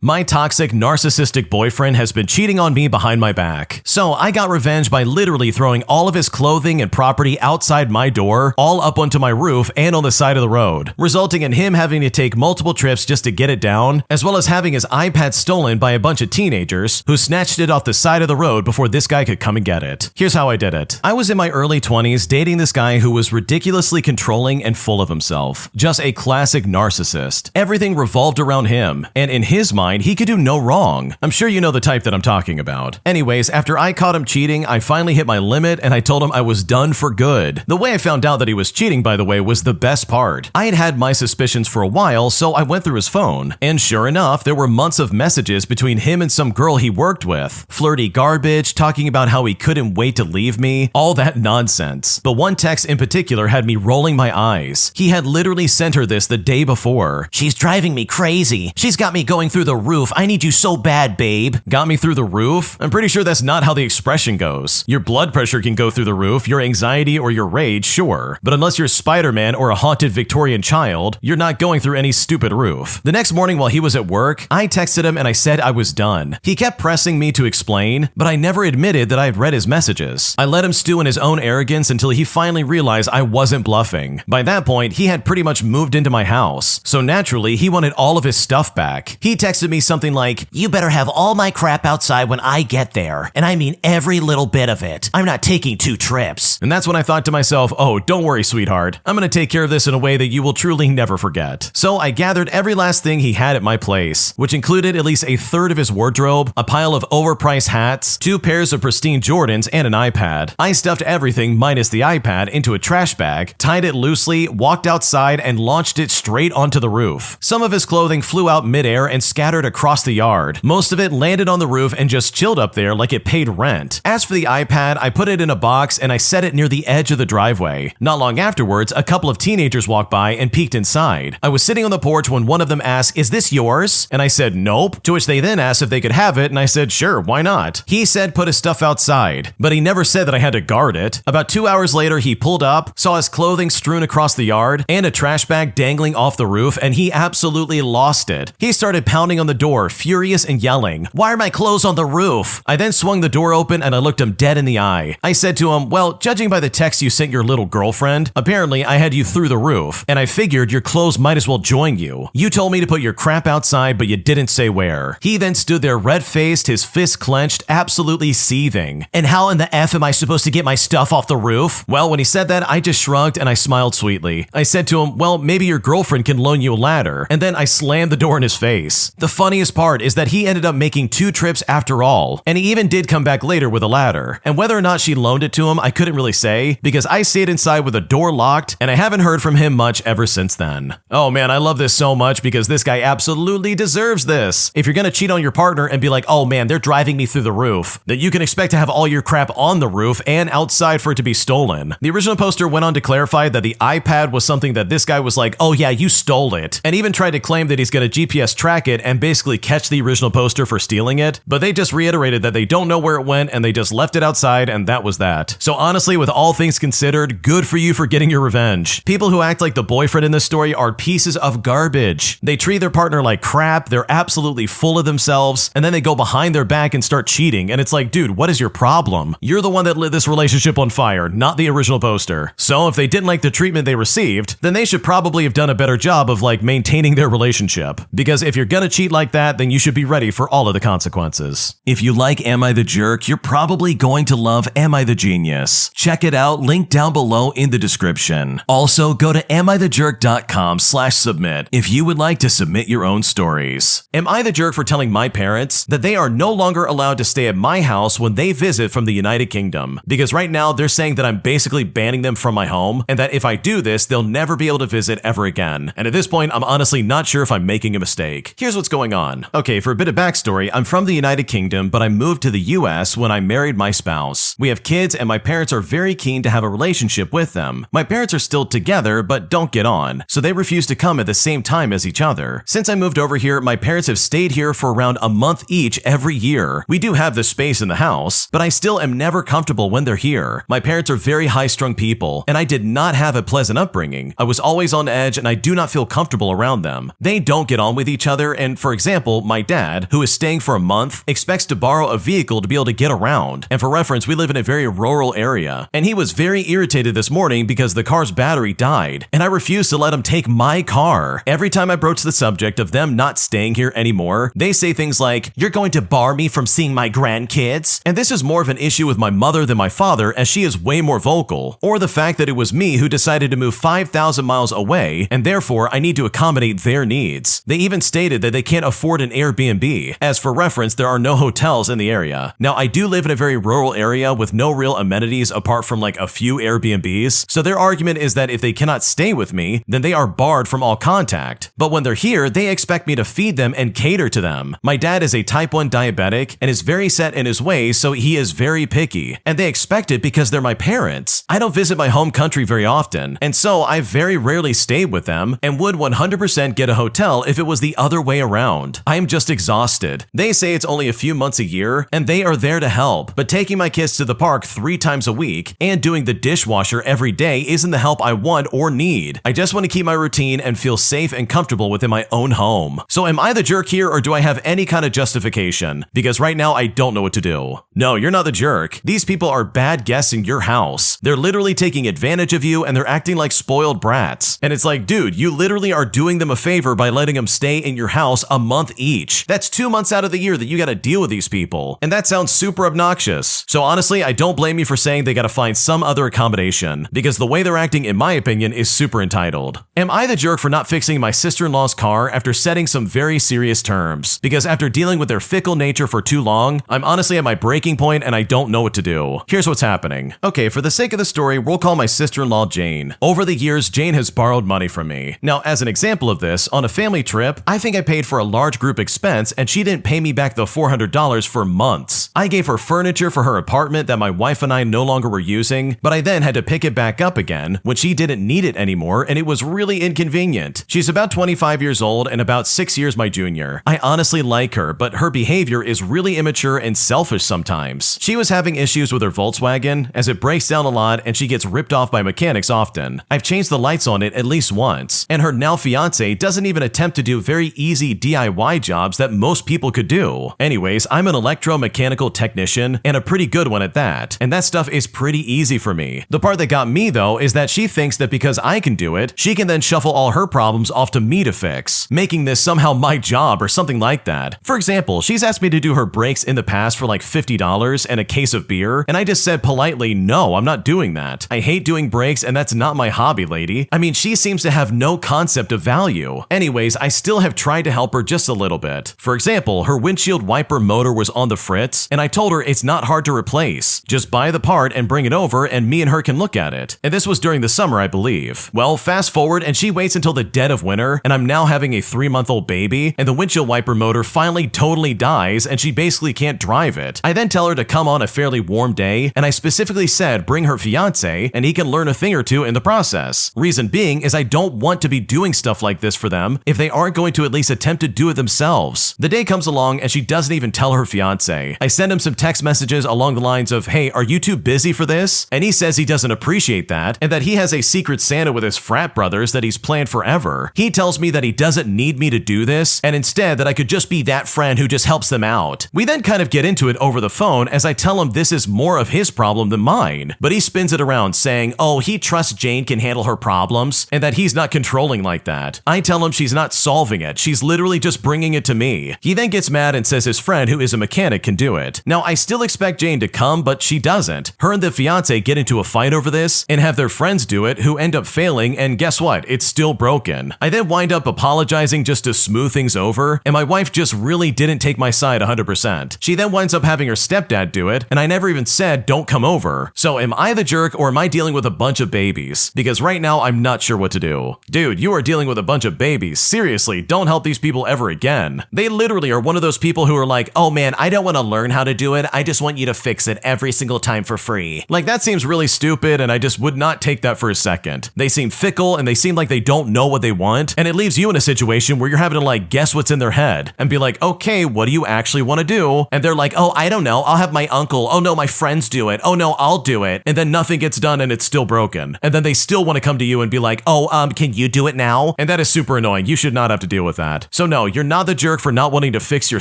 My toxic, narcissistic boyfriend has been cheating on me behind my back. So I got revenge by literally throwing all of his clothing and property outside my door, all up onto my roof and on the side of the road, resulting in him having to take multiple trips just to get it down, as well as having his iPad stolen by a bunch of teenagers who snatched it off the side of the road before this guy could come and get it. Here's how I did it. I was in my early 20s dating this guy who was ridiculously controlling and full of himself. Just a classic narcissist. Everything revolved around him, and in his mind, he could do no wrong. I'm sure you know the type that I'm talking about. Anyways, after I caught him cheating, I finally hit my limit and I told him I was done for good. The way I found out that he was cheating, by the way, was the best part. I had had my suspicions for a while, so I went through his phone. And sure enough, there were months of messages between him and some girl he worked with. Flirty garbage, talking about how he couldn't wait to leave me, all that nonsense. But one text in particular had me rolling my eyes. He had literally sent her this the day before. "She's driving me crazy. She's got me going through the roof. I need you so bad, babe." Got me through the roof? I'm pretty sure that's not how the expression goes. Your blood pressure can go through the roof, your anxiety or your rage, sure. But unless you're Spider-Man or a haunted Victorian child, you're not going through any stupid roof. The next morning while he was at work, I texted him and I said I was done. He kept pressing me to explain, but I never admitted that I had read his messages. I let him stew in his own arrogance until he finally realized I wasn't bluffing. By that point, he had pretty much moved into my house, so naturally, he wanted all of his stuff back. He texted me something like, "You better have all my crap outside when I get there. And I mean every little bit of it. I'm not taking 2 trips." And that's when I thought to myself, oh, don't worry, sweetheart. I'm gonna take care of this in a way that you will truly never forget. So I gathered every last thing he had at my place, which included at least a third of his wardrobe, a pile of overpriced hats, 2 pairs of pristine Jordans, and an iPad. I stuffed everything minus the iPad into a trash bag, tied it loosely, walked outside, and launched it straight onto the roof. Some of his clothing flew out midair and scattered across the yard. Most of it landed on the roof and just chilled up there like it paid rent. As for the iPad, I put it in a box and I set it near the edge of the driveway. Not long afterwards, a couple of teenagers walked by and peeked inside. I was sitting on the porch when one of them asked, "Is this yours?" And I said, "Nope," to which they then asked if they could have it, and I said, "Sure, why not?" He said put his stuff outside, but he never said that I had to guard it. About 2 hours later, he pulled up, saw his clothing strewn across the yard, and a trash bag dangling off the roof, and he absolutely lost it. He started pounding on the door, furious and yelling, "Why are my clothes on the roof?" I then swung the door open and I looked him dead in the eye. I said to him, "Well, judging by the text you sent your little girlfriend, apparently I had you through the roof, and I figured your clothes might as well join you. You told me to put your crap outside, but you didn't say where." He then stood there red-faced, his fists clenched, absolutely seething. "And how in the F am I supposed to get my stuff off the roof?" Well, when he said that, I just shrugged and I smiled sweetly. I said to him, "Well, maybe your girlfriend can loan you a ladder," and then I slammed the door in his face. The funniest part is that he ended up making 2 trips after all, and he even did come back later with a ladder. And whether or not she loaned it to him, I couldn't really say, because I stayed inside with the door locked, and I haven't heard from him much ever since then. Oh man, I love this so much because this guy absolutely deserves this. If you're gonna cheat on your partner and be like, "Oh man, they're driving me through the roof," then you can expect to have all your crap on the roof and outside for it to be stolen. The original poster went on to clarify that the iPad was something that this guy was like, "Oh yeah, you stole it," and even tried to claim that he's gonna GPS track it and basically catch the original poster for stealing it, but they just reiterated that they don't know where it went and they just left it outside, and that was that. So honestly, with all things considered, good for you for getting your revenge. People who act like the boyfriend in this story are pieces of garbage. They treat their partner like crap, they're absolutely full of themselves, and then they go behind their back and start cheating, and it's like, dude, what is your problem? You're the one that lit this relationship on fire, not the original poster. So if they didn't like the treatment they received, then they should probably have done a better job of maintaining their relationship. Because if you're gonna cheat like that, then you should be ready for all of the consequences. If you like Am I the Jerk, you're probably going to love Am I the Genius. Check it out, link down below in the description. Also, go to amithejerk.com/submit if you would like to submit your own stories. Am I the jerk for telling my parents that they are no longer allowed to stay at my house when they visit from the United Kingdom? Because right now they're saying that I'm basically banning them from my home, and that if I do this, they'll never be able to visit ever again. And at this point, I'm honestly not sure if I'm making a mistake. Here's what's going on. Okay, for a bit of backstory, I'm from the United Kingdom, but I moved to the US when I married my spouse. We have kids, and my parents are very keen to have a relationship with them. My parents are still together, but don't get on, so they refuse to come at the same time as each other. Since I moved over here, my parents have stayed here for around a month each every year. We do have the space in the house, but I still am never comfortable when they're here. My parents are very high-strung people, and I did not have a pleasant upbringing. I was always on edge, and I do not feel comfortable around them. They don't get on with each other, and for for example, my dad, who is staying for a month, expects to borrow a vehicle to be able to get around. And for reference, we live in a very rural area. And he was very irritated this morning because the car's battery died, and I refused to let him take my car. Every time I broach the subject of them not staying here anymore, they say things like, "You're going to bar me from seeing my grandkids?" And this is more of an issue with my mother than my father, as she is way more vocal. Or the fact that it was me who decided to move 5,000 miles away, and therefore I need to accommodate their needs. They even stated that they can't afford an Airbnb. As for reference, there are no hotels in the area. Now, I do live in a very rural area with no real amenities apart from like a few Airbnbs, so their argument is that if they cannot stay with me, then they are barred from all contact. But when they're here, they expect me to feed them and cater to them. My dad is a type 1 diabetic and is very set in his ways, so he is very picky. And they expect it because they're my parents. I don't visit my home country very often, and so I very rarely stayed with them and would 100% get a hotel if it was the other way around. I am just exhausted. They say it's only a few months a year, and they are there to help, but taking my kids to the park 3 times a week and doing the dishwasher every day isn't the help I want or need. I just want to keep my routine and feel safe and comfortable within my own home. So am I the jerk here, or do I have any kind of justification? Because right now I don't know what to do. No, you're not the jerk. These people are bad guests in your house. They're literally taking advantage of you, and they're acting like spoiled brats. And it's like, dude, you literally are doing them a favor by letting them stay in your house a month each. That's 2 months out of the year that you gotta deal with these people. And that sounds super obnoxious. So honestly, I don't blame you for saying they gotta find some other accommodation, because the way they're acting, in my opinion, is super entitled. Am I the jerk for not fixing my sister-in-law's car after setting some very serious terms? Because after dealing with their fickle nature for too long, I'm honestly at my breaking point and I don't know what to do. Here's what's happening. Okay, for the sake of the story, we'll call my sister-in-law Jane. Over the years, Jane has borrowed money from me. Now, as an example of this, on a family trip, I think I paid for a large group expense and she didn't pay me back the $400 for months. I gave her furniture for her apartment that my wife and I no longer were using, but I then had to pick it back up again when she didn't need it anymore, and it was really inconvenient. She's about 25 years old and about 6 years my junior. I honestly like her, but her behavior is really immature and selfish sometimes. She was having issues with her Volkswagen, as it breaks down a lot and she gets ripped off by mechanics often. I've changed the lights on it at least once, and her now fiance doesn't even attempt to do very easy DIY jobs that most people could do. Anyways, I'm an electromechanical technician, and a pretty good one at that, and that stuff is pretty easy for me. The part that got me though is that she thinks that because I can do it, she can then shuffle all her problems off to me to fix, making this somehow my job or something like that. For example, she's asked me to do her brakes in the past for like $50 and a case of beer, and I just said politely, no, I'm not doing that. I hate doing brakes, and that's not my hobby, lady. I mean, she seems to have no concept of value. Anyways, I still have tried to help her just a little bit. For example, her windshield wiper motor was on the fritz, and I told her it's not hard to replace. Just buy the part and bring it over, and me and her can look at it. And this was during the summer, I believe. Well, fast forward, and she waits until the dead of winter, and I'm now having a 3-month-old baby, and the windshield wiper motor finally totally dies, and she basically can't drive it. I then tell her to come on a fairly warm day, and I specifically said bring her fiance, and he can learn a thing or two in the process. Reason being is I don't want to be doing stuff like this for them if they aren't going to at least attempt to do it themselves. The day comes along and she doesn't even tell her fiance. I send him some text messages along the lines of, hey, are you too busy for this? And he says he doesn't appreciate that, and that he has a secret Santa with his frat brothers that he's planned forever. He tells me that he doesn't need me to do this, and instead that I could just be that friend who just helps them out. We then kind of get into it over the phone as I tell him this is more of his problem than mine, but he spins it around saying, oh, he trusts Jane can handle her problems, and that he's not controlling like that. I tell him she's not solving it, she's literally just bringing it to me. He then gets mad and says his friend, who is a mechanic, can do it. Now, I still expect Jane to come, but she doesn't. Her and the fiance get into a fight over this and have their friends do it, who end up failing, and guess what? It's still broken. I then wind up apologizing just to smooth things over, and my wife just really didn't take my side 100%. She then winds up having her stepdad do it, and I never even said don't come over. So am I the jerk, or am I dealing with a bunch of babies? Because right now I'm not sure what to do. Dude, you are dealing with a bunch of babies. Seriously, don't help these people ever again. They literally are one of those people who are like, oh man, I don't want to learn how to do it, I just want you to fix it every single time for free. Like, that seems really stupid, and I just would not take that for a second. They seem fickle, and they seem like they don't know what they want, and it leaves you in a situation where you're having to like guess what's in their head and be like, okay, what do you actually want to do? And they're like, oh, I don't know, I'll have my uncle. Oh no, my friends do it. Oh no, I'll do it. And then nothing gets done and it's still broken. And then they still want to come to you and be like, oh, can you do it now? And that is super annoying. You should not have to deal with that. So no, no, you're not the jerk for not wanting to fix your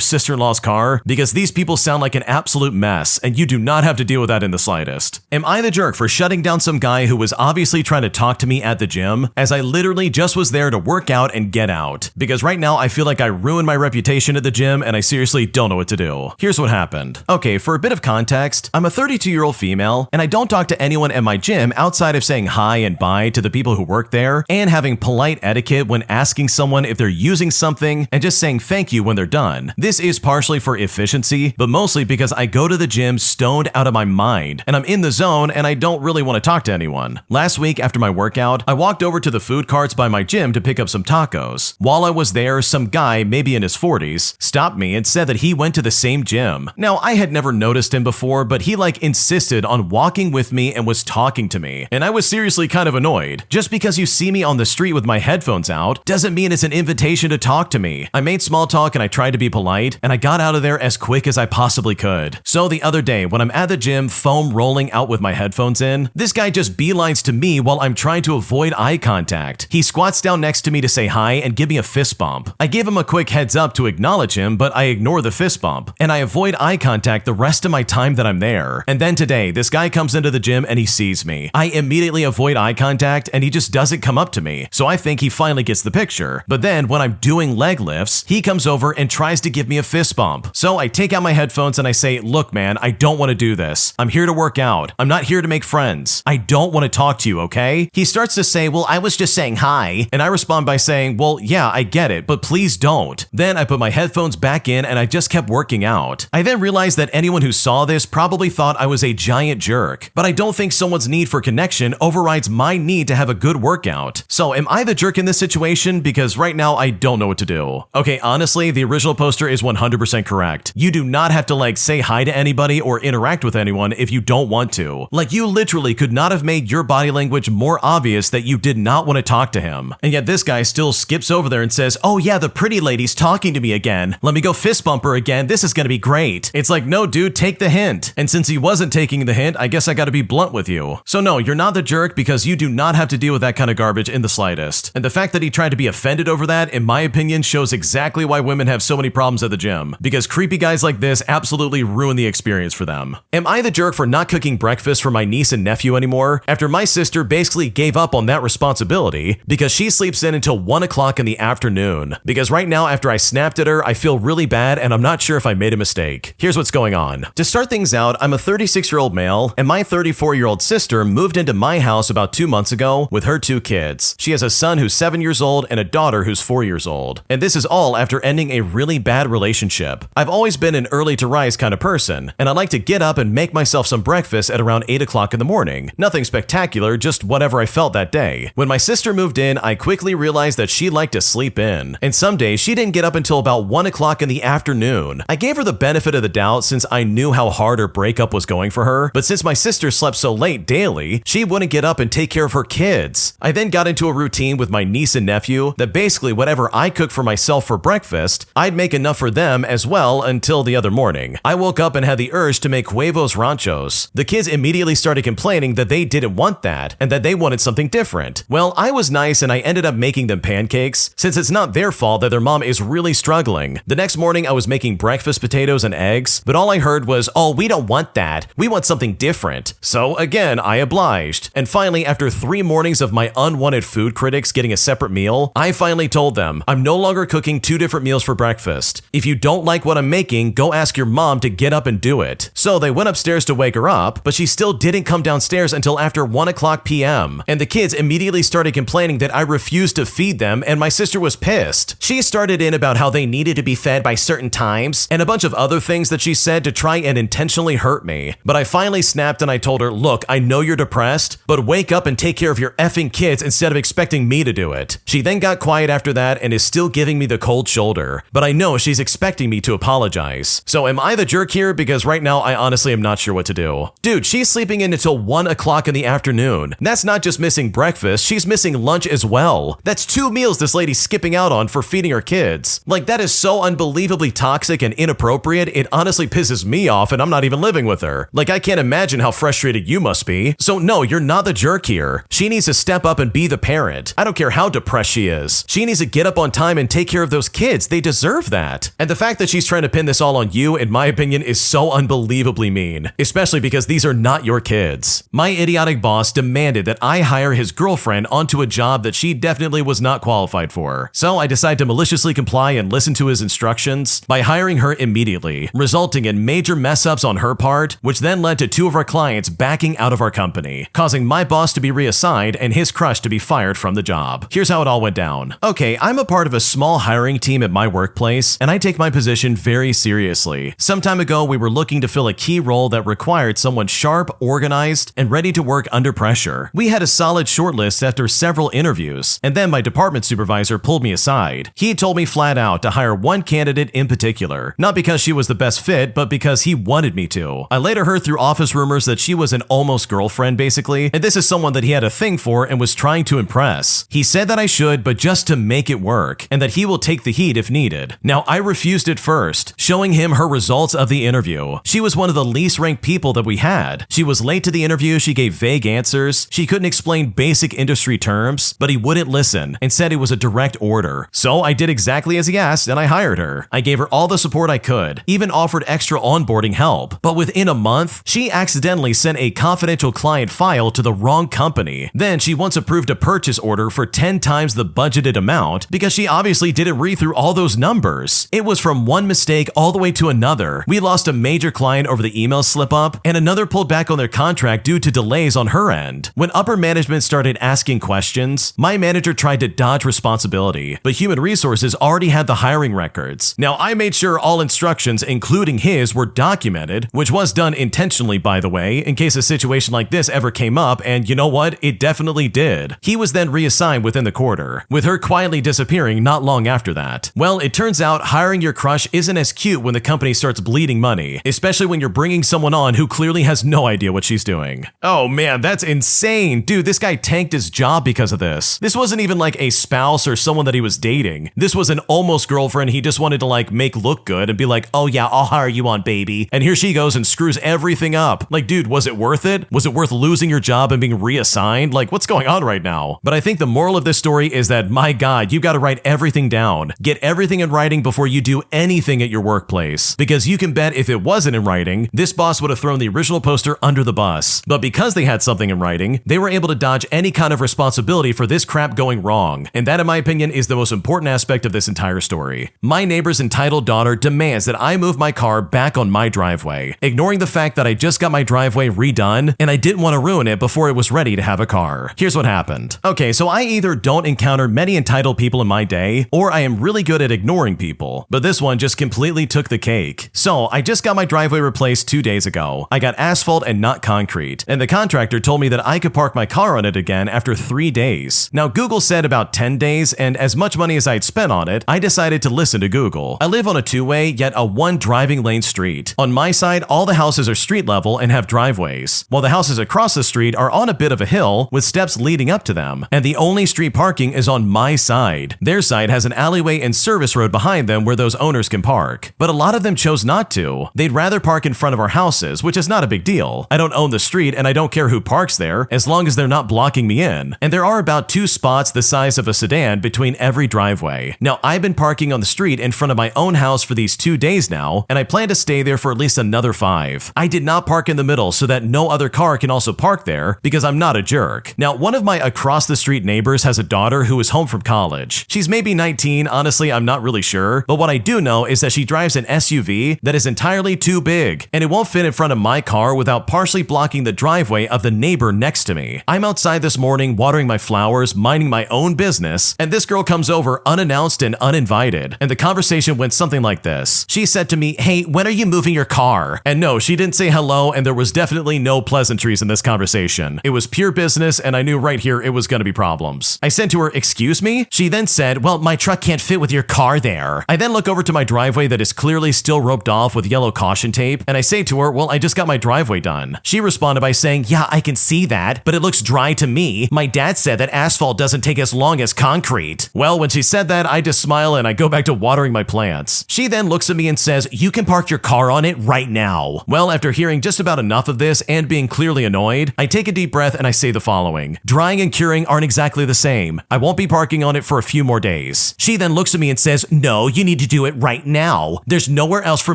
sister-in-law's car, because these people sound like an absolute mess, and you do not have to deal with that in the slightest. Am I the jerk for shutting down some guy who was obviously trying to talk to me at the gym, as I literally just was there to work out and get out? Because right now I feel like I ruined my reputation at the gym and I seriously don't know what to do. Here's what happened. Okay, for a bit of context, I'm a 32-year-old female, and I don't talk to anyone at my gym outside of saying hi and bye to the people who work there, and having polite etiquette when asking someone if they're using something and just saying thank you when they're done. This is partially for efficiency, but mostly because I go to the gym stoned out of my mind, and I'm in the zone and I don't really want to talk to anyone. Last week after my workout, I walked over to the food carts by my gym to pick up some tacos. While I was there, some guy, maybe in his 40s, stopped me and said that he went to the same gym. Now, I had never noticed him before, but he insisted on walking with me and was talking to me, and I was seriously kind of annoyed. Just because you see me on the street with my headphones out doesn't mean it's an invitation to talk to me. I made small talk and I tried to be polite, and I got out of there as quick as I possibly could. So the other day, when I'm at the gym, foam rolling out with my headphones in, this guy just beelines to me while I'm trying to avoid eye contact. He squats down next to me to say hi and give me a fist bump. I give him a quick heads up to acknowledge him, but I ignore the fist bump, and I avoid eye contact the rest of my time that I'm there. And then today, this guy comes into the gym and he sees me. I immediately avoid eye contact and he just doesn't come up to me, so I think he finally gets the picture. But then when I'm doing leg lifts, he comes over and tries to give me a fist bump. So I take out my headphones and I say, look man, I don't want to do this. I'm here to work out. I'm not here to make friends. I don't want to talk to you, okay? He starts to say, well, I was just saying hi. And I respond by saying, well, yeah, I get it, but please don't. Then I put my headphones back in and I just kept working out. I then realized that anyone who saw this probably thought I was a giant jerk, but I don't think someone's need for connection overrides my need to have a good workout. So am I the jerk in this situation? Because right now I don't know what to do. Okay, honestly, the original poster is 100% correct. You do not have to say hi to anybody or interact with anyone if you don't want to. You literally could not have made your body language more obvious that you did not want to talk to him. And yet this guy still skips over there and says, oh yeah, the pretty lady's talking to me again. Let me go fist bump her again. This is gonna be great. It's like, no dude, take the hint. And since he wasn't taking the hint, I guess I gotta be blunt with you. So no, you're not the jerk because you do not have to deal with that kind of garbage in the slightest. And the fact that he tried to be offended over that, in my opinion, shows exactly why women have so many problems at the gym. Because creepy guys like this absolutely ruin the experience for them. Am I the jerk for not cooking breakfast for my niece and nephew anymore after my sister basically gave up on that responsibility because she sleeps in until 1 o'clock in the afternoon? Because right now, after I snapped at her, I feel really bad and I'm not sure if I made a mistake. Here's what's going on. To start things out, I'm a 36-year-old male and my 34-year-old sister moved into my house about 2 months ago with her 2 kids. She has a son who's 7 years old and a daughter who's 4 years old. And this is all after ending a really bad relationship. I've always been an early to rise kind of person, and I like to get up and make myself some breakfast at around 8 o'clock in the morning. Nothing spectacular, just whatever I felt that day. When my sister moved in, I quickly realized that she liked to sleep in. And some days she didn't get up until about 1 o'clock in the afternoon. I gave her the benefit of the doubt since I knew how hard her breakup was going for her, but since my sister slept so late daily, she wouldn't get up and take care of her kids. I then got into a routine with my niece and nephew that basically whatever I cook for myself for breakfast, I'd make enough for them as well until the other morning. I woke up and had the urge to make huevos ranchos. The kids immediately started complaining that they didn't want that and that they wanted something different. Well, I was nice and I ended up making them pancakes since it's not their fault that their mom is really struggling. The next morning I was making breakfast potatoes and eggs, but all I heard was, oh, we don't want that. We want something different. So again, I obliged. And finally, after 3 mornings of my unwanted food critics getting a separate meal, I finally told them, I'm no longer cooking 2 different meals for breakfast. If you don't like what I'm making, go ask your mom to get up and do it. So they went upstairs to wake her up, but she still didn't come downstairs until after 1 o'clock p.m. And the kids immediately started complaining that I refused to feed them, and my sister was pissed. She started in about how they needed to be fed by certain times, and a bunch of other things that she said to try and intentionally hurt me. But I finally snapped and I told her, look, I know you're depressed, but wake up and take care of your effing kids instead of expecting me to do it. She then got quiet after that and is still giving me the cold shoulder, but I know she's expecting me to apologize. So am I the jerk here? Because right now I honestly am not sure what to do. Dude, she's sleeping in until 1 o'clock in the afternoon. That's not just missing breakfast, she's missing lunch as well. That's 2 meals this lady's skipping out on for feeding her kids. That is so unbelievably toxic and inappropriate, it honestly pisses me off and I'm not even living with her. I can't imagine how frustrated you must be. So no, you're not the jerk here. She needs to step up and be the parent. I don't care how depressed she is. She needs to get up on time and take take care of those kids. They deserve that. And the fact that she's trying to pin this all on you, in my opinion, is so unbelievably mean, especially because these are not your kids. My idiotic boss demanded that I hire his girlfriend onto a job that she definitely was not qualified for. So I decided to maliciously comply and listen to his instructions by hiring her immediately, resulting in major mess-ups on her part, which then led to 2 of our clients backing out of our company, causing my boss to be reassigned and his crush to be fired from the job. Here's how it all went down. Okay, I'm a part of a small hiring team at my workplace, and I take my position very seriously. Some time ago, we were looking to fill a key role that required someone sharp, organized, and ready to work under pressure. We had a solid shortlist after several interviews, and then my department supervisor pulled me aside. He told me flat out to hire one candidate in particular, not because she was the best fit, but because he wanted me to. I later heard through office rumors that she was an almost girlfriend, basically, and this is someone that he had a thing for and was trying to impress. He said that I should, but just to make it work, and that he will take the heat if needed. Now, I refused at first, showing him her results of the interview. She was one of the least ranked people that we had. She was late to the interview, she gave vague answers, she couldn't explain basic industry terms, but he wouldn't listen and said it was a direct order. So I did exactly as he asked and I hired her. I gave her all the support I could, even offered extra onboarding help. But within a month, she accidentally sent a confidential client file to the wrong company. Then she once approved a purchase order for 10 times the budgeted amount because she obviously didn't read through all those numbers. It was from one mistake all the way to another. We lost a major client over the email slip up, and another pulled back on their contract due to delays on her end. When upper management started asking questions, my manager tried to dodge responsibility, but human resources already had the hiring records. Now, I made sure all instructions, including his, were documented, which was done intentionally, by the way, in case a situation like this ever came up, and you know what? It definitely did. He was then reassigned within the quarter, with her quietly disappearing not long after that. Well, it turns out hiring your crush isn't as cute when the company starts bleeding money, especially when you're bringing someone on who clearly has no idea what she's doing. Oh man, that's insane. Dude, this guy tanked his job because of this. This wasn't even like a spouse or someone that he was dating. This was an almost girlfriend he just wanted to like make look good and be like, oh yeah, I'll hire you on, baby. And here she goes and screws everything up. Like, dude, was it worth it? Was it worth losing your job and being reassigned? Like, what's going on right now? But I think the moral of this story is that, my God, you got to write everything down. Get everything in writing before you do anything at your workplace. Because you can bet if it wasn't in writing, this boss would have thrown the original poster under the bus. But because they had something in writing, they were able to dodge any kind of responsibility for this crap going wrong. And that, in my opinion, is the most important aspect of this entire story. My neighbor's entitled daughter demands that I move my car back on my driveway, ignoring the fact that I just got my driveway redone and I didn't want to ruin it before it was ready to have a car. Here's what happened. Okay, so I either don't encounter many entitled people in my day, or I am really good at ignoring people. But this one just completely took the cake. So I just got my driveway replaced 2 days ago. I got asphalt and not concrete, and the contractor told me that I could park my car on it again after 3 days. Now, Google said about 10 days, and as much money as I'd spent on it, I decided to listen to Google. I live on a 2-way, yet a 1 driving lane street. On my side, all the houses are street level and have driveways, while the houses across the street are on a bit of a hill with steps leading up to them, and the only street parking is on my side. Their side has an alleyway and service road behind them where those owners can park, but a lot of them chose not to. They'd rather park in front of our houses, which is not a big deal. I don't own the street and I don't care who parks there as long as they're not blocking me in, and there are about 2 spots the size of a sedan between every driveway. Now, I've been parking on the street in front of my own house for these 2 days now, and I plan to stay there for at least another 5. I did not park in the middle so that no other car can also park there because I'm not a jerk. Now, one of my across the street neighbors has a daughter who is home from college. She's maybe 19, honestly, I'm not really sure, but what I do know is that she drives an SUV that is entirely too big, and it won't fit in front of my car without partially blocking the driveway of the neighbor next to me. I'm outside this morning watering my flowers, minding my own business, and this girl comes over unannounced and uninvited, and the conversation went something like this. She said to me, hey, when are you moving your car? And no, she didn't say hello, and there was definitely no pleasantries in this conversation. It was pure business, and I knew right here it was going to be problems. I said to her, excuse me? She then said, well, my truck can't fit with your car there. I then look over to my driveway that is clearly still roped off with yellow caution tape, and I say to her, well, I just got my driveway done. She responded by saying, yeah, I can see that, but it looks dry to me. My dad said that asphalt doesn't take as long as concrete. Well, when she said that, I just smile and I go back to watering my plants. She then looks at me and says, you can park your car on it right now. Well, after hearing just about enough of this and being clearly annoyed, I take a deep breath and I say the following. Drying and curing aren't exactly the same. I won't be parking on it for a few more days. She then looks at me and says, "No, you need to do it right now. There's nowhere else for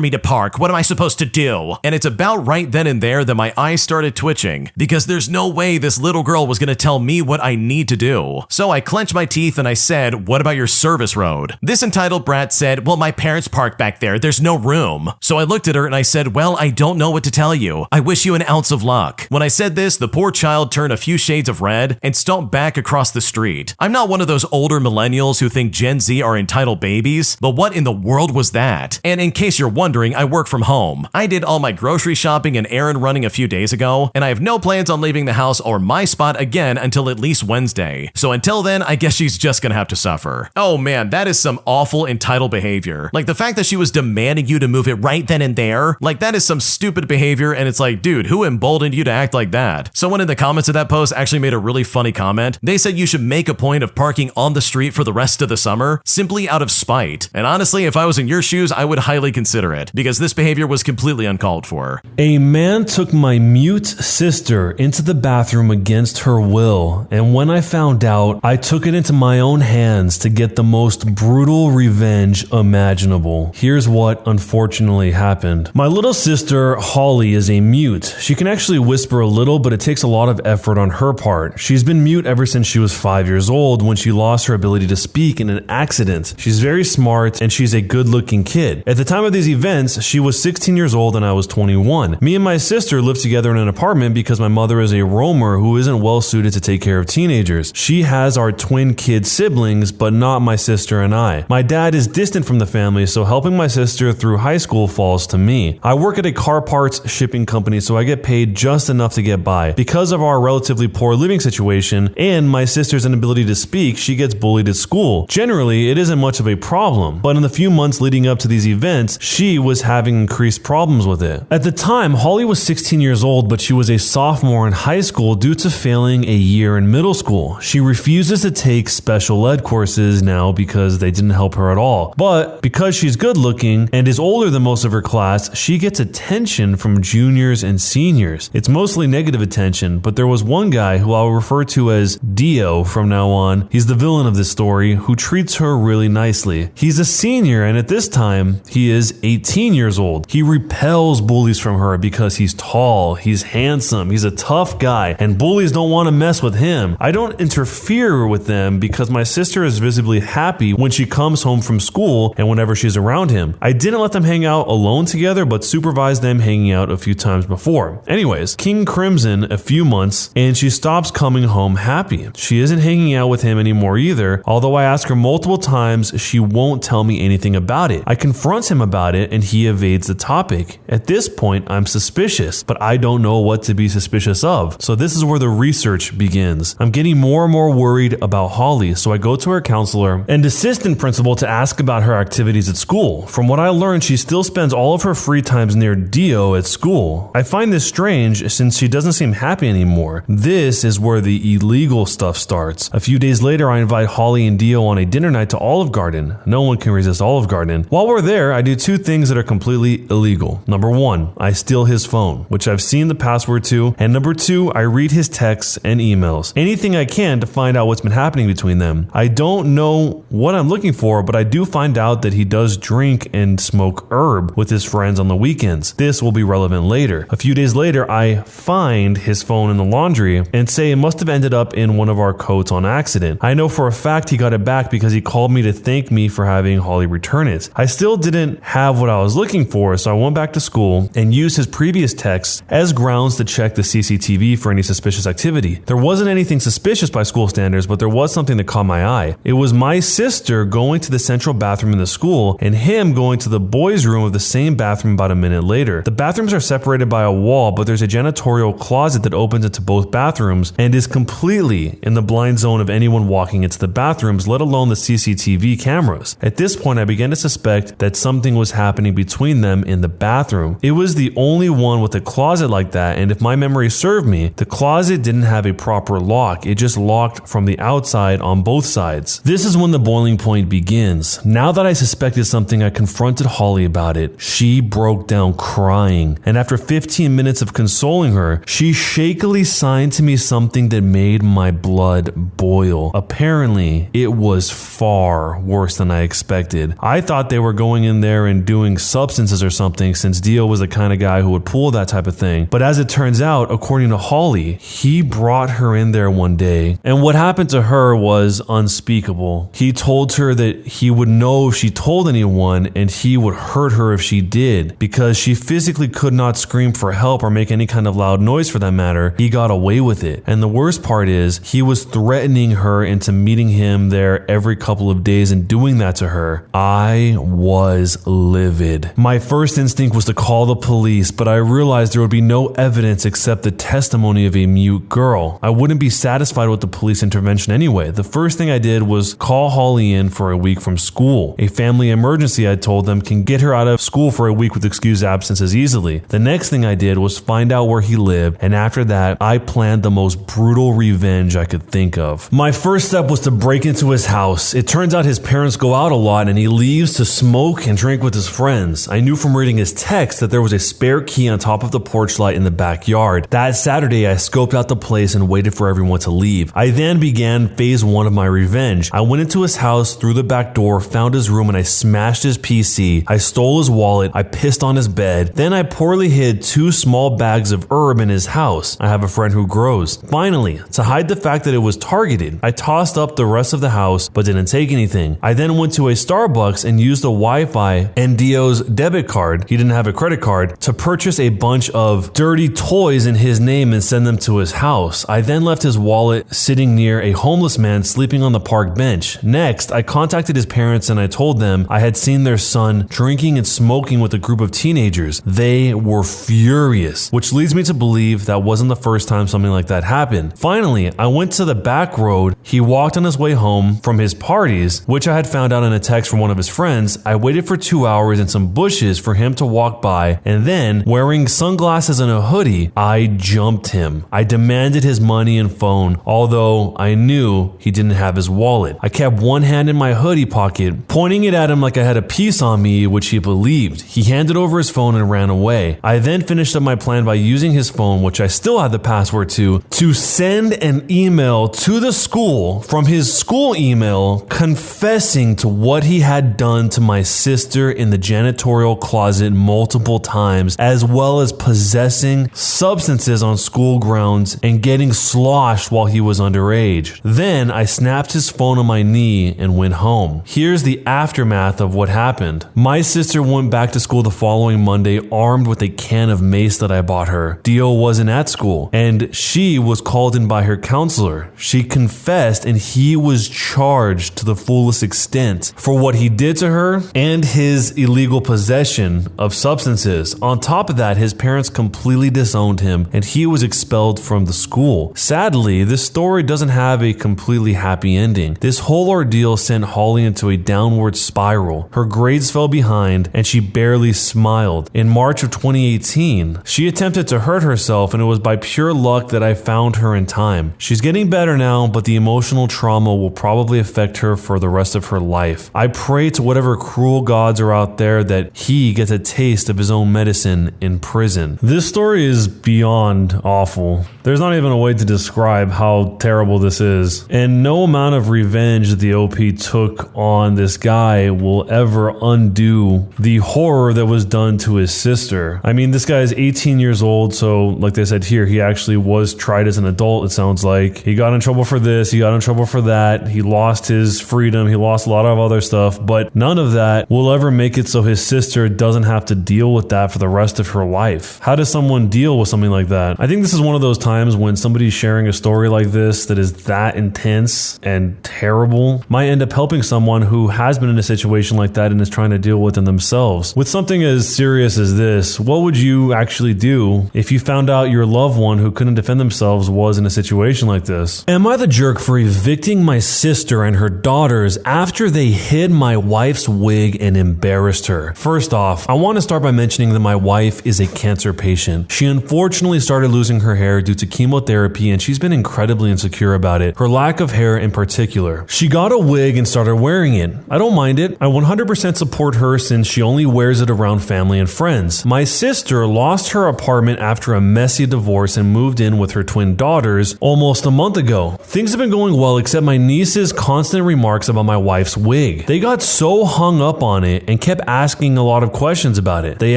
me to park. What am I supposed to do?" And it's about right then and there that my eyes started twitching, because there's no way this little girl was going to tell me what I need to do. So I clenched my teeth and I said, "What about your service road?" This entitled brat said, "Well, my parents park back there. There's no room." So I looked at her and I said, "Well, I don't know what to tell you. I wish you an ounce of luck." When I said this, the poor child turned a few shades of red and stomped back across the street. I'm not one of those older millennials who think Gen Z are entitled babies, but what in the world was that? And in case you're wondering, I work from home. I did all my grocery shopping and errand running a few days ago, and I have no plans on leaving the house or my spot again until at least Wednesday. So until then, I guess she's just gonna have to suffer. Oh man, that is some awful entitled behavior. Like the fact that she was demanding you to move it right then and there, like that is some stupid behavior, and it's like, dude, who emboldened you to act like that? Someone in the comments of that post actually made a really funny comment. They said you should make a point of parking on the street for the rest of the summer, simply out of spite. And honestly, if I was in your shoes, I would highly consider it, because this behavior was completely uncalled for. A man took my mute sister into the bathroom against her will, and when I found out, I took it into my own hands to get the most brutal revenge imaginable. Here's what unfortunately happened. My little sister, Holly, is a mute. She can actually whisper a little, but it takes a lot of effort on her part. She's been mute ever since she was 5 years old, when she lost her ability to speak in an accident. She's very smart and she's a good-looking kid. At the time of these events, she was 16 years old and I was 21. Me and my sister lived together in an apartment because my mother is a roamer who isn't well suited to take care of teenagers. She has our twin kid siblings, but not my sister and I. My dad is distant from the family, so helping my sister through high school falls to me. I work at a car parts shipping company, so I get paid just enough to get by. Because of our relatively poor living situation and my sister's inability to speak, she gets bullied at school. Generally, it isn't much of a problem, but in the few months leading up to these events, she was having increased problems with it. At the time, Holly was 16 years old, but she was a sophomore in high school due to failing a year in middle school. She refuses to take special ed courses now because they didn't help her at all. But because she's good looking and is older than most of her class, she gets attention from juniors and seniors. It's mostly negative attention, but there was one guy who I'll refer to as Dio from now on. He's the villain of this story, who treats her really nicely. He's a senior, and at this time, he is 18 years old. He repels bullies from her because he's tall, he's handsome, he's a tough guy, and bullies don't want to mess with him. I don't interfere with them because my sister is visibly happy when she comes home from school and whenever she's around him. I didn't let them hang out alone together, but supervised them hanging out a few times before. Anyways, King Crimson a few months, and she stops coming home happy. She isn't hanging out with him anymore either, although I ask her multiple times, she won't tell me anything about it. I confront him about it and he evades the topic. At this point, I'm suspicious, but I don't know what to be suspicious of. So this is where the research begins. I'm getting more and more worried about Holly, so I go to her counselor and assistant principal to ask about her activities at school. From what I learned, she still spends all of her free times near Dio at school. I find this strange since she doesn't seem happy anymore. This is where the illegal stuff starts. A few days later, I invite Holly and Dio on a dinner night to Olive Garden. No one can resist Olive Garden. While we're there, I do two things that are completely illegal. Number one, I steal his phone, which I've seen the password to, and number two, I read his texts and emails. Anything I can to find out what's been happening between them. I don't know what I'm looking for, but I do find out that he does drink and smoke herb with his friends on the weekends. This will be relevant later. A few days later, I find his phone in the laundry and say it must have ended up in one of our coats on accident. I know for a fact he got it back because he called me to thank me for having Holly return it. I still didn't have what I was looking for, so I went back to school and used his previous texts as grounds to check the CCTV for any suspicious activity. There wasn't anything suspicious by school standards, but there was something that caught my eye. It was my sister going to the central bathroom in the school and him going to the boys' room of the same bathroom about a minute later. The bathrooms are separated by a wall, but there's a janitorial closet that opens into both bathrooms and is completely in the blind zone of anyone walking into the bathrooms, let alone the CCTV cameras. At this point, I began to suspect that something was happening between them in the bathroom. It was the only one with a closet like that, and if my memory served me, the closet didn't have a proper lock. It just locked from the outside on both sides. This is when the boiling point begins. Now that I suspected something, I confronted Holly about it. She broke down crying, and after 15 minutes of consoling her, she shakily signed to me something that made my blood boil. Apparently, it was far worse than I expected. I thought they were going in there and doing substances or something, since Dio was the kind of guy who would pull that type of thing. But as it turns out, according to Holly, he brought her in there one day, and what happened to her was unspeakable. He told her that he would know if she told anyone, and he would hurt her if she did, because she physically could not scream for help or make any kind of loud noise for that matter. He got away with it. And the worst part is, he was threatening her into meeting him there every couple of days and doing that to her. I was livid. My first instinct was to call the police, but I realized there would be no evidence except the testimony of a mute girl. I wouldn't be satisfied with the police intervention anyway. The first thing I did was call Holly in for a week from school. A family emergency, I told them, can get her out of school for a week with excused absences easily. The next thing I did was find out where he lived, and after that, I planned the most brutal revenge I could think of. My first step was to break into his house. It turns out his parents go out a lot, and he leaves to smoke and drink with his friends. I knew from reading his text that there was a spare key on top of the porch light in the backyard. That Saturday, I scoped out the place and waited for everyone to leave. I then began phase 1 of my revenge. I went into his house through the back door, found his room, and I smashed his PC. I stole his wallet. I pissed on his bed. Then I poorly hid 2 small bags of herb in his house. I have a friend who grows. Finally, to hide the fact that it was targeted, I tossed up the rest of the house but didn't take anything. I then went to a Starbucks and used the Wi-Fi and Dio's debit card, he didn't have a credit card, to purchase a bunch of dirty toys in his name and send them to his house. I then left his wallet sitting near a homeless man sleeping on the park bench. Next, I contacted his parents and I told them I had seen their son drinking and smoking with a group of teenagers. They were furious, which leads me to believe that wasn't the first time something like that happened. Finally, I went to the back road. He walked on his way home from his parties, which I had found out in a text from one of his friends. I waited for 2 hours in some bushes for him to walk by, and then, wearing sunglasses and a hoodie, I jumped him. I demanded his money and phone, although I knew he didn't have his wallet. I kept one hand in my hoodie pocket, pointing it at him like I had a piece on me, which he believed. He handed over his phone and ran away. I then finished up my plan by using his phone, which I still had the password to send an email to the school from his school email confessing to what he had done to my sister in the janitorial closet multiple times, as well as possessing substances on school grounds and getting sloshed while he was underage. Then I snapped his phone on my knee and went home. Here's the aftermath of what happened. My sister went back to school the following Monday armed with a can of mace that I bought her. Dio wasn't at school, and she was called in by her counselor. She confessed, and he was charged to the fullest extent for what he did to her and his illegal possession of substances. On top of that, his parents completely disowned him, and he was expelled from the school. Sadly, this story doesn't have a completely happy ending. This whole ordeal sent Holly into a downward spiral. Her grades fell behind, and she barely smiled. In March of 2018, she attempted to hurt herself, and it was by pure luck that I found her in time. She's getting better now, but the emotional trauma will probably affect her for the rest of her life. I pray to whatever cruel gods are out there that he gets a taste of his own medicine in prison. This story is beyond awful. There's not even a way to describe how terrible this is. And no amount of revenge the OP took on this guy will ever undo the horror that was done to his sister. I mean, this guy is 18 years old, so like they said here, he actually was tried as an adult, it sounds like. He got in trouble for this, he got in trouble for that, he lost his freedom, he lost a lot of other stuff, but none of that will ever make it so his sister doesn't have to deal with that for the rest of her life. How does someone deal with something like that? I think this is one of those times when somebody's sharing a story like this that is that intense and terrible might end up helping someone who has been in a situation like that and is trying to deal with it themselves. With something as serious as this, what would you actually do if you found out your loved one who couldn't defend themselves was in a situation like this? Am I the jerk for evicting my sister and her daughters after they hid my wife's wig and embarrassed her? First off, I want to start by mentioning that my wife is a cancer patient. She unfortunately started losing her hair due to chemotherapy, and she's been incredibly insecure about it, her lack of hair in particular. She got a wig and started wearing it. I don't mind it. I 100% support her since she only wears it around family and friends. My sister lost her apartment after a messy divorce and moved in with her twin daughters almost a month ago. Things have been going well, except my niece's constant constant remarks about my wife's wig. They got so hung up on it and kept asking a lot of questions about it. They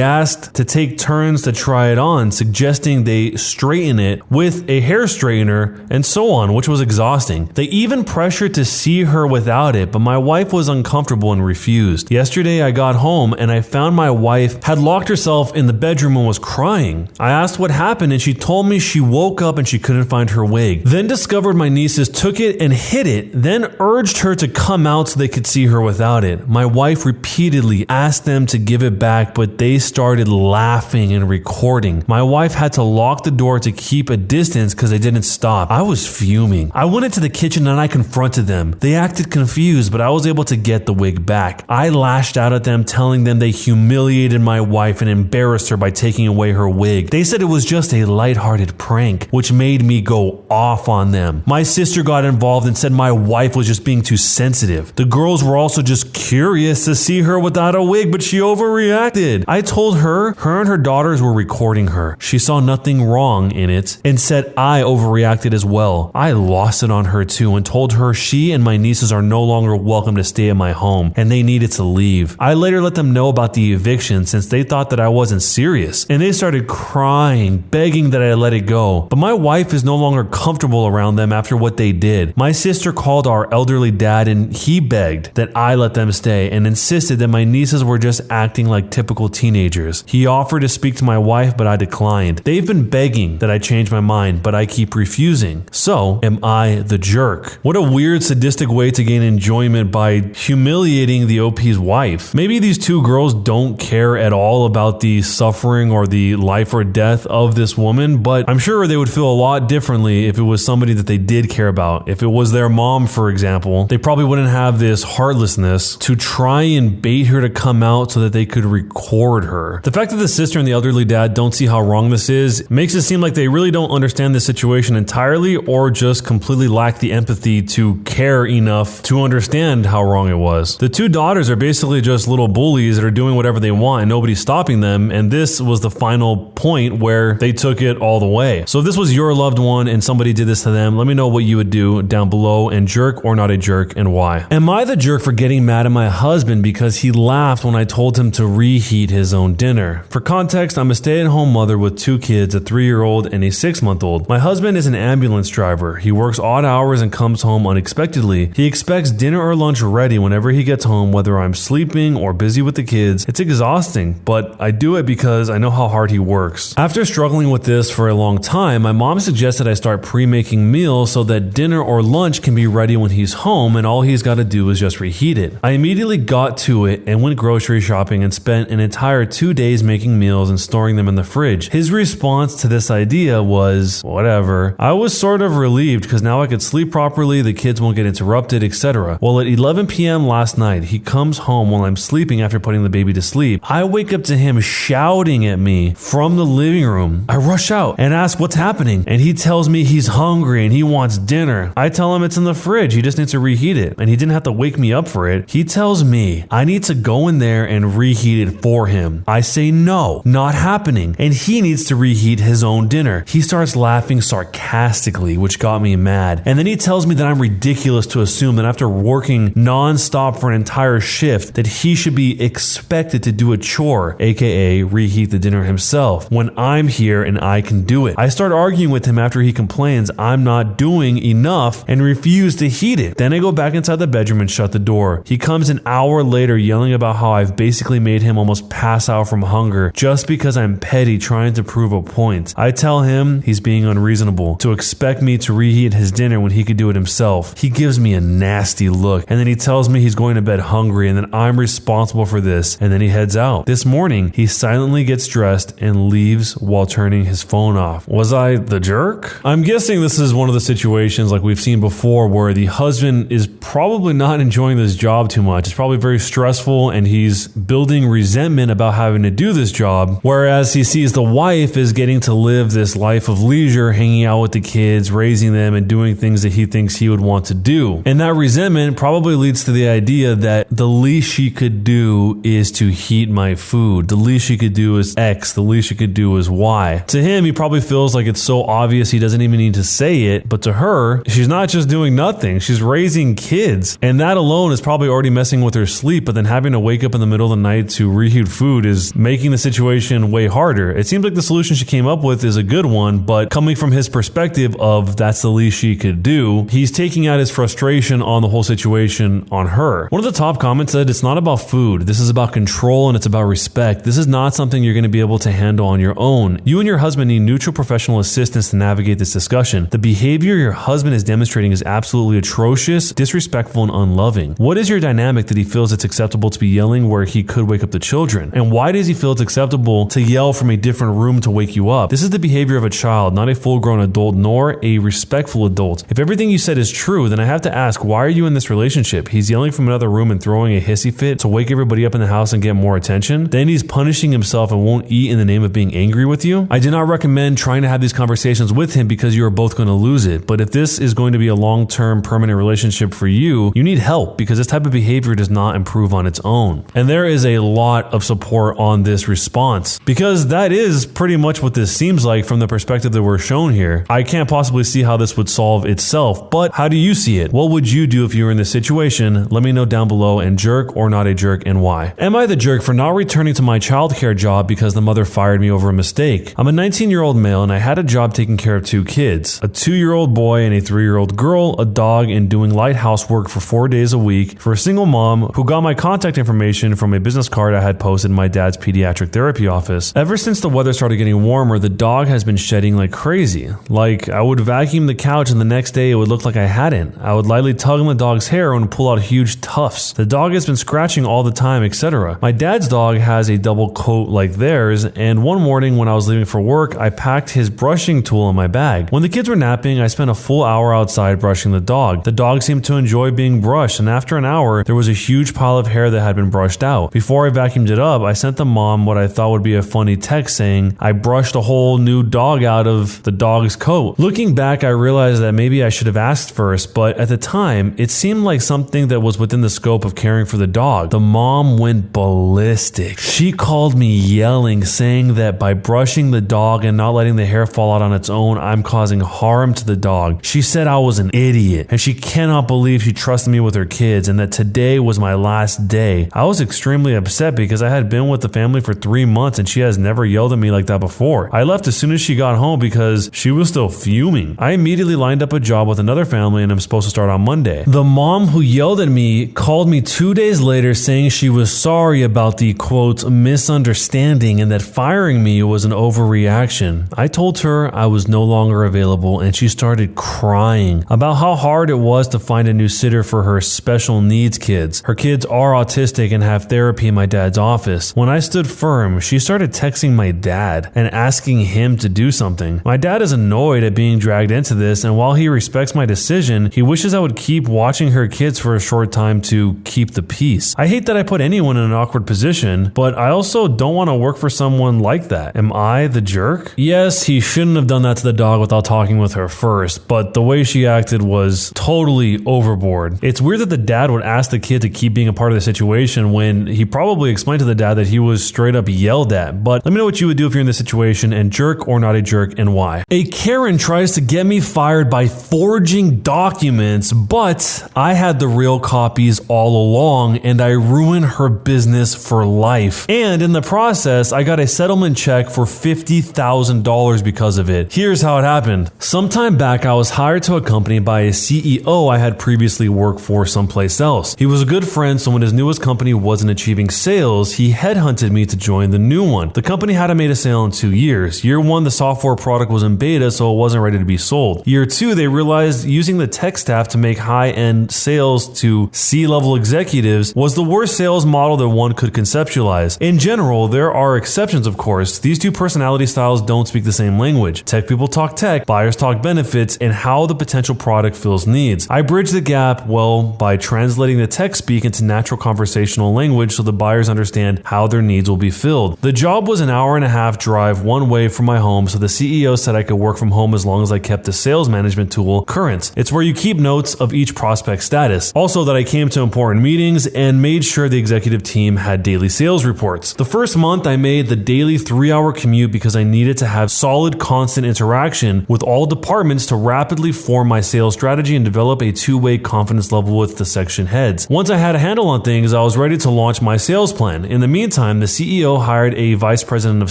asked to take turns to try it on, suggesting they straighten it with a hair straightener and so on, which was exhausting. They even pressured to see her without it, but my wife was uncomfortable and refused. Yesterday I got home and I found my wife had locked herself in the bedroom and was crying. I asked what happened and she told me she woke up and she couldn't find her wig. Then discovered my nieces took it and hid it, then urged her to come out so they could see her without it. My wife repeatedly asked them to give it back, but they started laughing and recording. My wife had to lock the door to keep a distance because they didn't stop. I was fuming. I went into the kitchen and I confronted them. They acted confused, but I was able to get the wig back. I lashed out at them, telling them they humiliated my wife and embarrassed her by taking away her wig. They said it was just a lighthearted prank, which made me go off on them. My sister got involved and said my wife was just being too sensitive. The girls were also just curious to see her without a wig, but she overreacted. I told her and her daughters were recording her. She saw nothing wrong in it and said I overreacted as well. I lost it on her too and told her she and my nieces are no longer welcome to stay at my home and they needed to leave. I later let them know about the eviction since they thought that I wasn't serious, and they started crying, begging that I let it go. But my wife is no longer comfortable around them after what they did. My sister called our elderly dad and he begged that I let them stay and insisted that my nieces were just acting like typical teenagers. He offered to speak to my wife, but I declined. They've been begging that I change my mind, but I keep refusing. So, am I the jerk? What a weird, sadistic way to gain enjoyment by humiliating the OP's wife. Maybe these two girls don't care at all about the suffering or the life or death of this woman, but I'm sure they would feel a lot differently if it was somebody that they did care about. If it was their mom, for example, they probably wouldn't have this heartlessness to try and bait her to come out so that they could record her. The fact that the sister and the elderly dad don't see how wrong this is makes it seem like they really don't understand the situation entirely, or just completely lack the empathy to care enough to understand how wrong it was. The two daughters are basically just little bullies that are doing whatever they want and nobody's stopping them, and this was the final point where they took it all the way. So if this was your loved one and somebody did this to them, let me know what you would do down below, and jerk or not a jerk, and why. Am I the jerk for getting mad at my husband because he laughed when I told him to reheat his own dinner? For context, I'm a stay-at-home mother with two kids, a 3-year-old and a 6-month-old. My husband is an ambulance driver. He works odd hours and comes home unexpectedly. He expects dinner or lunch ready whenever he gets home, whether I'm sleeping or busy with the kids. It's exhausting, but I do it because I know how hard he works. After struggling with this for a long time, my mom suggested I start pre-making meals so that dinner or lunch can be ready when he's home and all he's got to do is just reheat it. I immediately got to it and went grocery shopping and spent an entire 2 days making meals and storing them in the fridge. His response to this idea was, whatever. I was sort of relieved because now I could sleep properly, the kids won't get interrupted, etc. Well, at 11 p.m. last night, he comes home while I'm sleeping after putting the baby to sleep. I wake up to him shouting at me from the living room. I rush out and ask what's happening, and he tells me he's hungry and he wants dinner. I tell him it's in the fridge, he just needs to reheat it, and he didn't have to wake me up for it. He tells me I need to go in there and reheat it for him. I say no, not happening, and he needs to reheat his own dinner. He starts laughing sarcastically, which got me mad, and then he tells me that I'm ridiculous to assume that after working non-stop for an entire shift that he should be expected to do a chore, aka reheat the dinner himself, when I'm here and I can do it. I start arguing with him after he complains I'm not doing enough and refuse to heat it. Then I go back inside the bedroom and shut the door. He comes an hour later yelling about how I've basically made him almost pass out from hunger just because I'm petty trying to prove a point. I tell him he's being unreasonable to expect me to reheat his dinner when he could do it himself. He gives me a nasty look, and then he tells me he's going to bed hungry and that I'm responsible for this, and then he heads out. This morning, he silently gets dressed and leaves while turning his phone off. Was I the jerk? I'm guessing this is one of the situations like we've seen before where the husband is probably not enjoying this job too much. It's probably very stressful and he's building resentment about having to do this job, whereas he sees the wife is getting to live this life of leisure, hanging out with the kids, raising them, and doing things that he thinks he would want to do. And that resentment probably leads to the idea that the least she could do is to heat my food. The least she could do is X. The least she could do is Y. To him, he probably feels like it's so obvious he doesn't even need to say it, but to her, she's not just doing nothing. She's raising raising kids. And that alone is probably already messing with her sleep, but then having to wake up in the middle of the night to reheat food is making the situation way harder. It seems like the solution she came up with is a good one, but coming from his perspective of that's the least she could do, he's taking out his frustration on the whole situation on her. One of the top comments said, it's not about food. This is about control and it's about respect. This is not something you're going to be able to handle on your own. You and your husband need neutral professional assistance to navigate this discussion. The behavior your husband is demonstrating is absolutely atrocious, disrespectful, and unloving. What is your dynamic that he feels it's acceptable to be yelling where he could wake up the children? And why does he feel it's acceptable to yell from a different room to wake you up? This is the behavior of a child, not a full-grown adult, nor a respectful adult. If everything you said is true, then I have to ask, why are you in this relationship? He's yelling from another room and throwing a hissy fit to wake everybody up in the house and get more attention. Then he's punishing himself and won't eat in the name of being angry with you. I do not recommend trying to have these conversations with him because you are both going to lose it. But if this is going to be a long-term permanent relationship for you, you need help because this type of behavior does not improve on its own. And there is a lot of support on this response because that is pretty much what this seems like from the perspective that we're shown here. I can't possibly see how this would solve itself, but how do you see it? What would you do if you were in this situation? Let me know down below, and jerk or not a jerk, and why. Am I the jerk for not returning to my childcare job because the mother fired me over a mistake? I'm a 19-year-old male and I had a job taking care of 2 kids, a 2-year-old boy and a 3-year-old girl, a dog, and doing light housework for 4 days a week for a single mom who got my contact information from a business card I had posted in my dad's pediatric therapy office. Ever since the weather started getting warmer, the dog has been shedding like crazy. Like, I would vacuum the couch and the next day it would look like I hadn't. I would lightly tug on the dog's hair and pull out huge tufts. The dog has been scratching all the time, etc. My dad's dog has a double coat like theirs, and one morning when I was leaving for work, I packed his brushing tool in my bag. When the kids were napping, I spent a full hour outside brushing the dog. The dog seemed to enjoy being brushed, and after an hour, there was a huge pile of hair that had been brushed out. Before I vacuumed it up, I sent the mom what I thought would be a funny text saying, I brushed a whole new dog out of the dog's coat. Looking back, I realized that maybe I should have asked first, but at the time, it seemed like something that was within the scope of caring for the dog. The mom went ballistic. She called me yelling, saying that by brushing the dog and not letting the hair fall out on its own, I'm causing harm to the dog. She said I was an idiot, and she cannot believe she trusted me with her kids, and that today was my last day. I was extremely upset because I had been with the family for 3 months and she has never yelled at me like that before. I left as soon as she got home because she was still fuming. I immediately lined up a job with another family and I'm supposed to start on Monday. The mom who yelled at me called me 2 days later saying she was sorry about the quote misunderstanding and that firing me was an overreaction. I told her I was no longer available and she started crying about how hard it was to find a new sitter for her special needs kids. Her kids are autistic and have therapy in my dad's office. When I stood firm, she started texting my dad and asking him to do something. My dad is annoyed at being dragged into this, and while he respects my decision, he wishes I would keep watching her kids for a short time to keep the peace. I hate that I put anyone in an awkward position, but I also don't want to work for someone like that. Am I the jerk? Yes, he shouldn't have done that to the dog without talking with her first, but the way she acted was totally overboard. It's weird that the dad would ask the kid to keep being a part of the situation when he probably explained to the dad that he was straight up yelled at. But let me know what you would do if you're in this situation, and jerk or not a jerk, and why. A Karen tries to get me fired by forging documents, but I had the real copies all along and I ruined her business for life. And in the process, I got a settlement check for $50,000 because of it. Here's how it happened. Sometime back, I was hired to a company by a CEO I had previously worked for someplace else. He was a good friend, so when his newest company wasn't achieving sales, he headhunted me to join the new one. The company hadn't made a sale in 2 years. Year 1, the software product was in beta, so it wasn't ready to be sold. Year 2, they realized using the tech staff to make high-end sales to C-level executives was the worst sales model that one could conceptualize. In general, there are exceptions, of course. These two personality styles don't speak the same language. Tech people talk tech, buyers talk benefits, and how the potential product fills needs. I bridge the gap, well, by translating the tech speak into natural conversational language so the buyers understand how their needs will be filled. The job was an hour-and-a-half drive one way from my home, so the CEO said I could work from home as long as I kept the sales management tool current. It's where you keep notes of each prospect status. Also, that I came to important meetings and made sure the executive team had daily sales reports. The first month, I made the daily 3-hour commute because I needed to have solid, constant interaction with all departments to rapidly form my sales strategy and develop a two-way confidence level with the section heads. Once I had a handle on things, I was ready to launch my sales plan. In the meantime, the CEO hired a vice president of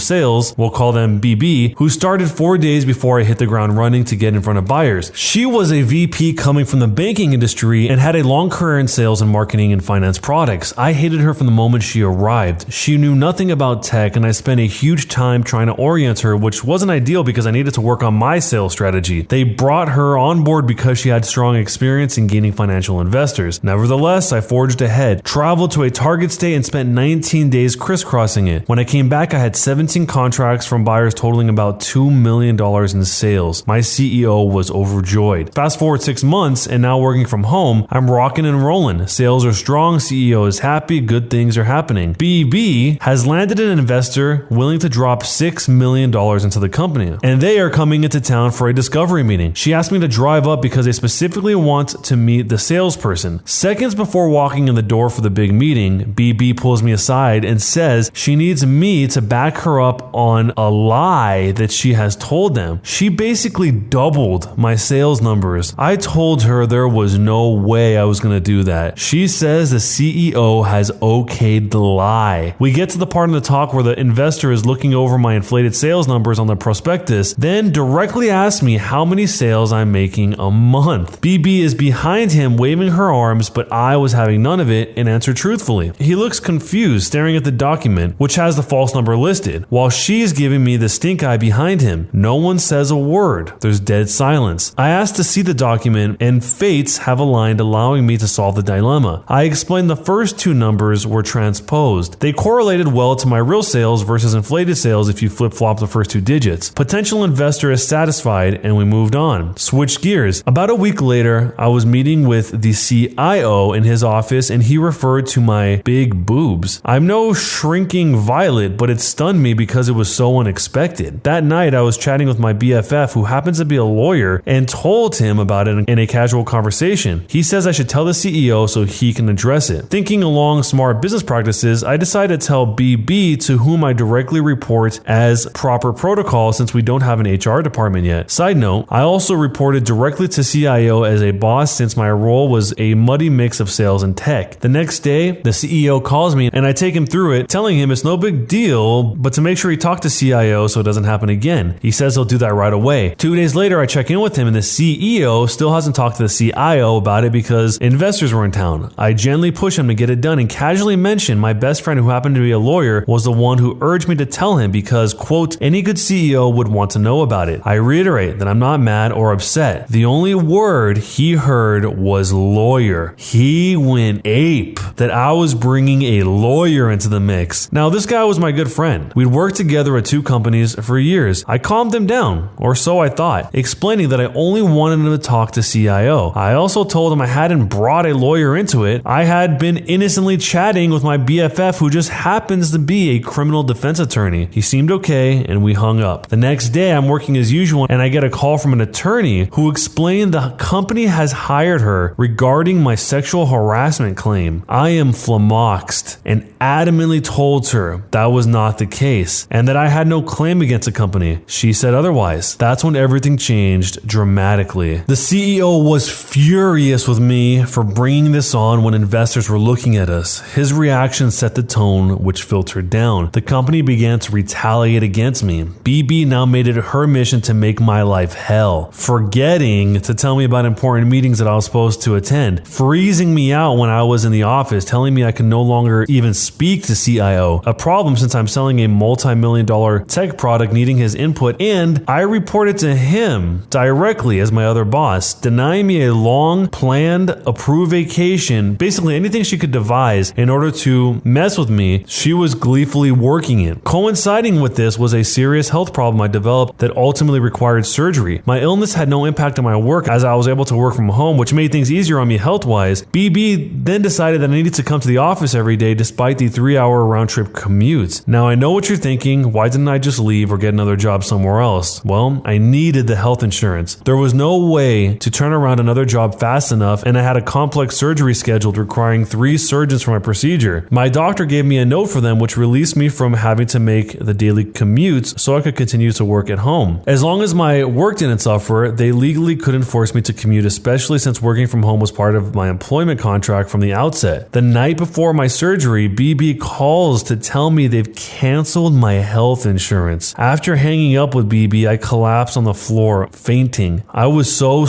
sales, we'll call them BB, who started 4 days before I hit the ground running to get in front of buyers. She was a VP coming from the banking industry and had a long career in sales and marketing and finance products. I hated her from the moment she arrived. She knew nothing about tech, and I spent a huge time trying to orient her, which wasn't ideal because I needed to work on my sales strategy. They brought her on board because she had strong experience in gaining financial investors. Nevertheless, I forged ahead, traveled to a target state, and spent 19 days crisscrossing it. When I came back, I had 17 contracts from buyers totaling about $2 million in sales. My CEO was overjoyed. Fast forward 6 months, and now working from home, I'm rocking and rolling. Sales are strong, CEO is happy, good things are happening. BB has landed an investor willing to drop $6 million into the company, and they are coming into town for a discovery meeting. She asked me to drive up because they specifically want to meet the salesperson. Seconds before walking in the door for the big meeting, BB pulls me aside and says she needs me to back her up on a lie that she has told them. She basically doubled my sales numbers. I told her there was no way I was going to do that. She says the CEO has okayed the lie. We get to the part of the talk where the investor is looking over my inflated sales numbers on the prospectus, then directly asks me how many sales I'm making a month. BB is behind him waving her arms, but I was having none of it and answered truthfully. He looks confused, staring at the document, which has the false number listed, while she's giving me the stink eye behind him. No one says a word. There's dead silence. I asked to see the document, and fates have aligned, allowing me to solve the dilemma. I explained the first two numbers were transposed. They correlated well to my real sales versus inflated sales if you flip-flop the first two digits. Potential investor is satisfied, and we moved on. Switched gears. About a week later, I was meeting with the CIO in his office, and he referred to my big boobs. I'm no shrinking violet, but it stunned me because it was so unexpected. That night, I was chatting with my BFF, who happens to be a lawyer, and told him about it in a casual conversation. He says I should tell the CEO so he can address it. Thinking along smart business practices, I decided to tell BB, to whom I directly report as proper protocol since we don't have an HR department yet. Side note, I also reported directly to CIO as a boss since my role was a muddy mix of sales and tech. The next day, the CEO calls me and I take him through it, telling him it's no big deal, but to make sure he talked to CIO so it doesn't happen again. He says he'll do that right away. 2 days later, I check in with him and the CEO still hasn't talked to the CIO about it because investors were in town. I gently push him to get it done and casually mention my best friend, who happened to be a lawyer, was the one who urged me to tell him because, quote, any good CEO would want to know about it. I reiterate that I'm not mad or upset. The only word he heard was lawyer. He went ape that I was bringing a lawyer into the mix. Now, this guy was my good friend. We'd worked together at two companies for years. I calmed him down, or so I thought, explaining that I only wanted him to talk to CIO. I also told him I hadn't brought a lawyer into it. I had been innocently chatting with my BFF, who just happens to be a criminal defense attorney. He seemed okay, and we hung up. The next day, I'm working as usual, and I get a call from an attorney who explained the company has hired her regarding my sexual harassment claim. I am flummoxed and adamantly told her that was not the case and that I had no claim against the company. She said otherwise. That's when everything changed dramatically. The CEO was furious with me for bringing this on when investors were looking at us. His reaction set the tone, which filtered down. The company began to retaliate against me. BB now made it her mission to make my life hell, forgetting to tell me about important meetings that I was supposed to attend, freezing me out when I was in the office, telling me I could no longer even speak to CIO, a problem since I'm selling a multi-million-dollar tech product needing his input, and I reported to him directly as my other boss, denying me a long, planned, approved vacation, basically anything she could devise in order to mess with me. She was gleefully working it. Coinciding with this was a serious health problem I developed that ultimately required surgery. My illness had no impact on my work as I was able to work from home, which made things easier on me health-wise. BB then decided that I needed to come to the office every day despite the 3-hour round-trip commute. Now I know what you're thinking, why didn't I just leave or get another job somewhere else? Well, I needed the health insurance. There was no way to turn around another job fast enough, and I had a complex surgery scheduled requiring 3 surgeons for my procedure. My doctor gave me a note for them, which released me from having to make the daily commutes so I could continue to work at home. As long as my work didn't suffer, they legally couldn't force me to commute, especially especially since working from home was part of my employment contract from the outset. The night before my surgery, BB calls to tell me they've canceled my health insurance. After hanging up with BB, I collapsed on the floor, fainting. I was so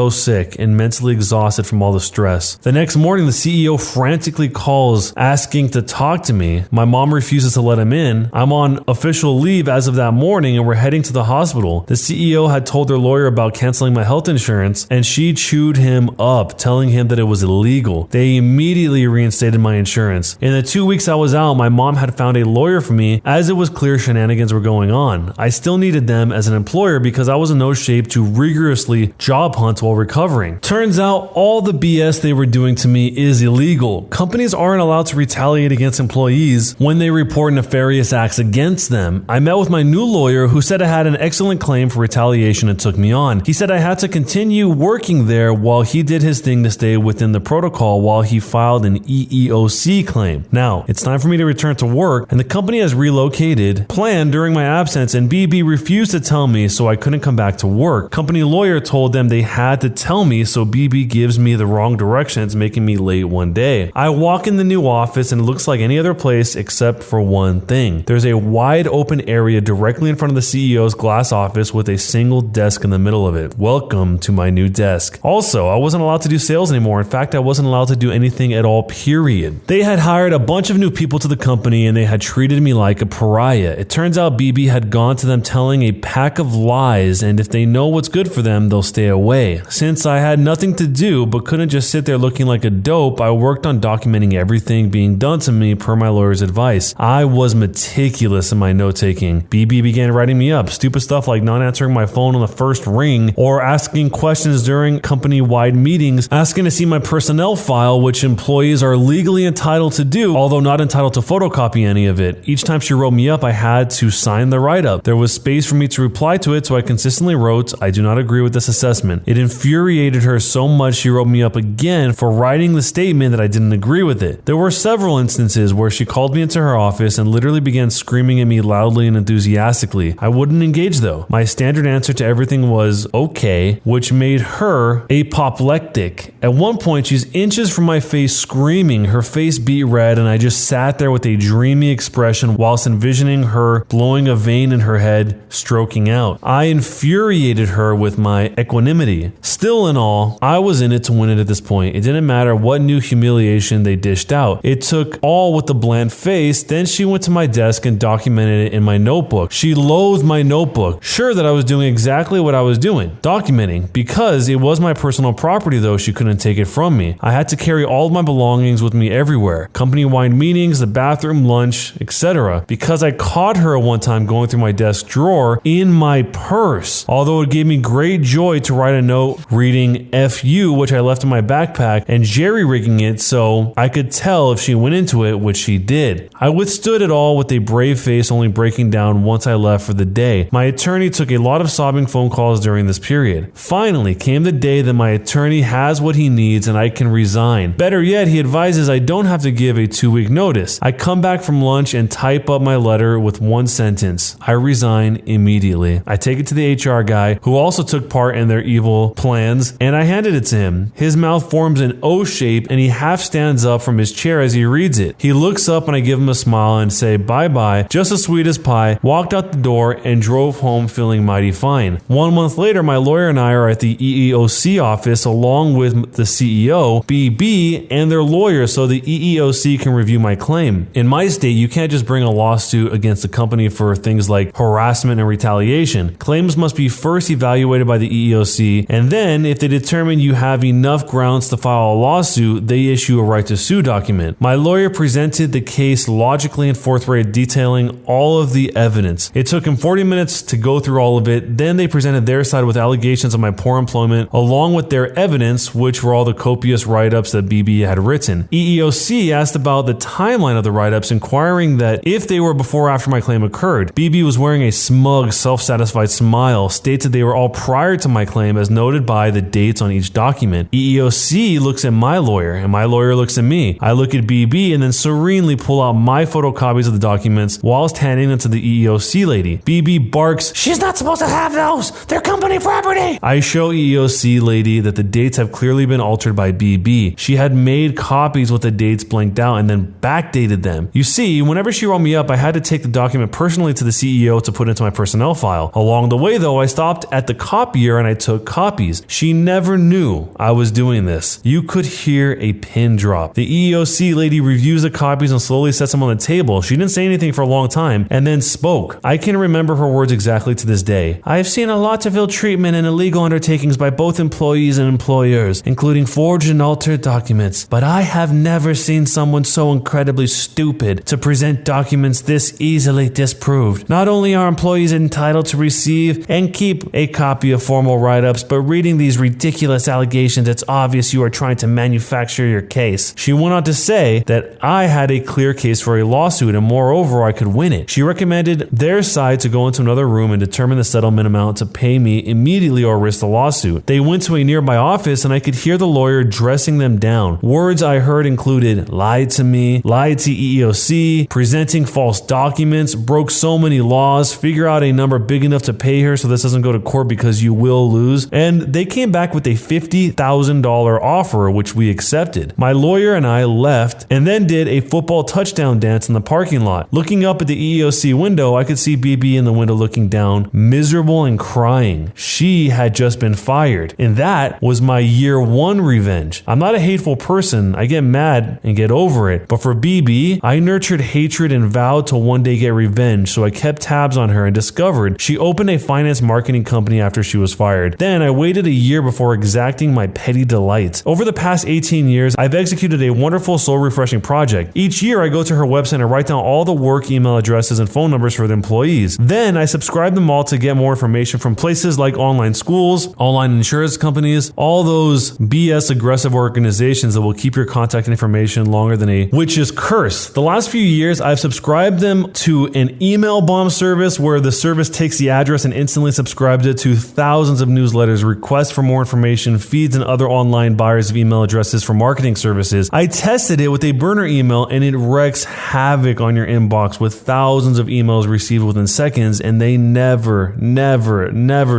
sick and mentally exhausted from all the stress. The next morning, the CEO frantically calls asking to talk to me. My mom refuses to let him in. I'm on official leave as of that morning and we're heading to the hospital. The CEO had told their lawyer about canceling my health insurance and she chewed him up, telling him that it was illegal. They immediately reinstated my insurance. In the 2 weeks I was out, my mom had found a lawyer for me as it was clear shenanigans were going on. I still needed them as an employer because I was in no shape to rigorously job hunt while recovering. Turns out all the BS they were doing to me is illegal. Companies aren't allowed to retaliate against employees when they report nefarious acts against them. I met with my new lawyer who said I had an excellent claim for retaliation and took me on. He said I had to continue working there while he did his thing to stay within the protocol while he filed an EEOC claim. Now, it's time for me to return to work and the company has relocated, planned during my absence, and BB refused to tell me so I couldn't come back to work. Company lawyer told them they had to tell me so BB gives me the wrong directions, making me late one day. I walk in the new office and it looks like any other place except for one thing. There's a wide open area directly in front of the CEO's glass office with a single desk in the middle of it. Welcome to my new desk. Also, I wasn't allowed to do sales anymore. In fact, I wasn't allowed to do anything at all, period. They had hired a bunch of new people to the company and they had treated me like a pariah. It turns out BB had gone to them telling a pack of lies, and if they know what's good for them, they'll stay away. Since I had nothing to do but couldn't just sit there looking like a dope, I worked on documenting everything being done to me per my lawyer's advice. I was meticulous in my note-taking. BB began writing me up, stupid stuff like not answering my phone on the first ring or asking questions during company-wide meetings, asking to see my personnel file, which employees are legally entitled to do, although not entitled to photocopy any of it. Each time she wrote me up, I had to sign the write-up. There was space for me to reply to it, so I consistently wrote, "I do not agree with this assessment." It infuriated her so much she wrote me up again for writing the statement that I didn't agree with it. There were several instances where she called me into her office and literally began screaming at me loudly and enthusiastically. I wouldn't engage though. My standard answer to everything was okay, which made her apoplectic. At one point, she's inches from my face screaming, her face beat red, and I just sat there with a dreamy expression whilst envisioning her blowing a vein in her head, stroking out. I infuriated her with my equanimity. Still in all, I was in it to win it at this point. It didn't matter what new humiliation they dished out. It took all with a bland face. Then she went to my desk and documented it in my notebook. She loathed my notebook, sure that I was doing exactly what I was doing, documenting. Because it was my personal property though, she couldn't take it from me. I had to carry all of my belongings with me everywhere. Company-wide meetings, the bathroom, lunch, etc. Because I caught her one time going through my desk drawer in my purse. Although it gave me great joy to write a note reading F you, which I left in my backpack, and jerry-rigging it so I could tell if she went into it, which she did. I withstood it all with a brave face, only breaking down once I left for the day. My attorney took a lot of sobbing phone calls during this period. Finally came the day that my attorney has what he needs and I can resign. Better yet, he advises I don't have to give a 2-week notice. I come back from lunch and type up my letter with one sentence. I resign immediately. I take it to the HR guy, who also took part in their evil plans, and I handed it to him. His mouth forms an O shape and he half stands up from his chair as he reads it. He looks up and I give him a smile and say bye-bye, just as sweet as pie, walked out the door and drove home feeling mighty fine. 1 month later, my lawyer and I are at the EEOC office along with the CEO, BB, and their lawyer so the EEOC can review my claim. In my state, you can't just bring a lawsuit against the company for things like harassment and retaliation. Claims must be first evaluated by the EEOC, and then if they determine you have enough grounds to file a lawsuit, they issue a right to sue document. My lawyer presented the case logically and forthright, detailing all of the evidence. It took him 40 minutes to go through all of it. Then they presented their side with allegations of my poor employment, along with their evidence, which were all the copious write-ups that BB had written. EEOC asked about the timeline of the write-ups, inquiring that if they were before or after my claim occurred. BB was wearing a smug, self-satisfied smile, states that they were all prior to my claim as noted by the dates on each document. EEOC looks at my lawyer, and my lawyer looks at me. I look at BB and then serenely pull out my photocopies of the documents whilst handing them to the EEOC lady. BB barks, "She's not supposed to have those! They're company property!" I show EEOC lady that the dates have clearly been altered by BB. She had made copies with the dates blanked out and then backdated them. You see, whenever she rolled me up, I had to take the document personally to the CEO to put into my personnel file. Along the way though, I stopped at the copier and I took copies. She never knew I was doing this. You could hear a pin drop. The EEOC lady reviews the copies and slowly sets them on the table. She didn't say anything for a long time and then spoke. I can remember her words exactly to this day. I've seen a lot of ill treatment and illegal undertakings by both employees and employers, including forged and altered documents, but I have never seen someone so incredibly stupid to present documents this easily disproved. Not only are employees entitled to receive and keep a copy of formal write-ups, but reading these ridiculous allegations, it's obvious you are trying to manufacture your case. She went on to say that I had a clear case for a lawsuit and moreover I could win it. She recommended their side to go into another room and determine the settlement amount to pay me immediately or risk the lawsuit. They went to a nearby office and I could hear the lawyer dressing them down. Words I heard included lied to me, lied to EEOC, presenting false documents, broke so many laws, figure out a number big enough to pay her so this doesn't go to court because you will lose. And they came back with a $50,000 offer, which we accepted. My lawyer and I left and then did a football touchdown dance in the parking lot. Looking up at the EEOC window, I could see BB in the window looking down, miserable and crying. She had just been fired. And that was my year one revenge. I'm not a hateful person. I get mad and get over it. But for BB, I nurtured hatred and vowed to one day get revenge. So I kept tabs on her and discovered she opened a finance marketing company after she was fired. Then I waited a year before exacting my petty delights. Over the past 18 years, I've executed a wonderful soul refreshing project. Each year I go to her website and write down all the work email addresses and phone numbers for the employees. Then I subscribe them all to get more information from places like online schools, online insurance companies, all those BS aggressive organizations that will keep your contact information longer than a witch's curse. The last few years, I've subscribed them to an email bomb service where the service takes the address and instantly subscribes it to thousands of newsletters, requests for more information, feeds, and other online buyers of email addresses for marketing services. I tested it with a burner email and it wreaks havoc on your inbox with thousands of emails received within seconds, and they never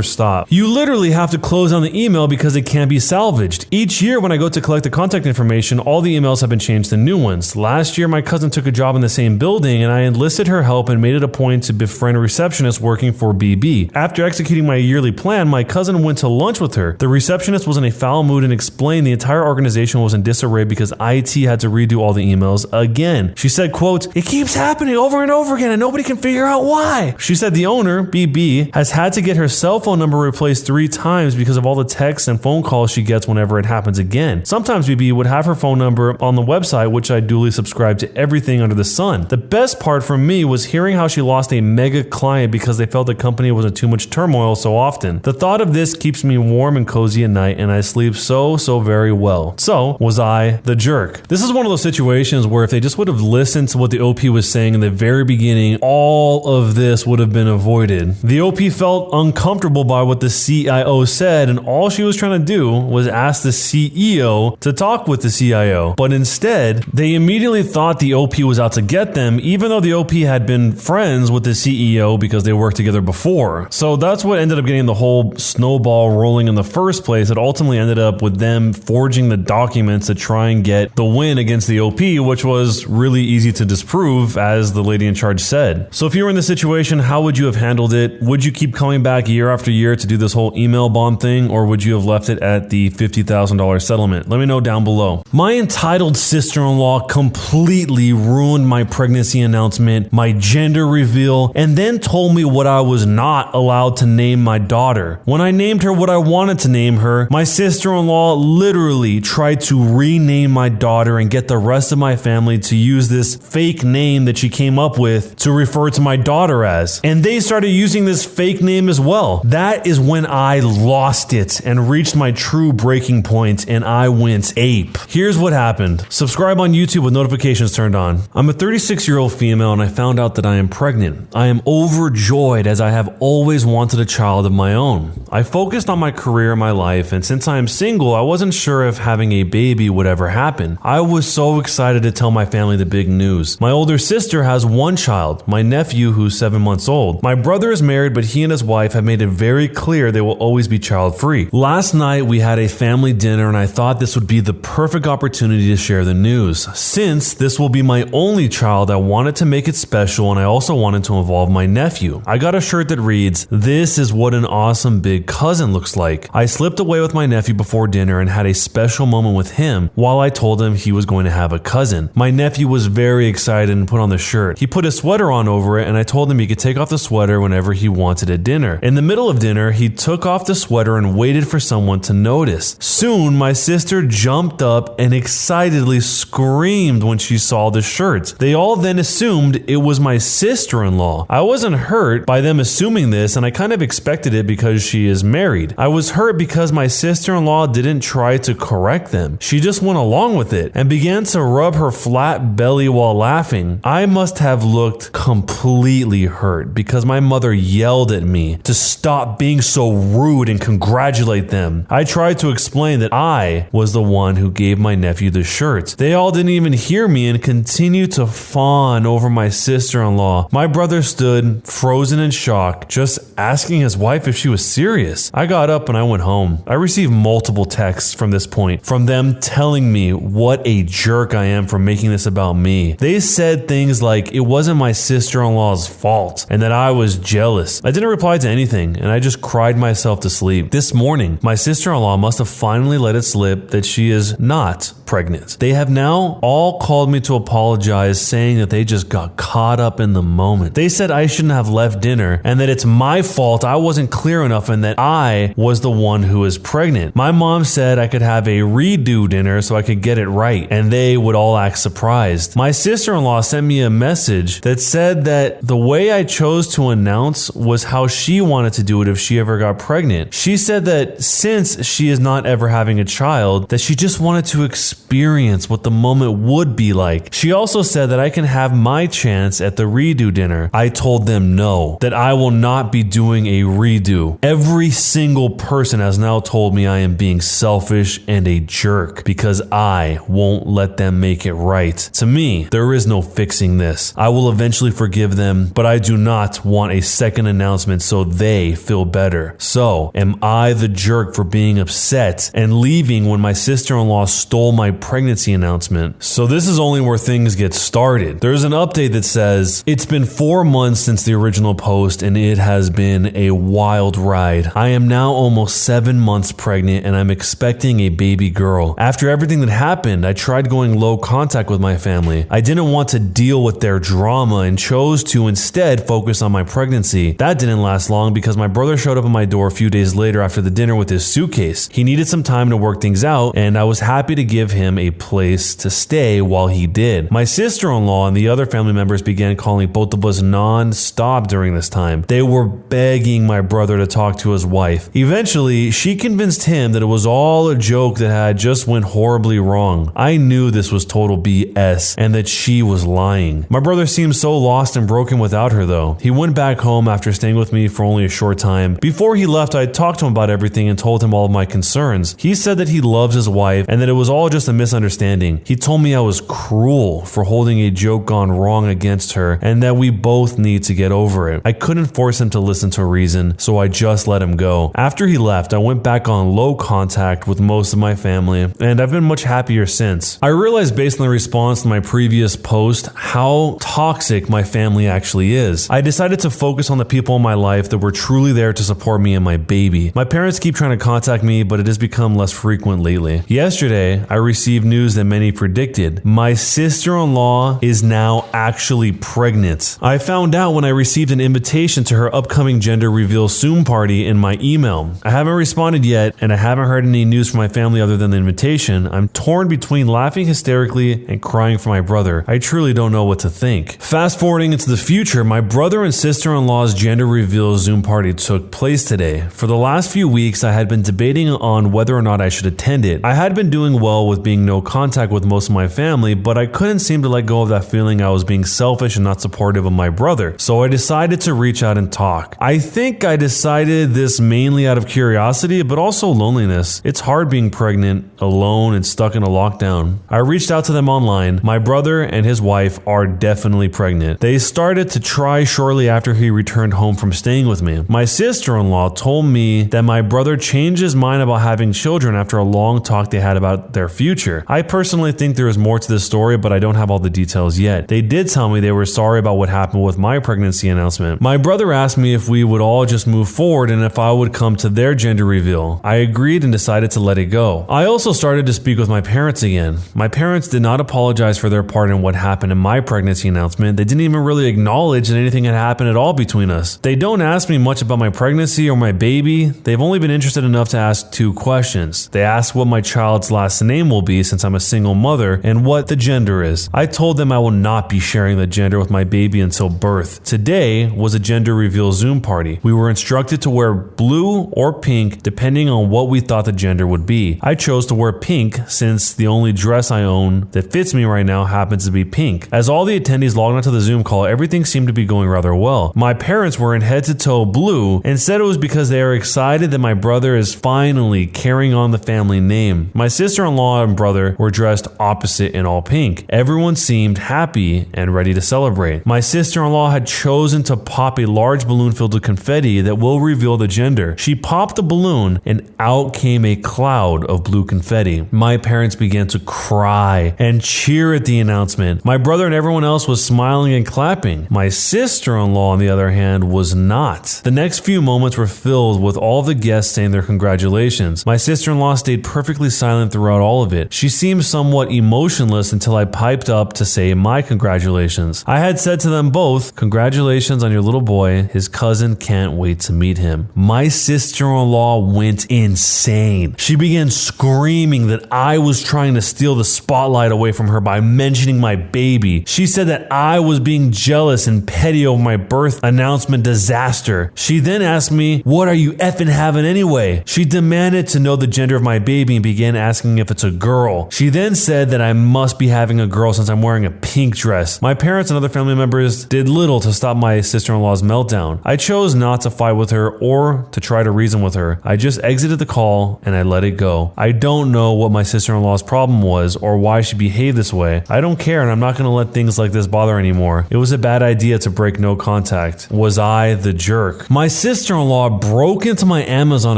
stop. You literally have to close on the email because it can't be salvaged. Each year when I go to collect the contact information, all the emails have been changed to new ones. Last year, my cousin took a job in the same building and I enlisted her help and made it a point to befriend a receptionist working for BB. After executing my yearly plan, my cousin went to lunch with her. The receptionist was in a foul mood and explained the entire organization was in disarray because IT had to redo all the emails again. She said, quote, "It keeps happening over and over again and nobody can figure out why." She said the owner, BB, has had to get her cell phone number replaced 3 times because of all the texts and phone calls she gets whenever it happens again. Sometimes BB would have her phone number on the website, which I duly subscribed to everything under the sun. The best part for me was hearing how she lost a mega client because they felt the company was in too much turmoil so often. The thought of this keeps me warm and cozy at night and I sleep so very well. So, was I the jerk? This is one of those situations where if they just would have listened to what the OP was saying in the very beginning, all of this would have been avoided. The OP felt uncomfortable by what the CIO said and all she was trying to do was ask the CEO to talk with the CIO. But instead, they immediately thought the OP was out to get them, even though the OP had been friends with the CEO because they worked together before. So that's what ended up getting the whole snowball rolling in the first place. It ultimately ended up with them forging the documents to try and get the win against the OP, which was really easy to disprove, as the lady in charge said. So if you were in this situation, how would you have handled it? Would you keep coming back year after year to do this whole email bomb thing, or would you have left it at the $50,000 settlement? Let me know down below. My entitled sister-in-law completely ruined my pregnancy announcement, my gender reveal, and then told me what I was not allowed to name my daughter. When I named her what I wanted to name her, my sister-in-law literally tried to rename my daughter and get the rest of my family to use this fake name that she came up with to refer to my daughter as. And they started using this fake name as well. That is when I lost it and reached my true breaking point and I went ape. Here's what happened. Subscribe on YouTube with notifications turned on. I'm a 36-year-old female and I found out that I am pregnant. I am overjoyed as I have always wanted a child of my own. I focused on my career and my life, and since I am single, I wasn't sure if having a baby would ever happen. I was so excited to tell my family the big news. My older sister has one child, my nephew who's 7 months old. My brother is married, but he and his wife have made it very clear they will always be child-free. Last night we had a family dinner and I thought this would be the perfect opportunity to share the news. Since this will be my only child, I wanted to make it special and I also wanted to involve my nephew. I got a shirt that reads, "This is what an awesome big cousin looks like." I slipped away with my nephew before dinner and had a special moment with him while I told him he was going to have a cousin. My nephew was very excited and put on the shirt. He put a sweater on over it and I told him he could take off the sweater whenever he wanted at dinner. In the middle of dinner, he took off the sweater and waited for someone to notice. Soon, my sister jumped up and excitedly screamed when she saw the shirt. They all then assumed it was my sister-in-law. I wasn't hurt by them assuming this and I kind of expected it because she is married. I was hurt because my sister-in-law didn't try to correct them. She just went along with it and began to rub her flat belly while laughing. I must have looked completely hurt because my mother yelled at me to stop being so rude and congratulate them. I tried to explain that I was the one who gave my nephew the shirt. They all didn't even hear me and continued to fawn over my sister-in-law. My brother stood frozen in shock, just asking his wife if she was serious. I got up and I went home. I received multiple texts from this point, from them telling me what a jerk I am for making this about me. They said things like it wasn't my sister-in-law's fault and that I was jealous. I didn't reply to anything and I just cried myself to sleep. This morning, my sister-in-law must have finally let it slip that she is not pregnant. They have now all called me to apologize, saying that they just got caught up in the moment. They said I shouldn't have left dinner and that it's my fault I wasn't clear enough and that I was the one who is pregnant. My mom said I could have a redo dinner so I could get it right and they would all act surprised. My sister-in-law sent me a message that said that the way I chose to announce was how she wanted to do it if she ever got pregnant. She said that since she is not ever having a child, that she just wanted to experience what the moment would be like. She also said that I can have my chance at the redo dinner. I told them no, that I will not be doing a redo. Every single person has now told me I am being selfish and a jerk because I won't let them make it right. To me, there is no fixing this. I will eventually forgive them, but I do not want a second announcement so they feel better. So, am I the jerk for being upset and leaving when my sister-in-law stole my pregnancy announcement? So this is only where things get started. There's an update that says, it's been 4 months since the original post and it has been a wild ride. I am now almost 7 months pregnant and I'm expecting a baby girl. After everything that happened, I tried going low contact with my family. I didn't want to deal with their drama and chose to instead focus on my pregnancy. That didn't last long because my brother showed up at my door a few days later after the dinner with his suitcase. He needed some time to work things out and I was happy to give him a place to stay while he did. My sister-in-law and the other family members began calling both of us non-stop during this time. They were begging my brother to talk to his wife. Eventually, she convinced him that it was all a joke that had just went horribly wrong. I knew this was total BS and that she was lying. My brother seemed so lost and broken without her though. He went back home after staying with me for only a short time. Before he left, I talked to him about everything and told him all of my concerns. He said that he loves his wife and that it was all just a misunderstanding. He told me I was cruel for holding a joke gone wrong against her and that we both need to get over it. I couldn't force him to listen to reason, so I just let him go. After he left, I went back on low contact with most of my family and I've been much happier since. I realized based on the response to my previous post how toxic my family actually is. I decided to focus on the people in my life that were truly there to support me and my baby. My parents keep trying to contact me, but it has become less frequent lately. Yesterday, I received news that many predicted. My sister-in-law is now actually pregnant. I found out when I received an invitation to her upcoming gender reveal soon party in my email. I haven't responded yet, and I haven't heard any news from my family other than the invitation. I'm torn between laughing hysterically and crying for my brother. I truly don't know what to think. Fast forwarding into the future, my brother and sister-in-law's gender reveal Zoom party took place today. For the last few weeks, I had been debating on whether or not I should attend it. I had been doing well with being no contact with most of my family, but I couldn't seem to let go of that feeling I was being selfish and not supportive of my brother. So I decided to reach out and talk. I think I decided this mainly out of curiosity, but also loneliness. It's hard being pregnant, alone, and stuck in a lockdown. I reached out to them online. My brother and his wife are definitely pregnant. They started to try shortly after he returned home from staying with me. My sister-in-law told me that my brother brother changed his mind about having children after a long talk they had about their future. I personally think there is more to this story, but I don't have all the details yet. They did tell me they were sorry about what happened with my pregnancy announcement. My brother asked me if we would all just move forward and if I would come to their gender reveal. I agreed and decided to let it go. I also started to speak with my parents again. My parents did not apologize for their part in what happened in my pregnancy announcement. They didn't even really acknowledge that anything had happened at all between us. They don't ask me much about my pregnancy or my baby. They've only been interested enough to ask 2 questions. They asked what my child's last name will be since I'm a single mother and what the gender is. I told them I will not be sharing the gender with my baby until birth. Today was a gender reveal Zoom party. We were instructed to wear blue or pink depending on what we thought the gender would be. I chose to wear pink since the only dress I own that fits me right now happens to be pink. As all the attendees logged onto the Zoom call, everything seemed to be going rather well. My parents were in head to toe blue and said it was because they are excited that my brother is finally carrying on the family name. My sister-in-law and brother were dressed opposite in all pink. Everyone seemed happy and ready to celebrate. My sister-in-law had chosen to pop a large balloon filled with confetti that will reveal the gender. She popped the balloon and out came a cloud of blue confetti. My parents began to cry and cheer at the announcement. My brother and everyone else was smiling and clapping. My sister-in-law, on the other hand, was not. The next few moments were filled with all the guests saying their congratulations. My sister-in-law stayed perfectly silent throughout all of it. She seemed somewhat emotionless until I piped up to say my congratulations. I had said to them both, "Congratulations on your little boy. His cousin can't wait to meet him." My sister-in-law went insane. She began screaming that I was trying to steal the spotlight away from her by mentioning my baby. She said that I was being jealous and petty over my birth announcement disaster. She then asked me, "What are you effing having anyway?" She demanded to know the gender of my baby and began asking if it's a girl. She then said that I must be having a girl since I'm wearing a pink dress. My parents and other family members did little to stop my sister-in-law's meltdown. I chose not to fight with her or to try to reason with her. I just exited the call and I let it go. I don't know what my sister-in-law's problem was or why she behaved this way. I don't care and I'm not going to let things like this bother anymore. It was a bad idea to break no contact. Was I the jerk? My sister-in-law broke into my Amazon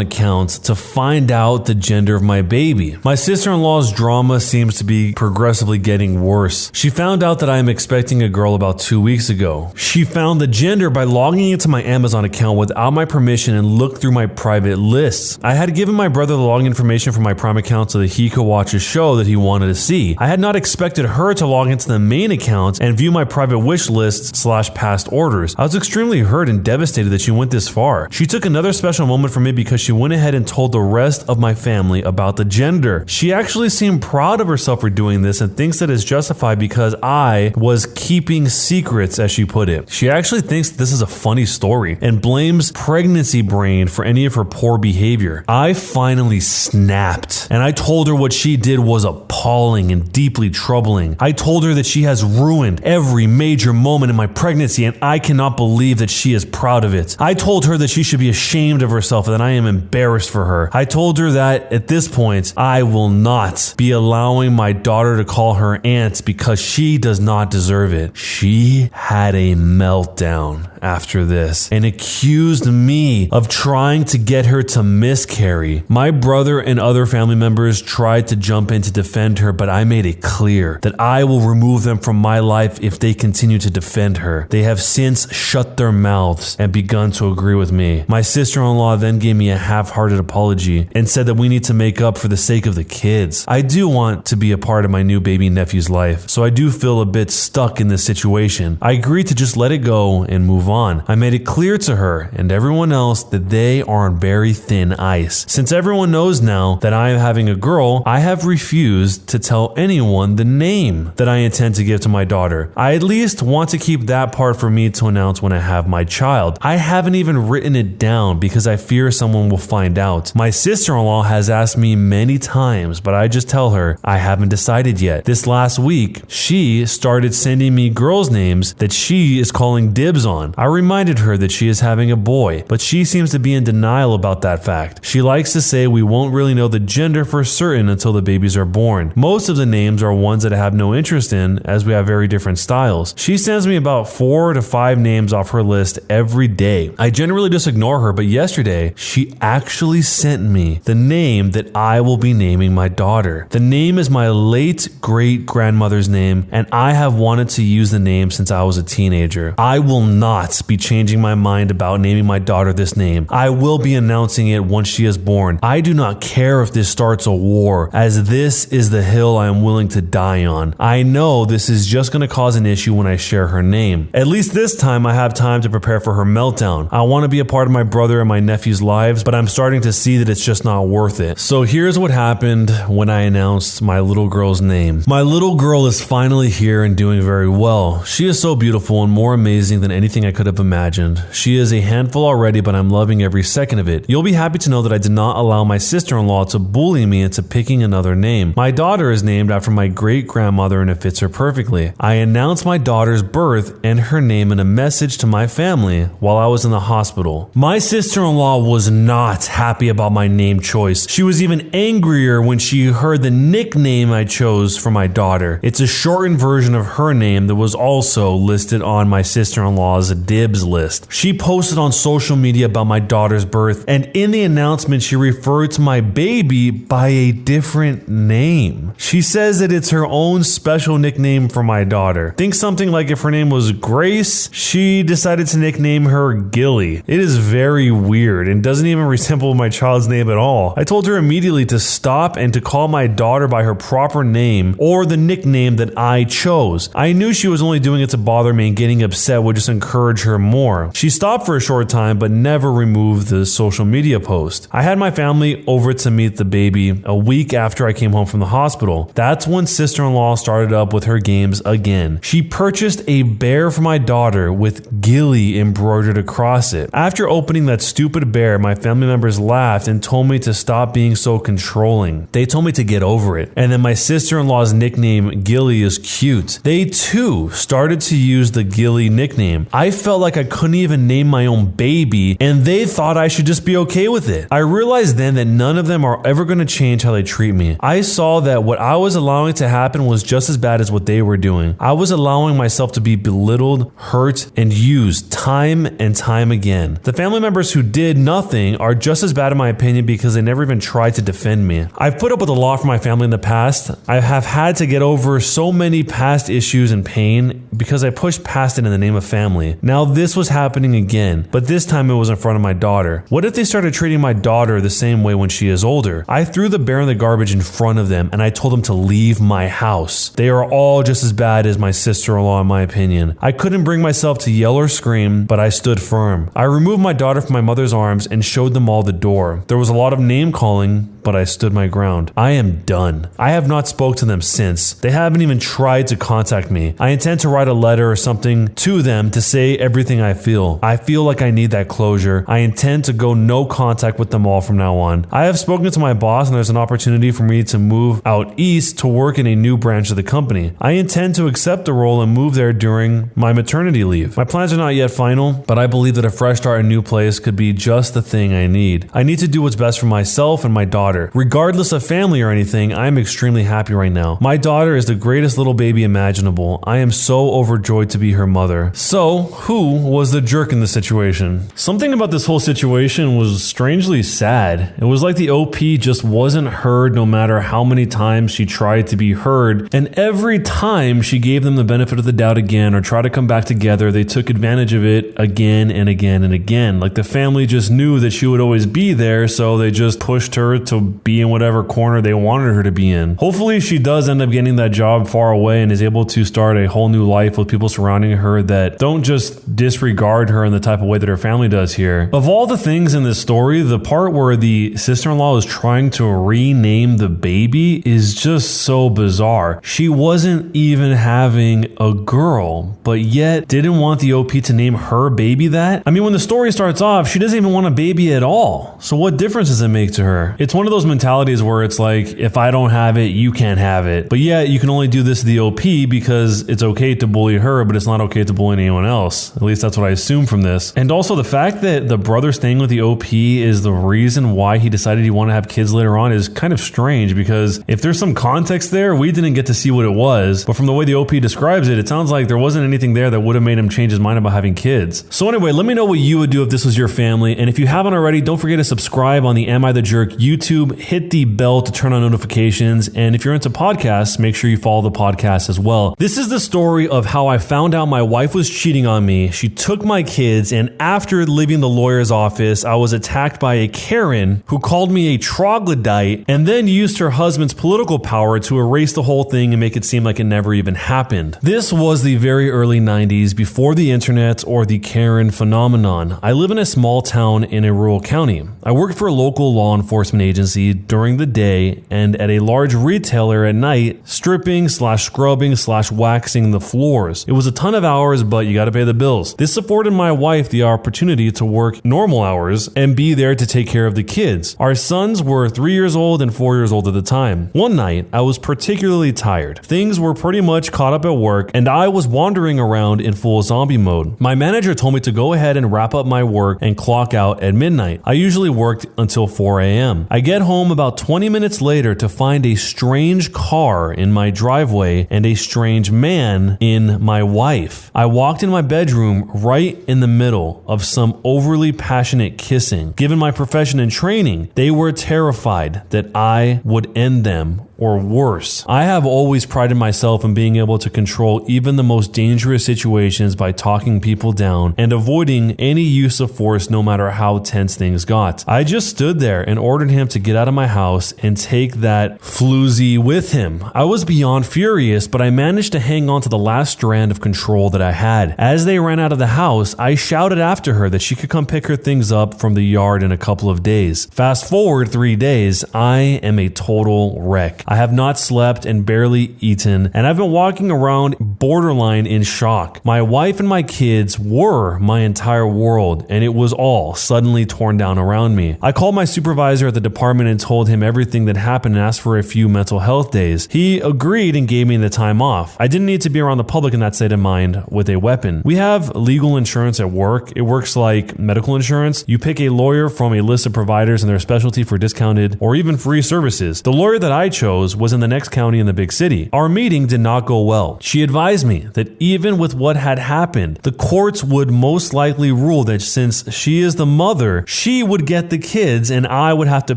account to find out the gender of my baby. My sister-in-law's drama seems to be progressively getting worse. She found out that I am expecting a girl about 2 weeks ago. She found the gender by logging into my Amazon account without my permission and looked through my private lists. I had given my brother the login information from my Prime account so that he could watch a show that he wanted to see. I had not expected her to log into the main account and view my private wish lists / past orders. I was extremely hurt and devastated that she went this far. She took another special moment for me because she went ahead and told the rest of my family about the gender. She actually seemed proud of herself for doing this and thinks that it's justified because I was keeping secrets, as she put it. She actually thinks this is a funny story and blames pregnancy brain for any of her poor behavior. I finally snapped and I told her what she did was appalling and deeply troubling. I told her that she has ruined every major moment in my pregnancy and I cannot believe that she is proud of it. I told her that she should be ashamed of herself and that I am embarrassed for her. I told her that at this point, I will not be allowing my daughter to call her aunt because she does not deserve it. She had a meltdown after this and accused me of trying to get her to miscarry. My brother and other family members tried to jump in to defend her, but I made it clear that I will remove them from my life if they continue to defend her. They have since shut their mouths and begun to agree with me. My sister-in-law then gave me a half-hearted apology and said that we need to make up for the sake of the kids. I do want to be a part of my new baby nephew's life, so I do feel a bit stuck in this situation. I agreed to just let it go and move on. I made it clear to her and everyone else that they are on very thin ice. Since everyone knows now that I am having a girl, I have refused to tell anyone the name that I intend to give to my daughter. I at least want to keep that part for me to announce when I have my child. I haven't even written it down because I fear someone will find out. My sister-in-law has asked me many times, but I just tell her I haven't decided yet. This last week, she started sending me girls' names that she is calling dibs on. I I reminded her that she is having a boy, but she seems to be in denial about that fact. She likes to say we won't really know the gender for certain until the babies are born. Most of the names are ones that I have no interest in, as we have very different styles. She sends me about 4 to 5 names off her list every day. I generally just ignore her, but yesterday she actually sent me the name that I will be naming my daughter. The name is my late great-grandmother's name, and I have wanted to use the name since I was a teenager. I will not be changing my mind about naming my daughter this name. I will be announcing it once she is born. I do not care if this starts a war, as this is the hill I am willing to die on. I know this is just going to cause an issue when I share her name. At least this time I have time to prepare for her meltdown. I want to be a part of my brother and my nephew's lives, but I'm starting to see that it's just not worth it. So here's what happened when I announced my little girl's name. My little girl is finally here and doing very well. She is so beautiful and more amazing than anything I could have imagined. She is a handful already, but I'm loving every second of it. You'll be happy to know that I did not allow my sister-in-law to bully me into picking another name. My daughter is named after my great-grandmother and it fits her perfectly. I announced my daughter's birth and her name in a message to my family while I was in the hospital. My sister-in-law was not happy about my name choice. She was even angrier when she heard the nickname I chose for my daughter. It's a shortened version of her name that was also listed on my sister-in-law's dibs list. She posted on social media about my daughter's birth, and in the announcement she referred to my baby by a different name. She says that it's her own special nickname for my daughter. Think something like if her name was Grace, she decided to nickname her Gilly. It is very weird and doesn't even resemble my child's name at all. I told her immediately to stop and to call my daughter by her proper name or the nickname that I chose. I knew she was only doing it to bother me, and getting upset would just encourage her more. She stopped for a short time but never removed the social media post. I had my family over to meet the baby a week after I came home from the hospital. That's when sister-in-law started up with her games again. She purchased a bear for my daughter with Gilly embroidered across it. After opening that stupid bear, my family members laughed and told me to stop being so controlling. They told me to get over it. And then my sister-in-law's nickname, Gilly, is cute. They too started to use the Gilly nickname. I felt like I couldn't even name my own baby, and they thought I should just be okay with it. I realized then that none of them are ever going to change how they treat me. I saw that what I was allowing to happen was just as bad as what they were doing. I was allowing myself to be belittled, hurt, and used time and time again. The family members who did nothing are just as bad in my opinion because they never even tried to defend me. I've put up with a lot from my family in the past. I have had to get over so many past issues and pain because I pushed past it in the name of family. Now this was happening again, but this time it was in front of my daughter. What if they started treating my daughter the same way when she is older? I threw the bear in the garbage in front of them and I told them to leave my house. They are all just as bad as my sister-in-law in my opinion. I couldn't bring myself to yell or scream, but I stood firm. I removed my daughter from my mother's arms and showed them all the door. There was a lot of name calling, but I stood my ground. I am done. I have not spoke to them since. They haven't even tried to contact me. I intend to write a letter or something to them to say everything I feel. I feel like I need that closure. I intend to go no contact with them all from now on. I have spoken to my boss and there's an opportunity for me to move out east to work in a new branch of the company. I intend to accept the role and move there during my maternity leave. My plans are not yet final, but I believe that a fresh start in a new place could be just the thing I need. I need to do what's best for myself and my daughter. Regardless of family or anything, I am extremely happy right now. My daughter is the greatest little baby imaginable. I am so overjoyed to be her mother. So, who was the jerk in the situation? Something about this whole situation was strangely sad. It was like the OP just wasn't heard no matter how many times she tried to be heard, and every time she gave them the benefit of the doubt again or tried to come back together, they took advantage of it again and again and again. Like the family just knew that she would always be there, so they just pushed her to be in whatever corner they wanted her to be in. Hopefully she does end up getting that job far away and is able to start a whole new life with people surrounding her that don't just disregard her in the type of way that her family does here. Of all the things in this story, the part where the sister-in-law is trying to rename the baby is just so bizarre. She wasn't even having a girl, but yet didn't want the OP to name her baby that? I mean, when the story starts off, she doesn't even want a baby at all. So what difference does it make to her? It's one of those mentalities where it's like, if I don't have it, you can't have it. But yet you can only do this to the OP because it's okay to bully her, but it's not okay to bully anyone else. At least that's what I assume from this. And also the fact that the brother staying with the OP is the reason why he decided he wanted to have kids later on is kind of strange, because if there's some context there, we didn't get to see what it was. But from the way the OP describes it, it sounds like there wasn't anything there that would have made him change his mind about having kids. So anyway, let me know what you would do if this was your family. And if you haven't already, don't forget to subscribe on the Am I the Jerk YouTube. Hit the bell to turn on notifications. And if you're into podcasts, make sure you follow the podcast as well. This is the story of how I found out my wife was cheating on me. She took my kids, and after leaving the lawyer's office, I was attacked by a Karen who called me a troglodyte and then used her husband's political power to erase the whole thing and make it seem like it never even happened. This was the very early 90s, before the internet or the Karen phenomenon. I live in a small town in a rural county. I worked for a local law enforcement agency during the day and at a large retailer at night, stripping / scrubbing / waxing the floors. It was a ton of hours, but you gotta pay the bills. This afforded my wife the opportunity to work normal hours and be there to take care of the kids. Our sons were 3 years old and 4 years old at the time. One night, I was particularly tired. Things were pretty much caught up at work, and I was wandering around in full zombie mode. My manager told me to go ahead and wrap up my work and clock out at midnight. I usually worked until 4 a.m. I get home about 20 minutes later to find a strange car in my driveway and a strange man in my wife. I walked in my bedroom right in the middle of some overly passionate kissing. Given my profession and training, they were terrified that I would end them or worse. I have always prided myself in being able to control even the most dangerous situations by talking people down and avoiding any use of force no matter how tense things got. I just stood there and ordered him to get out of my house and take that floozy with him. I was beyond furious, but I managed to hang on to the last strand of control that I had. As they ran out of the house, I shouted after her that she could come pick her things up from the yard in a couple of days. Fast forward 3 days, I am a total wreck. I have not slept and barely eaten, and I've been walking around borderline in shock. My wife and my kids were my entire world, and it was all suddenly torn down around me. I called my supervisor at the department and told him everything that happened and asked for a few mental health days. He agreed and gave me the time off. I didn't need to be around the public in that state of mind with a weapon. We have legal insurance at work. It works like medical insurance. You pick a lawyer from a list of providers and their specialty for discounted or even free services. The lawyer that I chose was in the next county in the big city. Our meeting did not go well. She advised me that even with what had happened, the courts would most likely rule that since she is the mother, she would get the kids and I would have to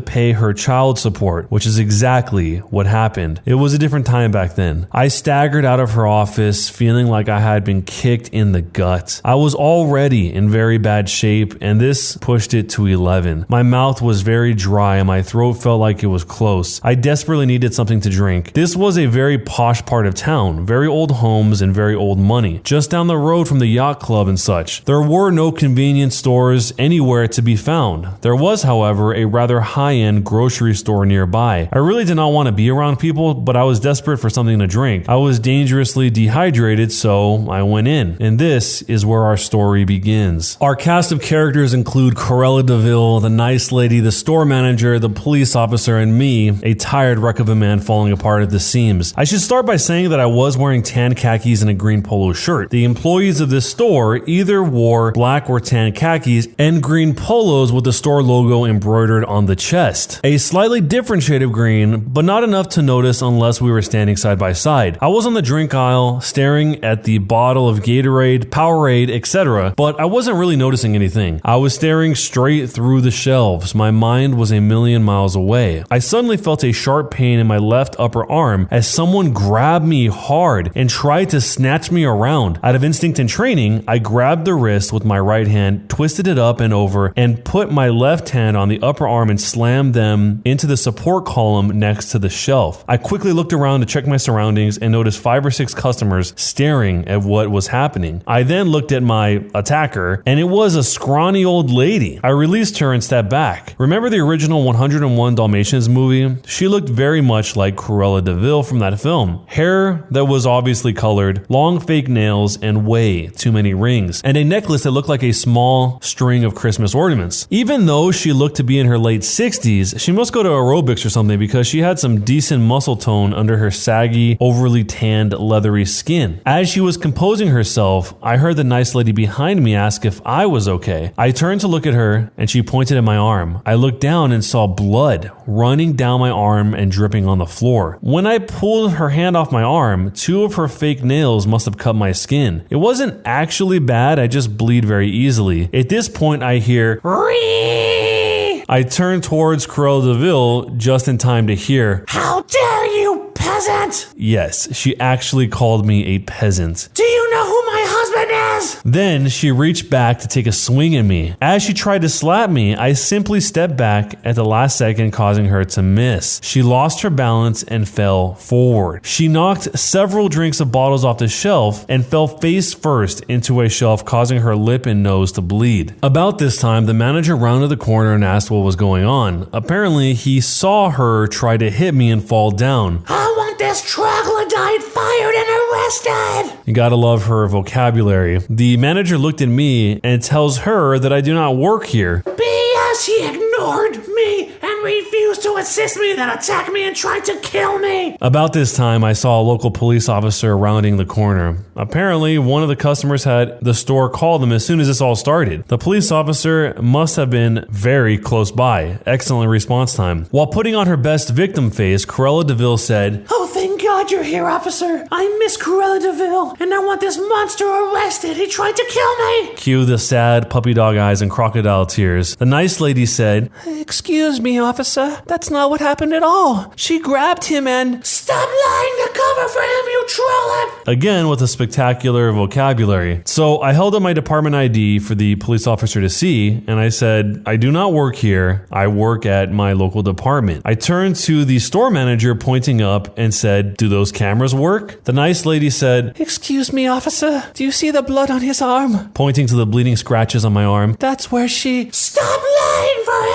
pay her child support, which is exactly what happened. It was a different time back then. I staggered out of her office feeling like I had been kicked in the gut. I was already in very bad shape, and this pushed it to 11. My mouth was very dry and my throat felt like it was close. I desperately needed something to drink. This was a very posh part of town, very old homes and very old money, just down the road from the yacht club and such. There were no convenience stores anywhere to be found. There was, however, a rather high-end grocery store nearby. I really did not want to be around people, but I was desperate for something to drink. I was dangerously dehydrated, so I went in. And this is where our story begins. Our cast of characters include Corella DeVille, the nice lady, the store manager, the police officer, and me, a tired wreck of a man falling apart at the seams. I should start by saying that I was wearing tan khakis and a green polo shirt. The employees of this store either wore black or tan khakis and green polos with the store logo embroidered on the chest. A slightly different shade of green, but not enough to notice unless we were standing side by side. I was on the drink aisle, staring at the bottle of Gatorade, Powerade, etc., but I wasn't really noticing anything. I was staring straight through the shelves. My mind was a million miles away. I suddenly felt a sharp pain in my left upper arm as someone grabbed me hard and tried to snatch me around. Out of instinct and training, I grabbed the wrist with my right hand, twisted it up and over, and put my left hand on the upper arm and slammed them into the support column next to the shelf. I quickly looked around to check my surroundings and noticed 5 or 6 customers staring at what was happening. I then looked at my attacker, and it was a scrawny old lady. I released her and stepped back. Remember the original 101 Dalmatians movie? She looked very much much like Cruella de Vil from that film. Hair that was obviously colored, long fake nails, and way too many rings, and a necklace that looked like a small string of Christmas ornaments. Even though she looked to be in her late 60s, she must go to aerobics or something because she had some decent muscle tone under her saggy, overly tanned, leathery skin. As she was composing herself, I heard the nice lady behind me ask if I was okay. I turned to look at her, and she pointed at my arm. I looked down and saw blood running down my arm and dripping on the floor. When I pulled her hand off my arm, 2 of her fake nails must have cut my skin. It wasn't actually bad, I just bleed very easily. At this point, I hear "Ree!" I turned towards Cruella de Vil just in time to hear, "How dare you, peasant!" Yes, she actually called me a peasant. "Do you know who my husband is?" Then she reached back to take a swing at me. As she tried to slap me, I simply stepped back at the last second, causing her to miss. She lost her balance and fell forward. She knocked several drinks of bottles off the shelf and fell face first into a shelf, causing her lip and nose to bleed. About this time, the manager rounded the corner and asked what was going on. Apparently, he saw her try to hit me and fall down. "I want this troglodyte fired and arrested." You gotta love her vocabulary. The manager looked at me and tells her that I do not work here. BS, he ignored me and refused to assist me, then attacked me and tried to kill me. About this time, I saw a local police officer rounding the corner. Apparently, one of the customers had the store call them as soon as this all started. The police officer must have been very close by. Excellent response time. While putting on her best victim face, Cruella de Vil said, "Oh, thank God you're here, officer. I miss Cruella de Vil, and I want this monster arrested. He tried to kill me." Cue the sad puppy dog eyes and crocodile tears. The nice lady said, "Excuse me, officer. That's not what happened at all. She grabbed him and..." "Stop lying to cover for him, you trollop!" Again with a spectacular vocabulary. So I held up my department ID for the police officer to see, and I said, "I do not work here. I work at my local department." I turned to the store manager pointing up and said, "Do those cameras work?" The nice lady said, "Excuse me, officer. Do you see the blood on his arm?" Pointing to the bleeding scratches on my arm. "That's where she..." "Stop lying for him!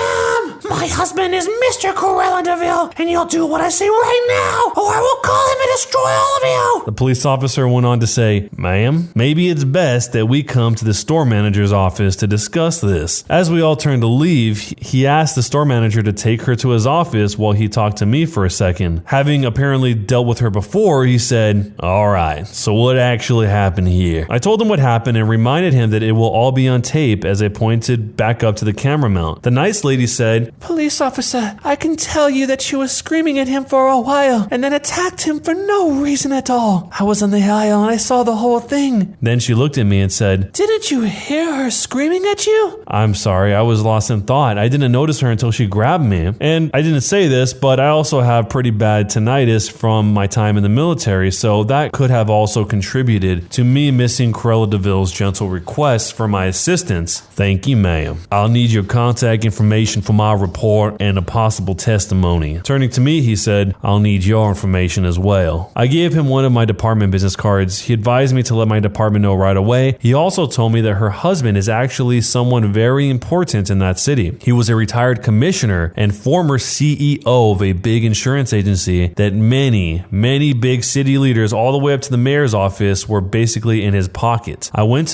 My husband is Mr. Cruella de Vil, and you'll do what I say right now, or I will call him and destroy all of you." The police officer went on to say, "Ma'am, maybe it's best that we come to the store manager's office to discuss this." As we all turned to leave, he asked the store manager to take her to his office while he talked to me for a second. Having apparently dealt with her before, he said, "All right, so what actually happened here?" I told him what happened and reminded him that it will all be on tape as I pointed back up to the camera mount. The nice lady said, "Police officer, I can tell you that she was screaming at him for a while and then attacked him for no reason at all. I was on the aisle and I saw the whole thing." Then she looked at me and said, "Didn't you hear her screaming at you?" I'm sorry, I was lost in thought. I didn't notice her until she grabbed me. And I didn't say this, but I also have pretty bad tinnitus from my time in the military, so that could have also contributed to me missing Cruella de Vil's gentle request for my assistance. "Thank you, ma'am. I'll need your contact information for my report and a possible testimony." Turning to me, he said, "I'll need your information as well." I gave him one of my department business cards. He advised me to let my department know right away. He also told me that her husband is actually someone very important in that city. He was a retired commissioner and former CEO of a big insurance agency that many big city leaders all the way up to the mayor's office were basically in his pocket. I went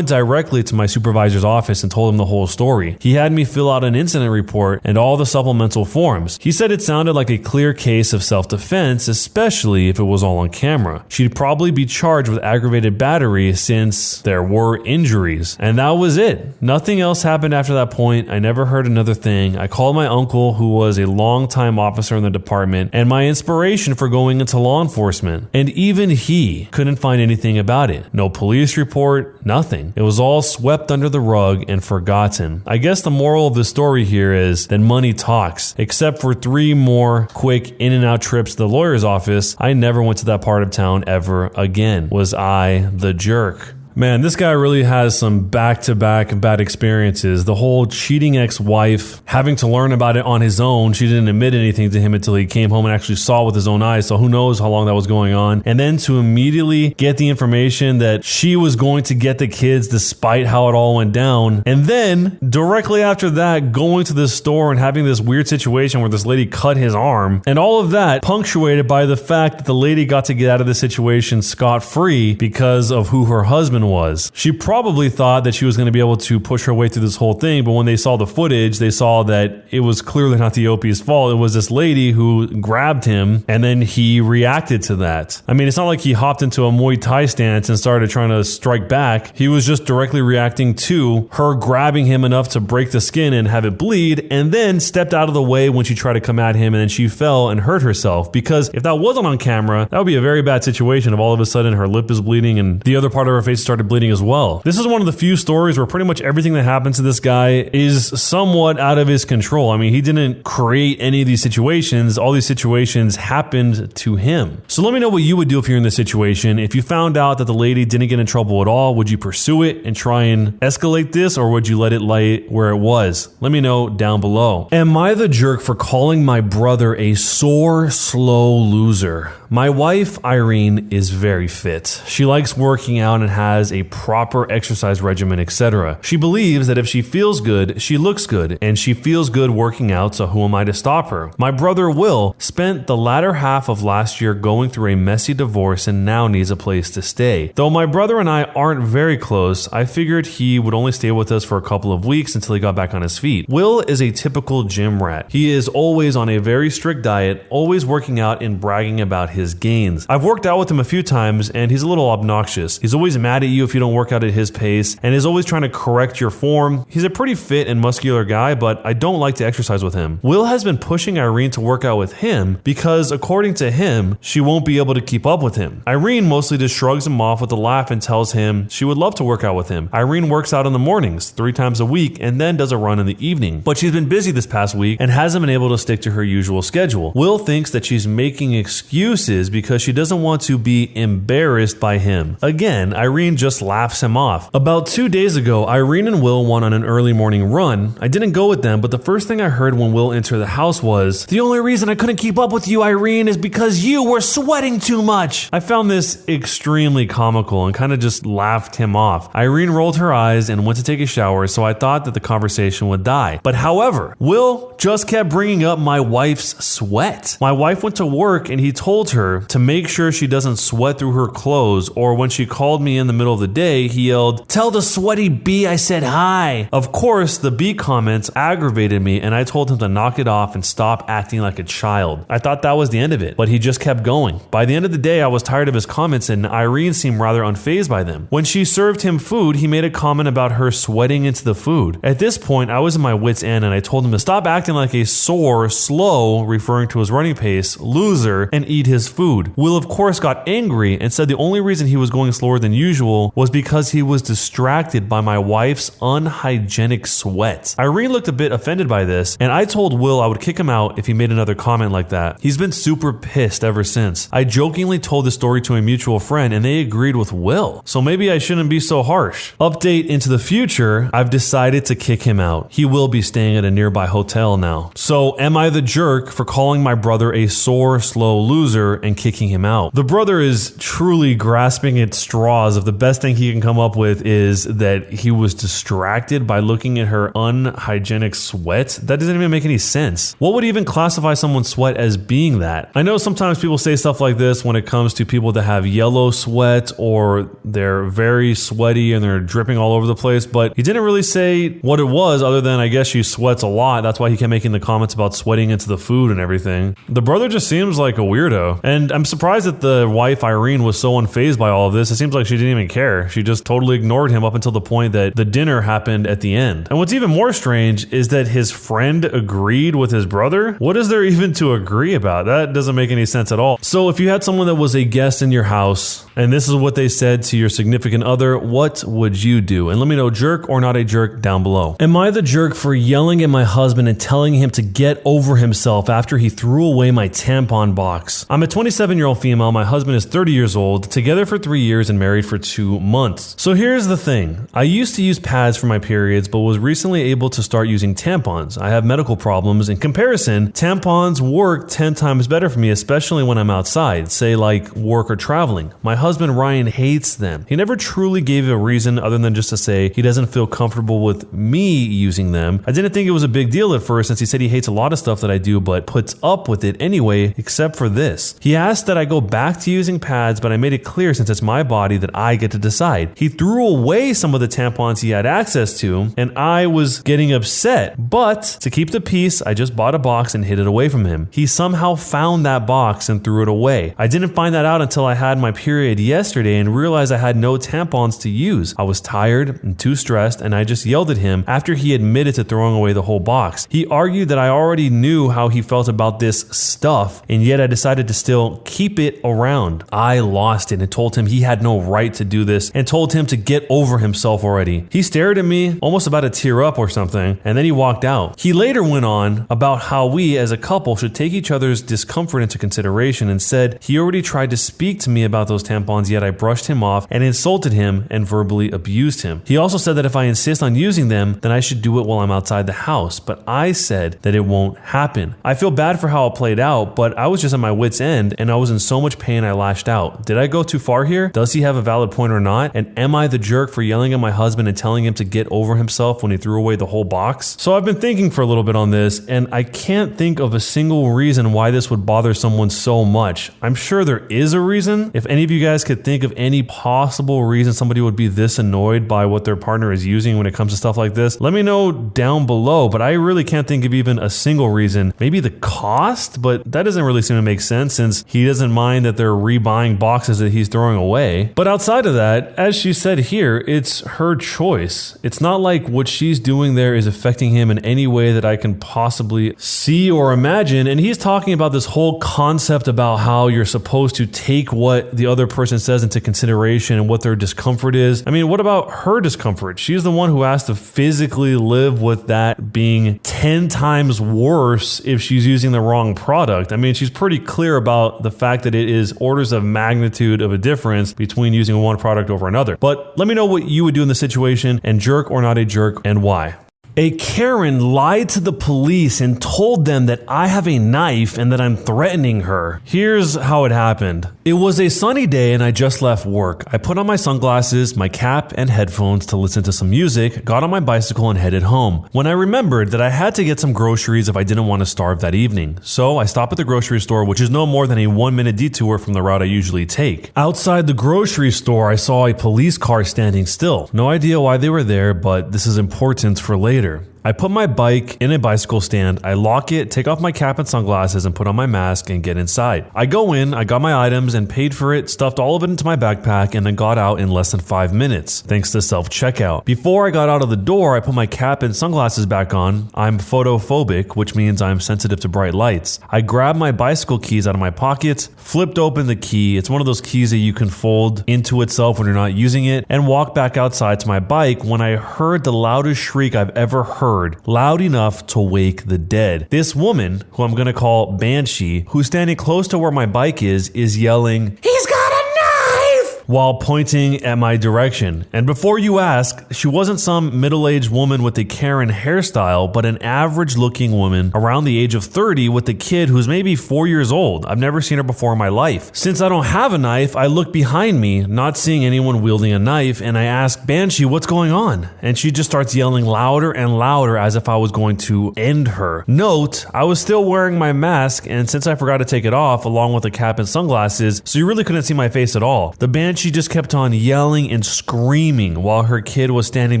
directly to my supervisor's office and told him the whole story. He had me fill out an incident report and all the supplemental forms. He said it sounded like a clear case of self-defense, especially if it was all on camera. She'd probably be charged with aggravated battery since there were injuries. And that was it. Nothing else happened after that point. I never heard another thing. I called my uncle, who was a longtime officer in the department and my inspiration for going into law enforcement. And even he couldn't find anything about it. No police report, nothing. It was all swept under the rug and forgotten. I guess the moral of the story here is that money talks. Except for 3 more quick in and out trips to the lawyer's office, I never went to that part of town ever again. Was I the jerk? Man, this guy really has some back-to-back bad experiences. The whole cheating ex-wife, having to learn about it on his own. She didn't admit anything to him until he came home and actually saw with his own eyes. So who knows how long that was going on. And then to immediately get the information that she was going to get the kids despite how it all went down. And then directly after that, going to the store and having this weird situation where this lady cut his arm. And all of that punctuated by the fact that the lady got to get out of the situation scot-free because of who her husband was. She probably thought that she was going to be able to push her way through this whole thing, but when they saw the footage, they saw that it was clearly not the OP's fault. It was this lady who grabbed him, and then he reacted to that. I mean, it's not like he hopped into a Muay Thai stance and started trying to strike back. He was just directly reacting to her grabbing him enough to break the skin and have it bleed, and then stepped out of the way when she tried to come at him, and then she fell and hurt herself. Because if that wasn't on camera, that would be a very bad situation if all of a sudden her lip is bleeding and the other part of her face started bleeding as well. This is one of the few stories where pretty much everything that happens to this guy is somewhat out of his control. I mean, he didn't create any of these situations. All these situations happened to him. So let me know what you would do if you're in this situation. If you found out that the lady didn't get in trouble at all, would you pursue it and try and escalate this, or would you let it lie where it was? Let me know down below. Am I the jerk for calling my brother a sore, slow loser? My wife, Irene, is very fit. She likes working out and has a proper exercise regimen, etc. She believes that if she feels good, she looks good, and she feels good working out, so who am I to stop her? My brother, Will, spent the latter half of last year going through a messy divorce and now needs a place to stay. Though my brother and I aren't very close, I figured he would only stay with us for a couple of weeks until he got back on his feet. Will is a typical gym rat. He is always on a very strict diet, always working out and bragging about his gains. I've worked out with him a few times and he's a little obnoxious. He's always mad at you if you don't work out at his pace and is always trying to correct your form. He's a pretty fit and muscular guy, but I don't like to exercise with him. Will has been pushing Irene to work out with him because, according to him, she won't be able to keep up with him. Irene mostly just shrugs him off with a laugh and tells him she would love to work out with him. Irene works out in the mornings 3 times a week and then does a run in the evening. But she's been busy this past week and hasn't been able to stick to her usual schedule. Will thinks that she's making excuses because she doesn't want to be embarrassed by him. Again, Irene just laughs him off. About 2 days ago, Irene and Will went on an early morning run. I didn't go with them, but the first thing I heard when Will entered the house was, "The only reason I couldn't keep up with you, Irene, is because you were sweating too much." I found this extremely comical and kind of just laughed him off. Irene rolled her eyes and went to take a shower, so I thought that the conversation would die. But however, Will just kept bringing up my wife's sweat. My wife went to work and he told her to make sure she doesn't sweat through her clothes, or when she called me in the middle of the day, he yelled, "Tell the sweaty bee I said hi." Of course, the bee comments aggravated me and I told him to knock it off and stop acting like a child. I thought that was the end of it, but he just kept going. By the end of the day, I was tired of his comments and Irene seemed rather unfazed by them. When she served him food, he made a comment about her sweating into the food. At this point, I was in my wit's end and I told him to stop acting like a sore, slow, referring to his running pace, loser, and eat his food. Will, of course, got angry and said the only reason he was going slower than usual was because he was distracted by my wife's unhygienic sweat. Irene looked a bit offended by this, and I told Will I would kick him out if he made another comment like that. He's been super pissed ever since. I jokingly told the story to a mutual friend and they agreed with Will, so maybe I shouldn't be so harsh. Update into the future, I've decided to kick him out. He will be staying at a nearby hotel now. So am I the jerk for calling my brother a sore, slow loser and kicking him out? The brother is truly grasping at straws if the best thing he can come up with is that he was distracted by looking at her unhygienic sweat. That doesn't even make any sense. What would even classify someone's sweat as being that? I know sometimes people say stuff like this when it comes to people that have yellow sweat or they're very sweaty and they're dripping all over the place, but he didn't really say what it was other than I guess she sweats a lot. That's why he kept making the comments about sweating into the food and everything. The brother just seems like a weirdo, and I'm surprised that the wife Irene was so unfazed by all of this. It seems like she didn't even care. She just totally ignored him up until the point that the dinner happened at the end. And what's even more strange is that his friend agreed with his brother. What is there even to agree about? That doesn't make any sense at all. So if you had someone that was a guest in your house and this is what they said to your significant other, what would you do? And let me know, jerk or not a jerk, down below. Am I the jerk for yelling at my husband and telling him to get over himself after he threw away my tampon box? I'm a 27-year-old female. My husband is 30 years old, together for 3 years and married for 2 2 months. So here's the thing. I used to use pads for my periods, but was recently able to start using tampons. I have medical problems. In comparison, tampons work 10 times better for me, especially when I'm outside, say like work or traveling. My husband Ryan hates them. He never truly gave a reason other than just to say he doesn't feel comfortable with me using them. I didn't think it was a big deal at first, since he said he hates a lot of stuff that I do but puts up with it anyway, except for this. He asked that I go back to using pads, but I made it clear since it's my body that I get to decide. He threw away some of the tampons he had access to, and I was getting upset, but to keep the peace, I just bought a box and hid it away from him. He somehow found that box and threw it away. I didn't find that out until I had my period yesterday and realized I had no tampons to use. I was tired and too stressed, and I just yelled at him after he admitted to throwing away the whole box. He argued that I already knew how he felt about this stuff, and yet I decided to still keep it around. I lost it and told him he had no right to do this and told him to get over himself already. He stared at me, almost about to tear up or something, and then he walked out. He later went on about how we as a couple should take each other's discomfort into consideration and said he already tried to speak to me about those tampons, yet I brushed him off and insulted him and verbally abused him. He also said that if I insist on using them, then I should do it while I'm outside the house, but I said that it won't happen. I feel bad for how it played out, but I was just at my wit's end and I was in so much pain I lashed out. Did I go too far here? Does he have a valid point or not? And am I the jerk for yelling at my husband and telling him to get over himself when he threw away the whole box? So I've been thinking for a little bit on this, and I can't think of a single reason why this would bother someone so much. I'm sure there is a reason. If any of you guys could think of any possible reason somebody would be this annoyed by what their partner is using when it comes to stuff like this, let me know down below, but I really can't think of even a single reason. Maybe the cost, but that doesn't really seem to make sense since he doesn't mind that they're rebuying boxes that he's throwing away. But outside of that, as she said here, it's her choice. It's not like what she's doing there is affecting him in any way that I can possibly see or imagine. And he's talking about this whole concept about how you're supposed to take what the other person says into consideration and what their discomfort is. I mean, what about her discomfort? She's the one who has to physically live with that being 10 times worse if she's using the wrong product. I mean, she's pretty clear about the fact that it is orders of magnitude of a difference between using one product over another. But let me know what you would do in this situation, and jerk or not a jerk, and why. A Karen lied to the police and told them that I have a knife and that I'm threatening her. Here's how it happened. It was a sunny day and I just left work. I put on my sunglasses, my cap, and headphones to listen to some music, got on my bicycle and headed home. When I remembered that I had to get some groceries if I didn't want to starve that evening. So I stopped at the grocery store, which is no more than a 1-minute detour from the route I usually take. Outside the grocery store, I saw a police car standing still. No idea why they were there, but this is important for later. I put my bike in a bicycle stand, I lock it, take off my cap and sunglasses and put on my mask and get inside. I go in, I got my items and paid for it, stuffed all of it into my backpack and then got out in less than 5 minutes, thanks to self-checkout. Before I got out of the door, I put my cap and sunglasses back on. I'm photophobic, which means I'm sensitive to bright lights. I grabbed my bicycle keys out of my pockets, flipped open the key, it's one of those keys that you can fold into itself when you're not using it, and walked back outside to my bike when I heard the loudest shriek I've ever heard, loud enough to wake the dead. This woman, who I'm gonna call Banshee, who's standing close to where my bike is yelling, "He's got a knife!" while pointing at my direction. And before you ask, she wasn't some middle-aged woman with a Karen hairstyle, but an average-looking woman around the age of 30 with a kid who's maybe 4 years old. I've never seen her before in my life. Since I don't have a knife, I look behind me, not seeing anyone wielding a knife, and I ask Banshee, "What's going on?" And she just starts yelling louder and louder as if I was going to end her. Note, I was still wearing my mask, and since I forgot to take it off along with the cap and sunglasses, so you really couldn't see my face at all. The Banshee just kept on yelling and screaming while her kid was standing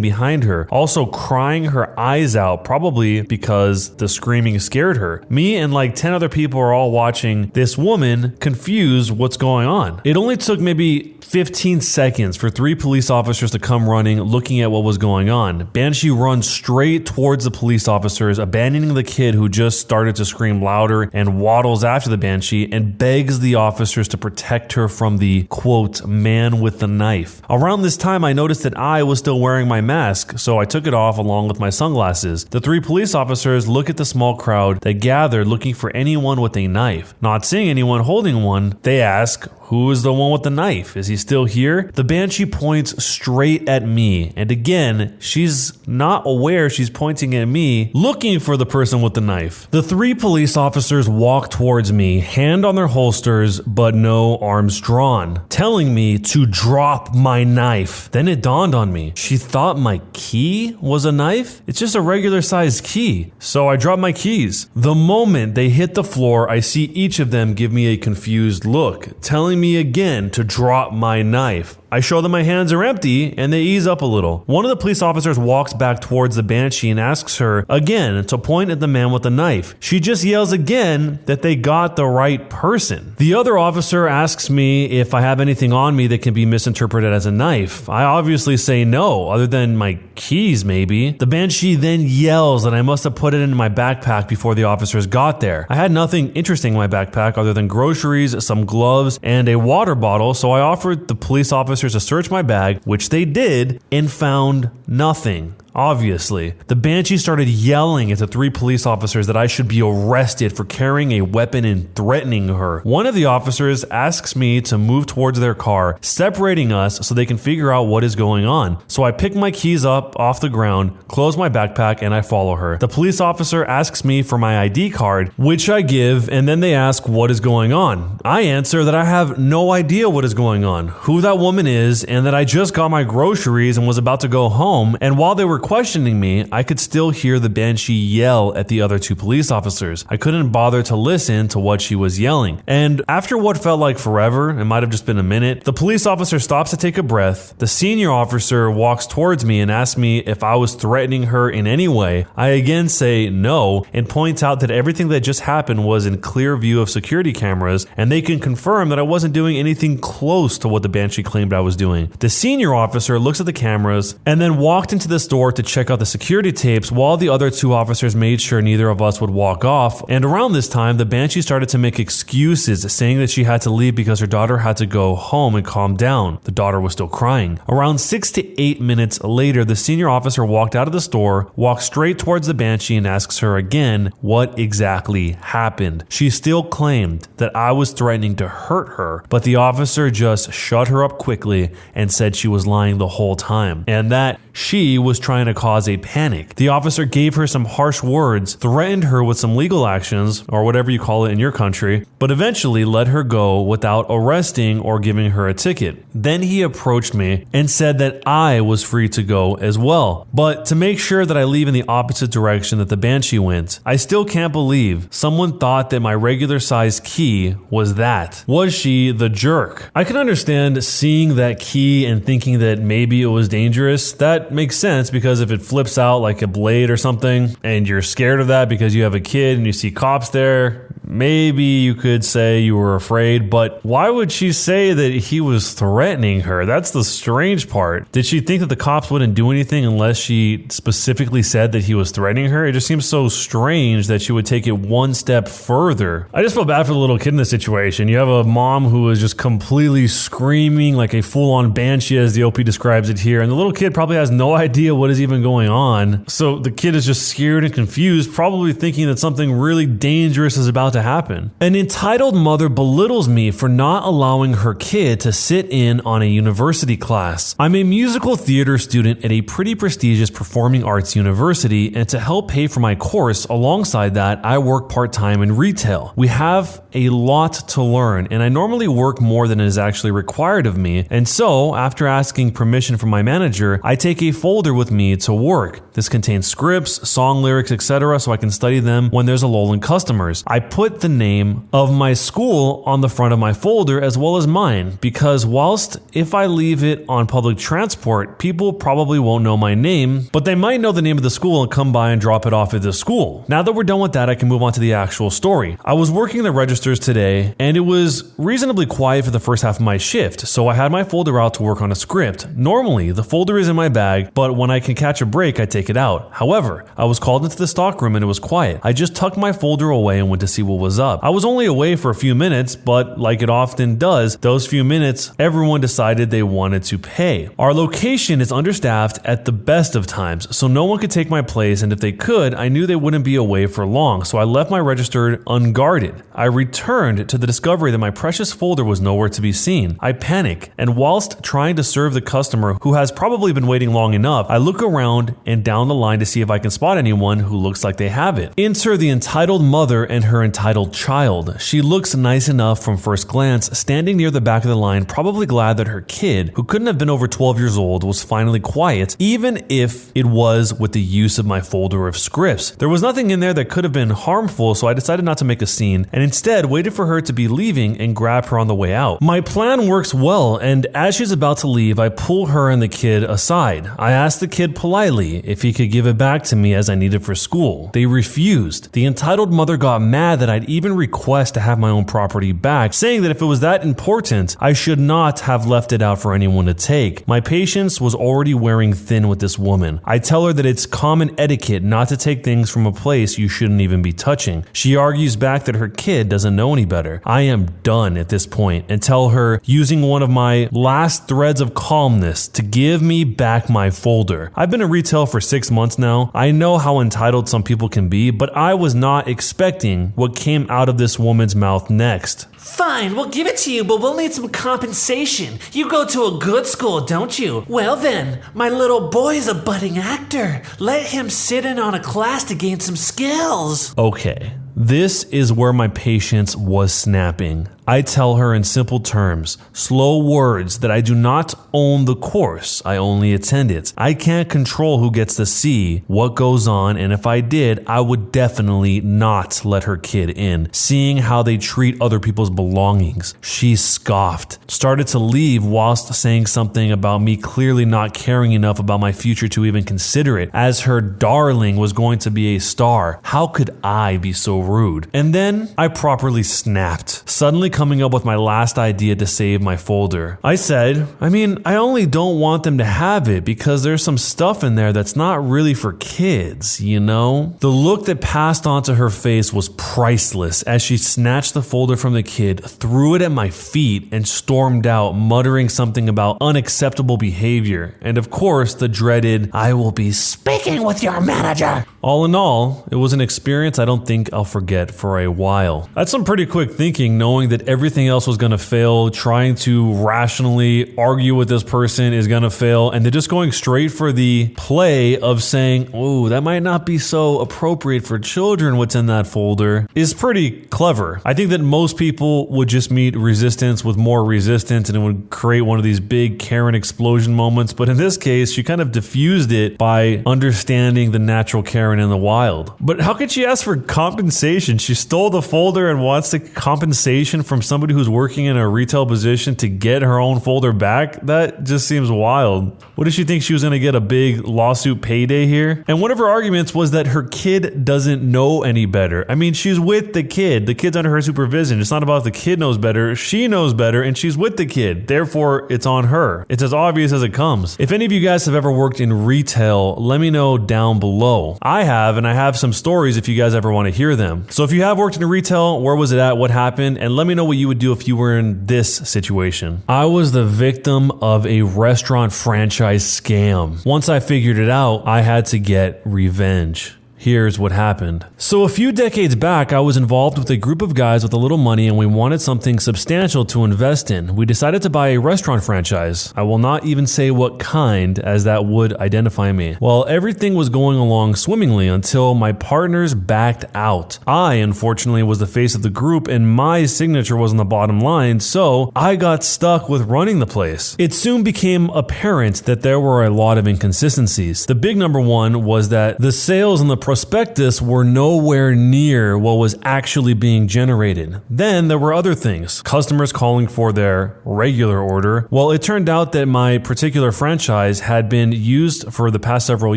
behind her, also crying her eyes out, probably because the screaming scared her. Me and like 10 other people are all watching this woman confused what's going on. It only took maybe 15 seconds for 3 police officers to come running, looking at what was going on. Banshee runs straight towards the police officers, abandoning the kid who just started to scream louder, and waddles after the Banshee and begs the officers to protect her from the, quote, man with the knife. Around this time, I noticed that I was still wearing my mask, so I took it off along with my sunglasses. The 3 police officers look at the small crowd that gathered looking for anyone with a knife. Not seeing anyone holding one, they ask, Who is the one with the knife? Is he still here? The banshee points straight at me. And again, she's not aware she's pointing at me, looking for the person with the knife. The 3 police officers walk towards me, hand on their holsters, but no arms drawn, telling me to drop my knife. Then it dawned on me. She thought my key was a knife? It's just a regular sized key. So I dropped my keys. The moment they hit the floor, I see each of them give me a confused look, telling me again to drop my knife. I show them my hands are empty and they ease up a little. One of the police officers walks back towards the banshee and asks her again to point at the man with the knife. She just yells again that they got the right person. The other officer asks me if I have anything on me that can be misinterpreted as a knife. I obviously say no, other than my keys maybe. The banshee then yells that I must have put it in my backpack before the officers got there. I had nothing interesting in my backpack other than groceries, some gloves, and a water bottle, so I offered the police officer to search my bag, which they did, and found nothing. Obviously, the banshee started yelling at the 3 police officers that I should be arrested for carrying a weapon and threatening her. One of the officers asks me to move towards their car, separating us so they can figure out what is going on. So I pick my keys up off the ground, close my backpack, and I follow her. The police officer asks me for my ID card, which I give, and then they ask what is going on. I answer that I have no idea what is going on, who that woman is, and that I just got my groceries and was about to go home, and while they were questioning me, I could still hear the banshee yell at the other 2 police officers. I couldn't bother to listen to what she was yelling. And after what felt like forever, it might have just been a minute, the police officer stops to take a breath. The senior officer walks towards me and asks me if I was threatening her in any way. I again say no and point out that everything that just happened was in clear view of security cameras, and they can confirm that I wasn't doing anything close to what the banshee claimed I was doing. The senior officer looks at the cameras and then walked into the store to check out the security tapes while the other 2 officers made sure neither of us would walk off. And around this time, the banshee started to make excuses, saying that she had to leave because her daughter had to go home and calm down. The daughter was still crying. Around 6 to 8 minutes later, the senior officer walked out of the store, walked straight towards the banshee and asks her again what exactly happened. She still claimed that I was threatening to hurt her, but the officer just shut her up quickly and said she was lying the whole time, and that she was trying to cause a panic. The officer gave her some harsh words, threatened her with some legal actions, or whatever you call it in your country, but eventually let her go without arresting or giving her a ticket. Then he approached me and said that I was free to go as well, but to make sure that I leave in the opposite direction that the banshee went. I still can't believe someone thought that my regular size key was that. Was she the jerk? I can understand seeing that key and thinking that maybe it was dangerous. That makes sense, because if it flips out like a blade or something and you're scared of that because you have a kid and you see cops there, maybe you could say you were afraid. But why would she say that he was threatening her? That's the strange part. Did she think that the cops wouldn't do anything unless she specifically said that he was threatening her? It just seems so strange that she would take it one step further. I just feel bad for the little kid in this situation. You have a mom who is just completely screaming like a full-on banshee, as the OP describes it here, and the little kid probably has no idea what is even going on. So the kid is just scared and confused, probably thinking that something really dangerous is about to happen. An entitled mother belittles me for not allowing her kid to sit in on a university class. I'm a musical theater student at a pretty prestigious performing arts university, and to help pay for my course alongside that, I work part-time in retail. We have a lot to learn, and I normally work more than is actually required of me, and so after asking permission from my manager, I take a folder with me to work. This contains scripts, song lyrics, etc., so I can study them when there's a lull in customers. I put the name of my school on the front of my folder as well as mine, because whilst if I leave it on public transport, people probably won't know my name, but they might know the name of the school and come by and drop it off at the school. Now that we're done with that, I can move on to the actual story. I was working the registers today, and it was reasonably quiet for the first half of my shift, so I had my folder out to work on a script. Normally, the folder is in my bag, but when I can catch a break, I take it out. However, I was called into the stockroom and it was quiet. I just tucked my folder away and went to see what school was up. I was only away for a few minutes, but like it often does, those few minutes, everyone decided they wanted to pay. Our location is understaffed at the best of times, so no one could take my place, and if they could, I knew they wouldn't be away for long, so I left my register unguarded. I returned to the discovery that my precious folder was nowhere to be seen. I panic, and whilst trying to serve the customer who has probably been waiting long enough, I look around and down the line to see if I can spot anyone who looks like they have it. Enter the entitled mother and her entitled child. She looks nice enough from first glance, standing near the back of the line, probably glad that her kid, who couldn't have been over 12 years old, was finally quiet, even if it was with the use of my folder of scripts. There was nothing in there that could have been harmful, so I decided not to make a scene and instead waited for her to be leaving and grab her on the way out. My plan works well, and as she's about to leave, I pull her and the kid aside. I asked the kid politely if he could give it back to me as I needed for school. They refused. The entitled mother got mad that I'd even request to have my own property back, saying that if it was that important, I should not have left it out for anyone to take. My patience was already wearing thin with this woman. I tell her that it's common etiquette not to take things from a place you shouldn't even be touching. She argues back that her kid doesn't know any better. I am done at this point and tell her, using one of my last threads of calmness, to give me back my folder. I've been in retail for 6 months now. I know how entitled some people can be, but I was not expecting what came out of this woman's mouth next. Fine, we'll give it to you, but we'll need some compensation. You go to a good school, don't you? Well then, my little boy's a budding actor. Let him sit in on a class to gain some skills. Okay, this is where my patience was snapping. I tell her in simple terms, slow words, that I do not own the course, I only attend it. I can't control who gets to see what goes on, and if I did, I would definitely not let her kid in, seeing how they treat other people's belongings. She scoffed, started to leave whilst saying something about me clearly not caring enough about my future to even consider it, as her darling was going to be a star. How could I be so rude? And then I properly snapped, suddenly coming up with my last idea to save my folder. I said, I only don't want them to have it because there's some stuff in there that's not really for kids, you know? The look that passed onto her face was priceless as she snatched the folder from the kid, threw it at my feet, and stormed out, muttering something about unacceptable behavior. And of course, the dreaded, "I will be speaking with your manager." All in all, it was an experience I don't think I'll forget for a while. That's some pretty quick thinking, knowing that everything else was going to fail, trying to rationally argue with this person is going to fail, and they're just going straight for the play of saying, oh, that might not be so appropriate for children, what's in that folder, is pretty clever. I think that most people would just meet resistance with more resistance, and it would create one of these big Karen explosion moments, but in this case, she kind of diffused it by understanding the natural Karen in the wild. But how could she ask for compensation? She stole the folder and wants the compensation from somebody who's working in a retail position to get her own folder back? That just seems wild. What did she think she was going to get a big lawsuit payday here? And one of her arguments was that her kid doesn't know any better. She's with the kid. The kid's under her supervision. It's not about the kid knows better. She knows better and she's with the kid. Therefore, it's on her. It's as obvious as it comes. If any of you guys have ever worked in retail, let me know down below. I have, and I have some stories if you guys ever want to hear them. So if you have worked in retail, where was it at? What happened? And let me know what you would do if you were in this situation. I was the victim of a restaurant franchise scam. Once I figured it out, I had to get revenge. Here's what happened. So a few decades back, I was involved with a group of guys with a little money and we wanted something substantial to invest in. We decided to buy a restaurant franchise. I will not even say what kind, as that would identify me. Well, everything was going along swimmingly until my partners backed out. I, unfortunately, was the face of the group and my signature was on the bottom line, so I got stuck with running the place. It soon became apparent that there were a lot of inconsistencies. The big number one was that the sales and the prospectus were nowhere near what was actually being generated. Then there were other things. Customers calling for their regular order. Well, it turned out that my particular franchise had been used for the past several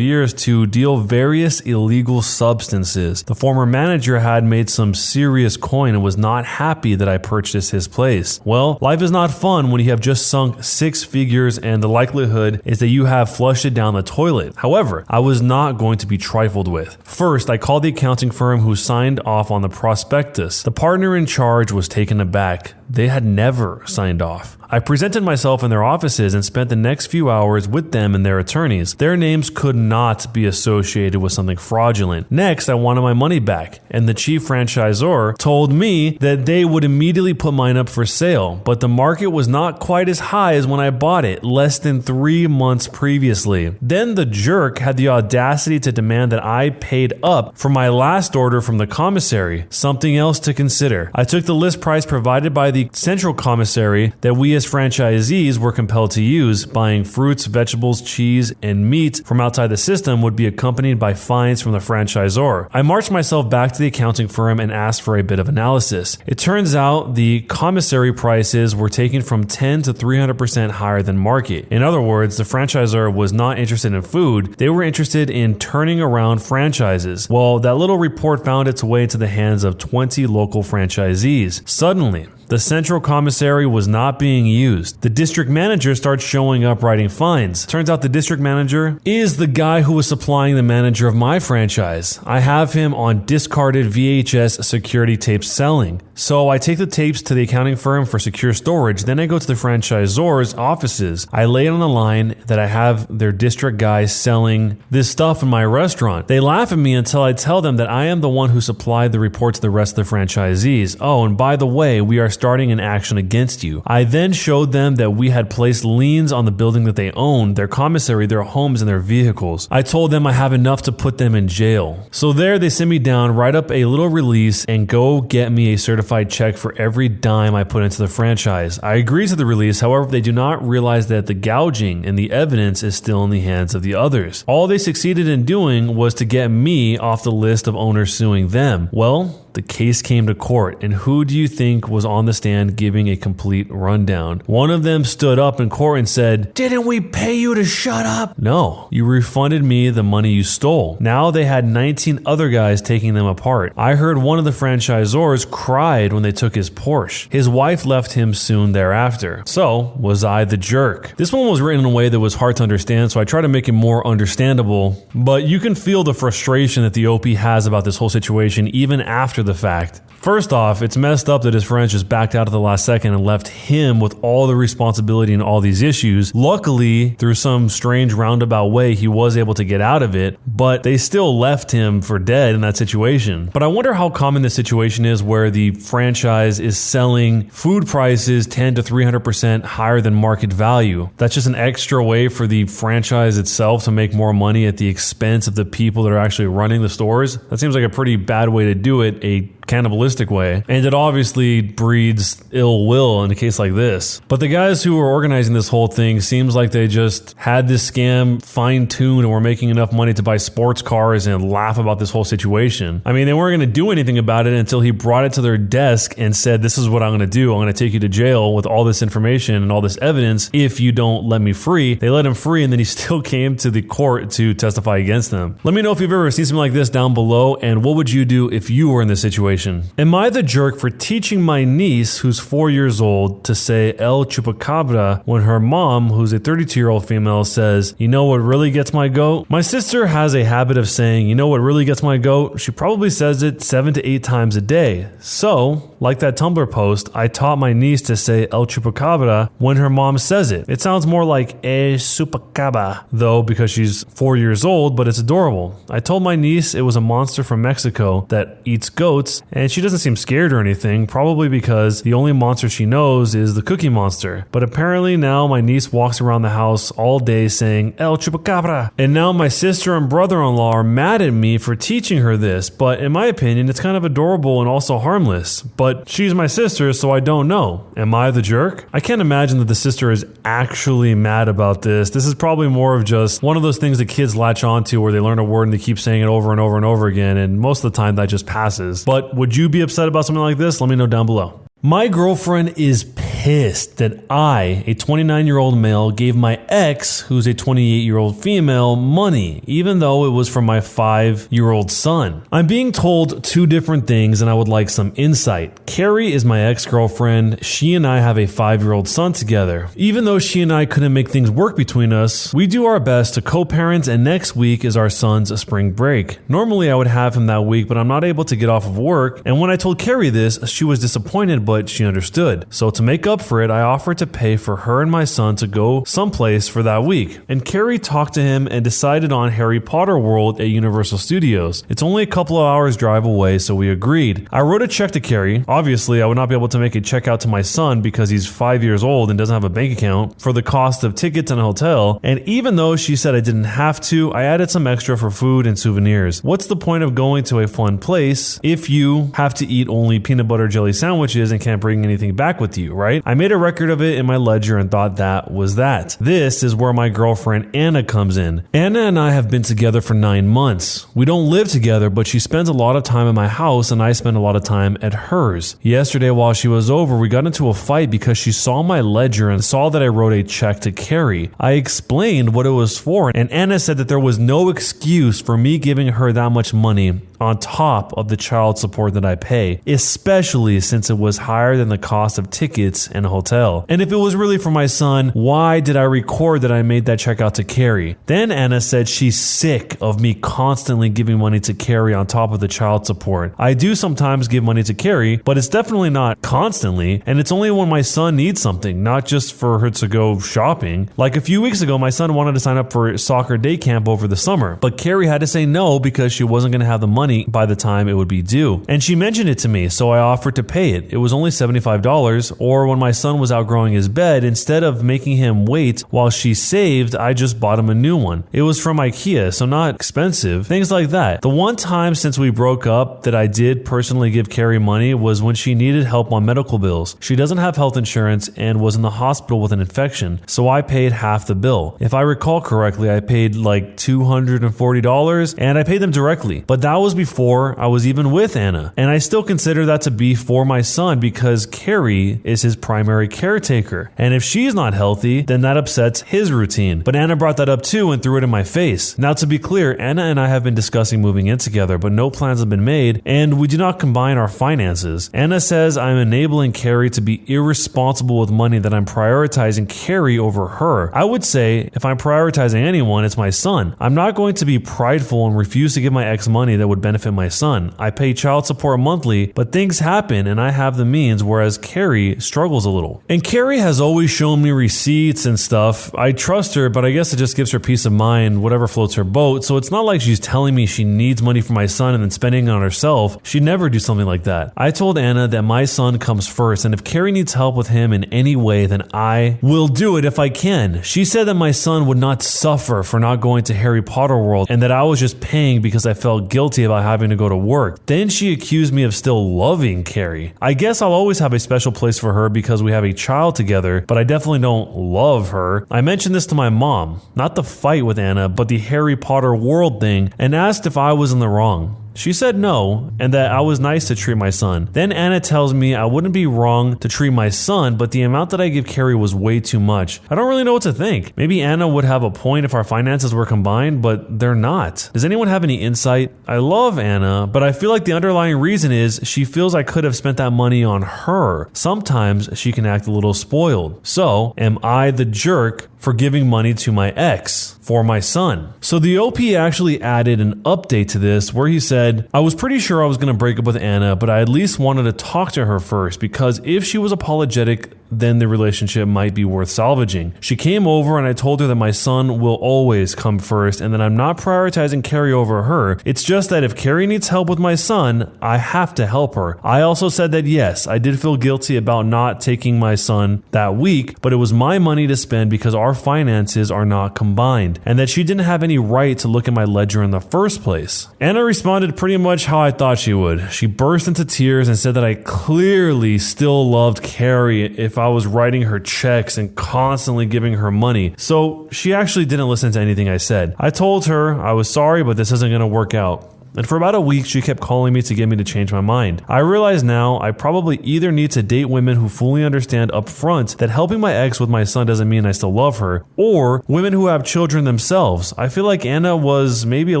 years to deal various illegal substances. The former manager had made some serious coin and was not happy that I purchased his place. Well, life is not fun when you have just sunk 6 figures and the likelihood is that you have flushed it down the toilet. However, I was not going to be trifled with. First, I called the accounting firm who signed off on the prospectus. The partner in charge was taken aback. They had never signed off. I presented myself in their offices and spent the next few hours with them and their attorneys. Their names could not be associated with something fraudulent. Next, I wanted my money back, and the chief franchisor told me that they would immediately put mine up for sale, but the market was not quite as high as when I bought it, less than 3 months previously. Then the jerk had the audacity to demand that I paid up for my last order from the commissary. Something else to consider. I took the list price provided by the central commissary that we as franchisees were compelled to use. Buying fruits, vegetables, cheese, and meat from outside the system would be accompanied by fines from the franchisor. I marched myself back to the accounting firm and asked for a bit of analysis. It turns out the commissary prices were taken from 10 to 300% higher than market. In other words, the franchisor was not interested in food, they were interested in turning around franchises. Well, that little report found its way into the hands of 20 local franchisees. Suddenly, the central commissary was not being used. The district manager starts showing up writing fines. Turns out the district manager is the guy who was supplying the manager of my franchise. I have him on discarded VHS security tapes selling. So I take the tapes to the accounting firm for secure storage. Then I go to the franchisor's offices. I lay it on the line that I have their district guys selling this stuff in my restaurant. They laugh at me until I tell them that I am the one who supplied the report to the rest of the franchisees. Oh, and by the way, we are starting an action against you. I then showed them that we had placed liens on the building that they owned, their commissary, their homes, and their vehicles. I told them I have enough to put them in jail. So there they send me down, write up a little release, and go get me a certified check for every dime I put into the franchise. I agree to the release, however, they do not realize that the gouging and the evidence is still in the hands of the others. All they succeeded in doing was to get me off the list of owners suing them. Well, the case came to court, and who do you think was on the stand giving a complete rundown? One of them stood up in court and said, "Didn't we pay you to shut up?" No, you refunded me the money you stole. Now they had 19 other guys taking them apart. I heard one of the franchisors cried when they took his Porsche. His wife left him soon thereafter. So, was I the jerk? This one was written in a way that was hard to understand, so I try to make it more understandable, but you can feel the frustration that the OP has about this whole situation even after the fact. First off, it's messed up that his friends just backed out at the last second and left him with all the responsibility in all these issues. Luckily, through some strange roundabout way, he was able to get out of it, but they still left him for dead in that situation. But I wonder how common this situation is where the franchise is selling food prices 10 to 300% higher than market value. That's just an extra way for the franchise itself to make more money at the expense of the people that are actually running the stores. That seems like a pretty bad way to do it, a cannibalistic way, and it obviously breeds ill will in a case like this. But the guys who were organizing this whole thing seems like they just had this scam fine-tuned and were making enough money to buy sports cars and laugh about this whole situation. I mean, they weren't going to do anything about it until he brought it to their desk and said, "This is what I'm going to do. I'm going to take you to jail with all this information and all this evidence if you don't let me free." They let him free, and then he still came to the court to testify against them. Let me know if you've ever seen something like this down below, and what would you do if you were in this situation? Am I the jerk for teaching my niece, who's 4 years old, to say El Chupacabra when her mom, who's a 32-year-old female, says, "You know what really gets my goat?" My sister has a habit of saying, "You know what really gets my goat?" She probably says it 7 to 8 times a day. So, like that Tumblr post, I taught my niece to say El Chupacabra when her mom says it. It sounds more like E Supacaba, though, because she's 4 years old, but it's adorable. I told my niece it was a monster from Mexico that eats goats, and she doesn't seem scared or anything, probably because the only monster she knows is the Cookie Monster. But apparently now my niece walks around the house all day saying El Chupacabra. And now my sister and brother-in-law are mad at me for teaching her this, but in my opinion, it's kind of adorable and also harmless. But she's my sister, so I don't know. Am I the jerk? I can't imagine that the sister is actually mad about this. This is probably more of just one of those things that kids latch onto where they learn a word and they keep saying it over and over and over again, and most of the time that just passes. But would you be upset about something like this? Let me know down below. My girlfriend is pissed pissed that I, a 29-year-old male, gave my ex, who's a 28-year-old female, money, even though it was from my 5-year-old son. I'm being told two different things and I would like some insight. Carrie is my ex-girlfriend. She and I have a 5-year-old son together. Even though she and I couldn't make things work between us, we do our best to co-parent, and next week is our son's spring break. Normally I would have him that week, but I'm not able to get off of work, and when I told Carrie this, she was disappointed, but she understood. So to make up for it, I offered to pay for her and my son to go someplace for that week. And Carrie talked to him and decided on Harry Potter World at Universal Studios. It's only a couple of hours drive away, so we agreed. I wrote a check to Carrie. Obviously, I would not be able to make a check out to my son because he's 5 years old and doesn't have a bank account for the cost of tickets and a hotel. And even though she said I didn't have to, I added some extra for food and souvenirs. What's the point of going to a fun place if you have to eat only peanut butter jelly sandwiches and can't bring anything back with you, right? I made a record of it in my ledger and thought that was that. This is where my girlfriend Anna comes in. Anna and I have been together for 9 months. We don't live together, but she spends a lot of time at my house and I spend a lot of time at hers. Yesterday while she was over, we got into a fight because she saw my ledger and saw that I wrote a check to Carrie. I explained what it was for, and Anna said that there was no excuse for me giving her that much money on top of the child support that I pay, especially since it was higher than the cost of tickets and a hotel. And if it was really for my son, why did I record that I made that check out to Carrie? Then Anna said she's sick of me constantly giving money to Carrie on top of the child support. I do sometimes give money to Carrie, but it's definitely not constantly, and it's only when my son needs something, not just for her to go shopping. Like a few weeks ago, my son wanted to sign up for soccer day camp over the summer, but Carrie had to say no because she wasn't going to have the money by the time it would be due. And she mentioned it to me, so I offered to pay it. It was only $75, or when my son was outgrowing his bed, instead of making him wait while she saved, I just bought him a new one. It was from IKEA, so not expensive. Things like that. The one time since we broke up that I did personally give Carrie money was when she needed help on medical bills. She doesn't have health insurance and was in the hospital with an infection, so I paid half the bill. If I recall correctly, I paid like $240 and I paid them directly. But that was before I was even with Anna. And I still consider that to be for my son because Carrie is his primary caretaker. And if she's not healthy, then that upsets his routine. But Anna brought that up too and threw it in my face. Now to be clear, Anna and I have been discussing moving in together, but no plans have been made and we do not combine our finances. Anna says I'm enabling Carrie to be irresponsible with money, that I'm prioritizing Carrie over her. I would say if I'm prioritizing anyone, it's my son. I'm not going to be prideful and refuse to give my ex money that would benefit my son. I pay child support monthly, but things happen and I have the means, whereas Carrie struggles a little. And Carrie has always shown me receipts and stuff. I trust her, but I guess it just gives her peace of mind, whatever floats her boat. So it's not like she's telling me she needs money for my son and then spending it on herself. She'd never do something like that. I told Anna that my son comes first, and if Carrie needs help with him in any way, then I will do it if I can. She said that my son would not suffer for not going to Harry Potter World and that I was just paying because I felt guilty about having to go to work. Then she accused me of still loving Carrie. I guess I'll always have a special place for her because we have a child together, but I definitely don't love her. I mentioned this to my mom, not the fight with Anna, but the Harry Potter World thing, and asked if I was in the wrong. She said no, and that I was nice to treat my son. Then Anna tells me I wouldn't be wrong to treat my son, but the amount that I give Carrie was way too much. I don't really know what to think. Maybe Anna would have a point if our finances were combined, but they're not. Does anyone have any insight? I love Anna, but I feel like the underlying reason is she feels I could have spent that money on her. Sometimes she can act a little spoiled. So, am I the jerk for giving money to my ex for my son? So the OP actually added an update to this where he said, I was pretty sure I was going to break up with Anna, but I at least wanted to talk to her first because if she was apologetic, then the relationship might be worth salvaging. She came over and I told her that my son will always come first and that I'm not prioritizing Carrie over her. It's just that if Carrie needs help with my son, I have to help her. I also said that yes, I did feel guilty about not taking my son that week, but it was my money to spend because our finances are not combined, and that she didn't have any right to look at my ledger in the first place. Anna responded pretty much how I thought she would. She burst into tears and said that I clearly still loved Carrie if I was writing her checks and constantly giving her money. So she actually didn't listen to anything I said. I told her I was sorry, but this isn't going to work out. And for about a week, she kept calling me to get me to change my mind. I realize now I probably either need to date women who fully understand up front that helping my ex with my son doesn't mean I still love her, or women who have children themselves. I feel like Anna was maybe a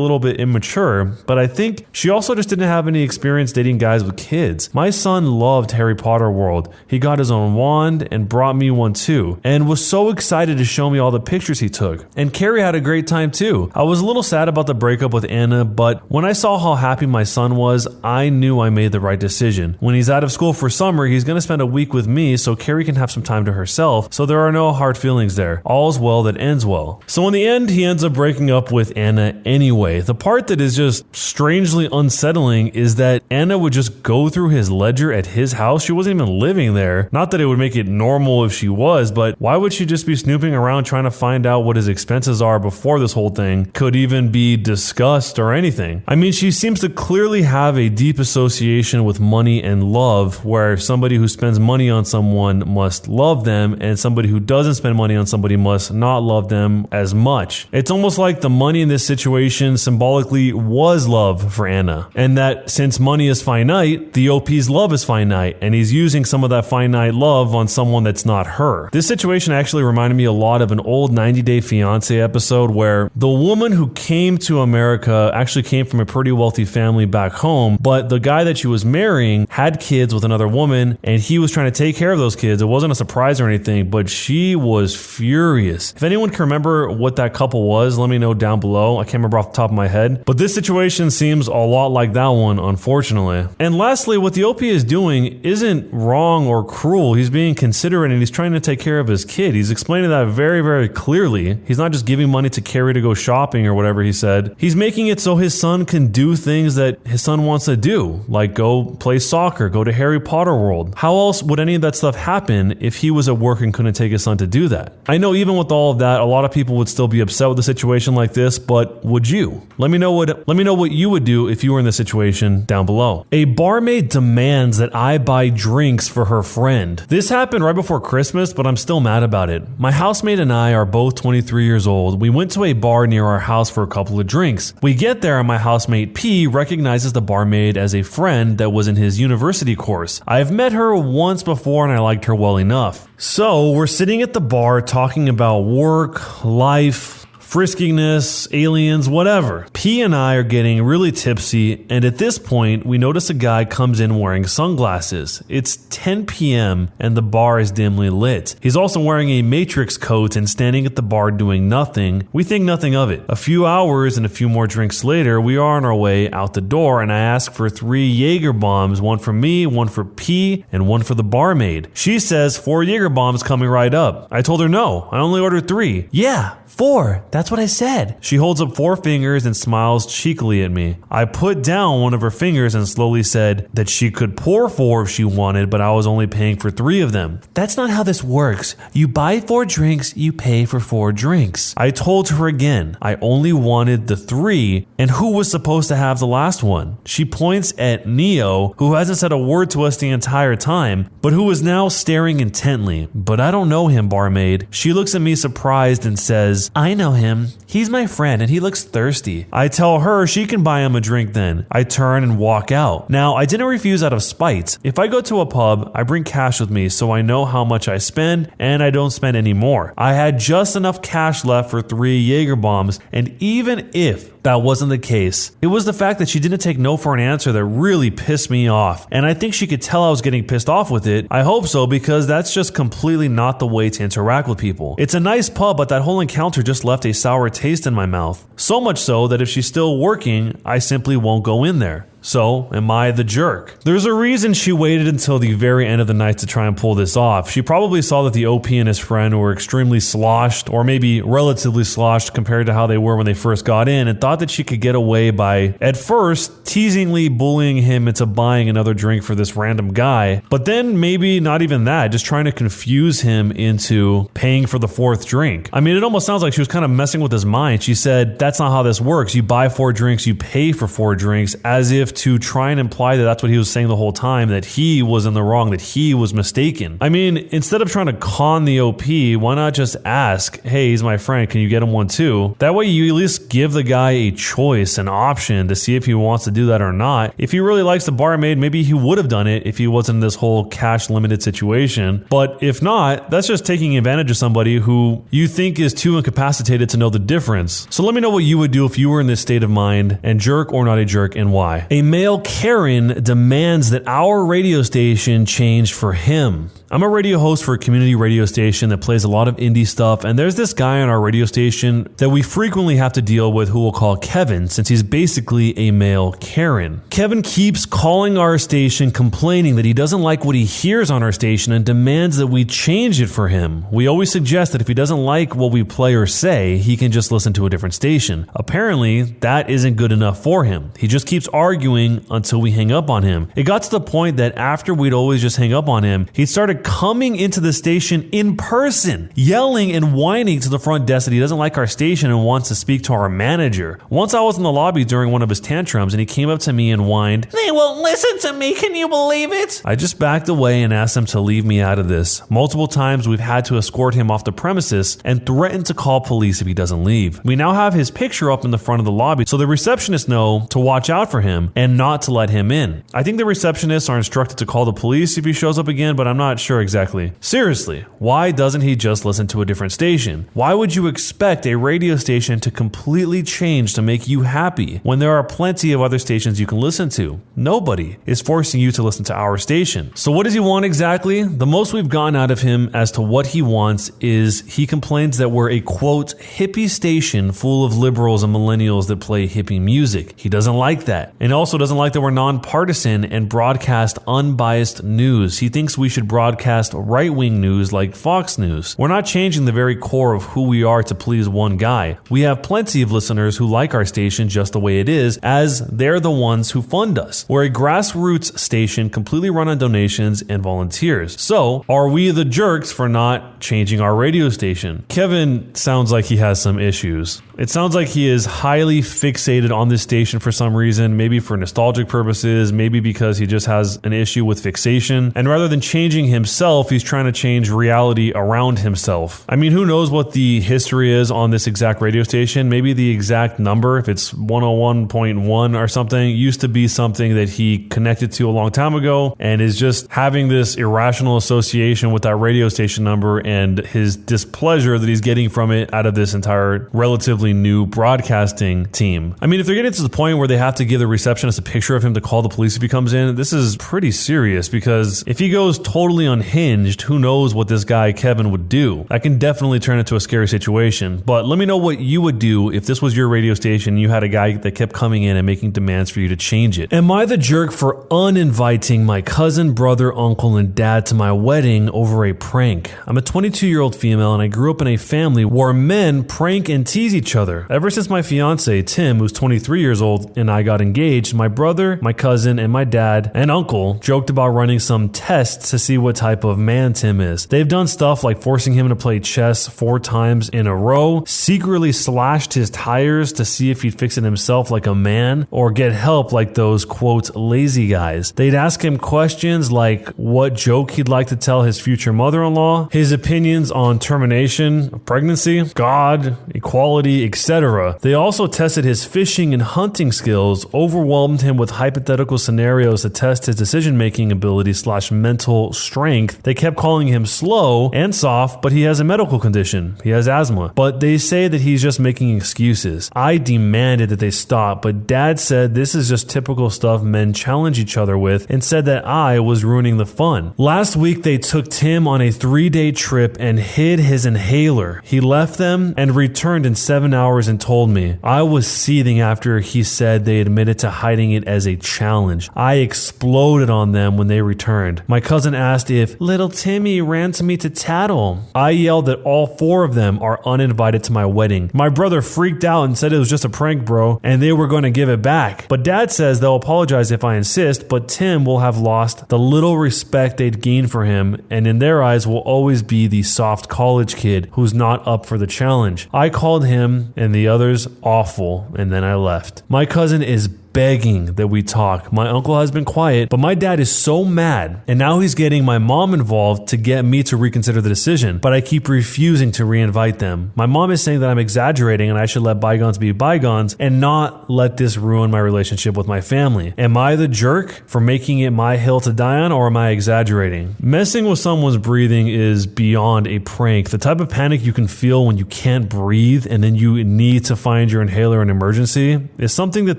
little bit immature, but I think she also just didn't have any experience dating guys with kids. My son loved Harry Potter World. He got his own wand and brought me one too, and was so excited to show me all the pictures he took. And Carrie had a great time too. I was a little sad about the breakup with Anna, but when I saw how happy my son was, I knew I made the right decision. When he's out of school for summer, he's going to spend a week with me so Carrie can have some time to herself, so there are no hard feelings there. All's well that ends well. So in the end, he ends up breaking up with Anna anyway. The part that is just strangely unsettling is that Anna would just go through his ledger at his house. She wasn't even living there. Not that it would make it normal if she was, but why would she just be snooping around trying to find out what his expenses are before this whole thing could even be discussed or anything? I mean, she seems to clearly have a deep association with money and love, where somebody who spends money on someone must love them, and somebody who doesn't spend money on somebody must not love them as much. It's almost like the money in this situation symbolically was love for Anna, and that since money is finite, the OP's love is finite, and he's using some of that finite love on someone that's not her. This situation actually reminded me a lot of an old 90 Day Fiancé episode where the woman who came to America actually came from a pretty wealthy family back home, but the guy that she was marrying had kids with another woman, and he was trying to take care of those kids. It wasn't a surprise or anything, but she was furious. If anyone can remember what that couple was, let me know down below. I can't remember off the top of my head, but this situation seems a lot like that one, unfortunately. And lastly, what the OP is doing isn't wrong or cruel. He's being considerate and he's trying to take care of his kid. He's explaining that very, very clearly. He's not just giving money to Carrie to go shopping or whatever he said. He's making it so his son can do things that his son wants to do, like go play soccer, go to Harry Potter World. How else would any of that stuff happen if he was at work and couldn't take his son to do that? I know even with all of that, a lot of people would still be upset with a situation like this, but would you? Let me know what you would do if you were in this situation down below. A barmaid demands that I buy drinks for her friend. This happened right before Christmas, but I'm still mad about it. My housemate and I are both 23 years old. We went to a bar near our house for a couple of drinks. We get there and my housemate P recognizes the barmaid as a friend that was in his university course. I've met her once before and I liked her well enough. So we're sitting at the bar talking about work, life, friskiness, aliens, whatever. P and I are getting really tipsy, and at this point, we notice a guy comes in wearing sunglasses. It's 10 p.m. and the bar is dimly lit. He's also wearing a Matrix coat and standing at the bar doing nothing. We think nothing of it. A few hours and a few more drinks later, we are on our way out the door, and I ask for 3 Jaeger bombs, one for me, one for P, and one for the barmaid. She says 4 Jaeger bombs coming right up. I told her no, I only ordered 3. Yeah, 4. That's what I said. She holds up 4 fingers and smiles cheekily at me. I put down one of her fingers and slowly said that she could pour 4 if she wanted, but I was only paying for 3 of them. That's not how this works. You buy 4 drinks, you pay for 4 drinks. I told her again, I only wanted the 3, and who was supposed to have the last one? She points at Neo, who hasn't said a word to us the entire time, but who is now staring intently. But I don't know him, barmaid. She looks at me surprised and says, I know him. He's my friend and he looks thirsty. I tell her she can buy him a drink then. I turn and walk out. Now, I didn't refuse out of spite. If I go to a pub, I bring cash with me so I know how much I spend and I don't spend any more. I had just enough cash left for 3 Jaeger bombs, and even if that wasn't the case, it was the fact that she didn't take no for an answer that really pissed me off. And I think she could tell I was getting pissed off with it. I hope so, because that's just completely not the way to interact with people. It's a nice pub, but that whole encounter just left a sour taste in my mouth. So much so that if she's still working, I simply won't go in there. So, am I the jerk? There's a reason she waited until the very end of the night to try and pull this off. She probably saw that the OP and his friend were extremely sloshed, or maybe relatively sloshed compared to how they were when they first got in, and thought that she could get away by, at first, teasingly bullying him into buying another drink for this random guy, but then maybe not even that, just trying to confuse him into paying for the 4th drink. I mean, it almost sounds like she was kind of messing with his mind. She said, that's not how this works. You buy 4 drinks, you pay for 4 drinks, as if if to try and imply that that's what he was saying the whole time, that he was in the wrong, that he was mistaken. I mean, instead of trying to con the OP, why not just ask, hey, he's my friend, can you get him one too? That way you at least give the guy a choice, an option to see if he wants to do that or not. If he really likes the barmaid, maybe he would have done it if he wasn't in this whole cash limited situation. But if not, that's just taking advantage of somebody who you think is too incapacitated to know the difference. So let me know what you would do if you were in this state of mind, and jerk or not a jerk, and why. A male Karen demands that our radio station change for him. I'm a radio host for a community radio station that plays a lot of indie stuff, and there's this guy on our radio station that we frequently have to deal with who we'll call Kevin, since he's basically a male Karen. Kevin keeps calling our station complaining that he doesn't like what he hears on our station and demands that we change it for him. We always suggest that if he doesn't like what we play or say, he can just listen to a different station. Apparently, that isn't good enough for him. He just keeps arguing until we hang up on him. It got to the point that after we'd always just hang up on him, he started coming into the station in person, yelling and whining to the front desk that he doesn't like our station and wants to speak to our manager. Once I was in the lobby during one of his tantrums and he came up to me and whined, "They won't listen to me, can you believe it?" I just backed away and asked him to leave me out of this. Multiple times we've had to escort him off the premises and threaten to call police if he doesn't leave. We now have his picture up in the front of the lobby so the receptionists know to watch out for him and not to let him in. I think the receptionists are instructed to call the police if he shows up again, but I'm not sure exactly. Seriously, why doesn't he just listen to a different station? Why would you expect a radio station to completely change to make you happy when there are plenty of other stations you can listen to? Nobody is forcing you to listen to our station. So what does he want exactly? The most we've gotten out of him as to what he wants is he complains that we're a quote hippie station full of liberals and millennials that play hippie music. He doesn't like that, and also doesn't like that we're nonpartisan and broadcast unbiased news. He thinks we should broadcast right-wing news like Fox News. We're not changing the very core of who we are to please one guy. We have plenty of listeners who like our station just the way it is, as they're the ones who fund us. We're a grassroots station completely run on donations and volunteers. So, are we the jerks for not changing our radio station? Kevin sounds like he has some issues. It sounds like he is highly fixated on this station for some reason, maybe for nostalgic purposes, maybe because he just has an issue with fixation. And rather than changing himself, he's trying to change reality around himself. I mean, who knows what the history is on this exact radio station? Maybe the exact number, if it's 101.1 or something, used to be something that he connected to a long time ago and is just having this irrational association with that radio station number and his displeasure that he's getting from it out of this entire relatively new broadcasting team. I mean, if they're getting to the point where they have to give the receptionist a picture of him to call the police if he comes in, this is pretty serious, because if he goes totally unhinged, who knows what this guy Kevin would do. That can definitely turn into a scary situation. But let me know what you would do if this was your radio station and you had a guy that kept coming in and making demands for you to change it. Am I the jerk for uninviting my cousin, brother, uncle, and dad to my wedding over a prank? I'm a 22-year-old female and I grew up in a family where men prank and tease each other. Ever since my fiance, Tim, who's 23 years old, and I got engaged, my brother, my cousin, and my dad and uncle joked about running some tests to see what type of man Tim is. They've done stuff like forcing him to play chess 4 times in a row, secretly slashed his tires to see if he'd fix it himself like a man, or get help like those, quote, lazy guys. They'd ask him questions like what joke he'd like to tell his future mother-in-law, his opinions on termination of pregnancy, God, equality, etc. They also tested his fishing and hunting skills, overwhelmed him with hypothetical scenarios to test his decision-making ability / mental strength. They kept calling him slow and soft, but he has a medical condition. He has asthma. But they say that he's just making excuses. I demanded that they stop, but Dad said this is just typical stuff men challenge each other with, and said that I was ruining the fun. Last week they took Tim on a 3-day trip and hid his inhaler. He left them and returned in 7 hours and told me. I was seething after he said they admitted to hiding it as a challenge. I exploded on them when they returned. My cousin asked if little Timmy ran to me to tattle. I yelled that all 4 of them are uninvited to my wedding. My brother freaked out and said it was just a prank, bro, and they were going to give it back. But Dad says they'll apologize if I insist, but Tim will have lost the little respect they'd gained for him, and in their eyes will always be the soft college kid who's not up for the challenge. I called him and the others awful, and then I left. My cousin is begging that we talk. My uncle has been quiet, but my dad is so mad, and now he's getting my mom involved to get me to reconsider the decision, but I keep refusing to reinvite them. My mom is saying that I'm exaggerating and I should let bygones be bygones and not let this ruin my relationship with my family. Am I the jerk for making it my hill to die on, or am I exaggerating? Messing with someone's breathing is beyond a prank. The type of panic you can feel when you can't breathe and then you need to find your inhaler in emergency is something that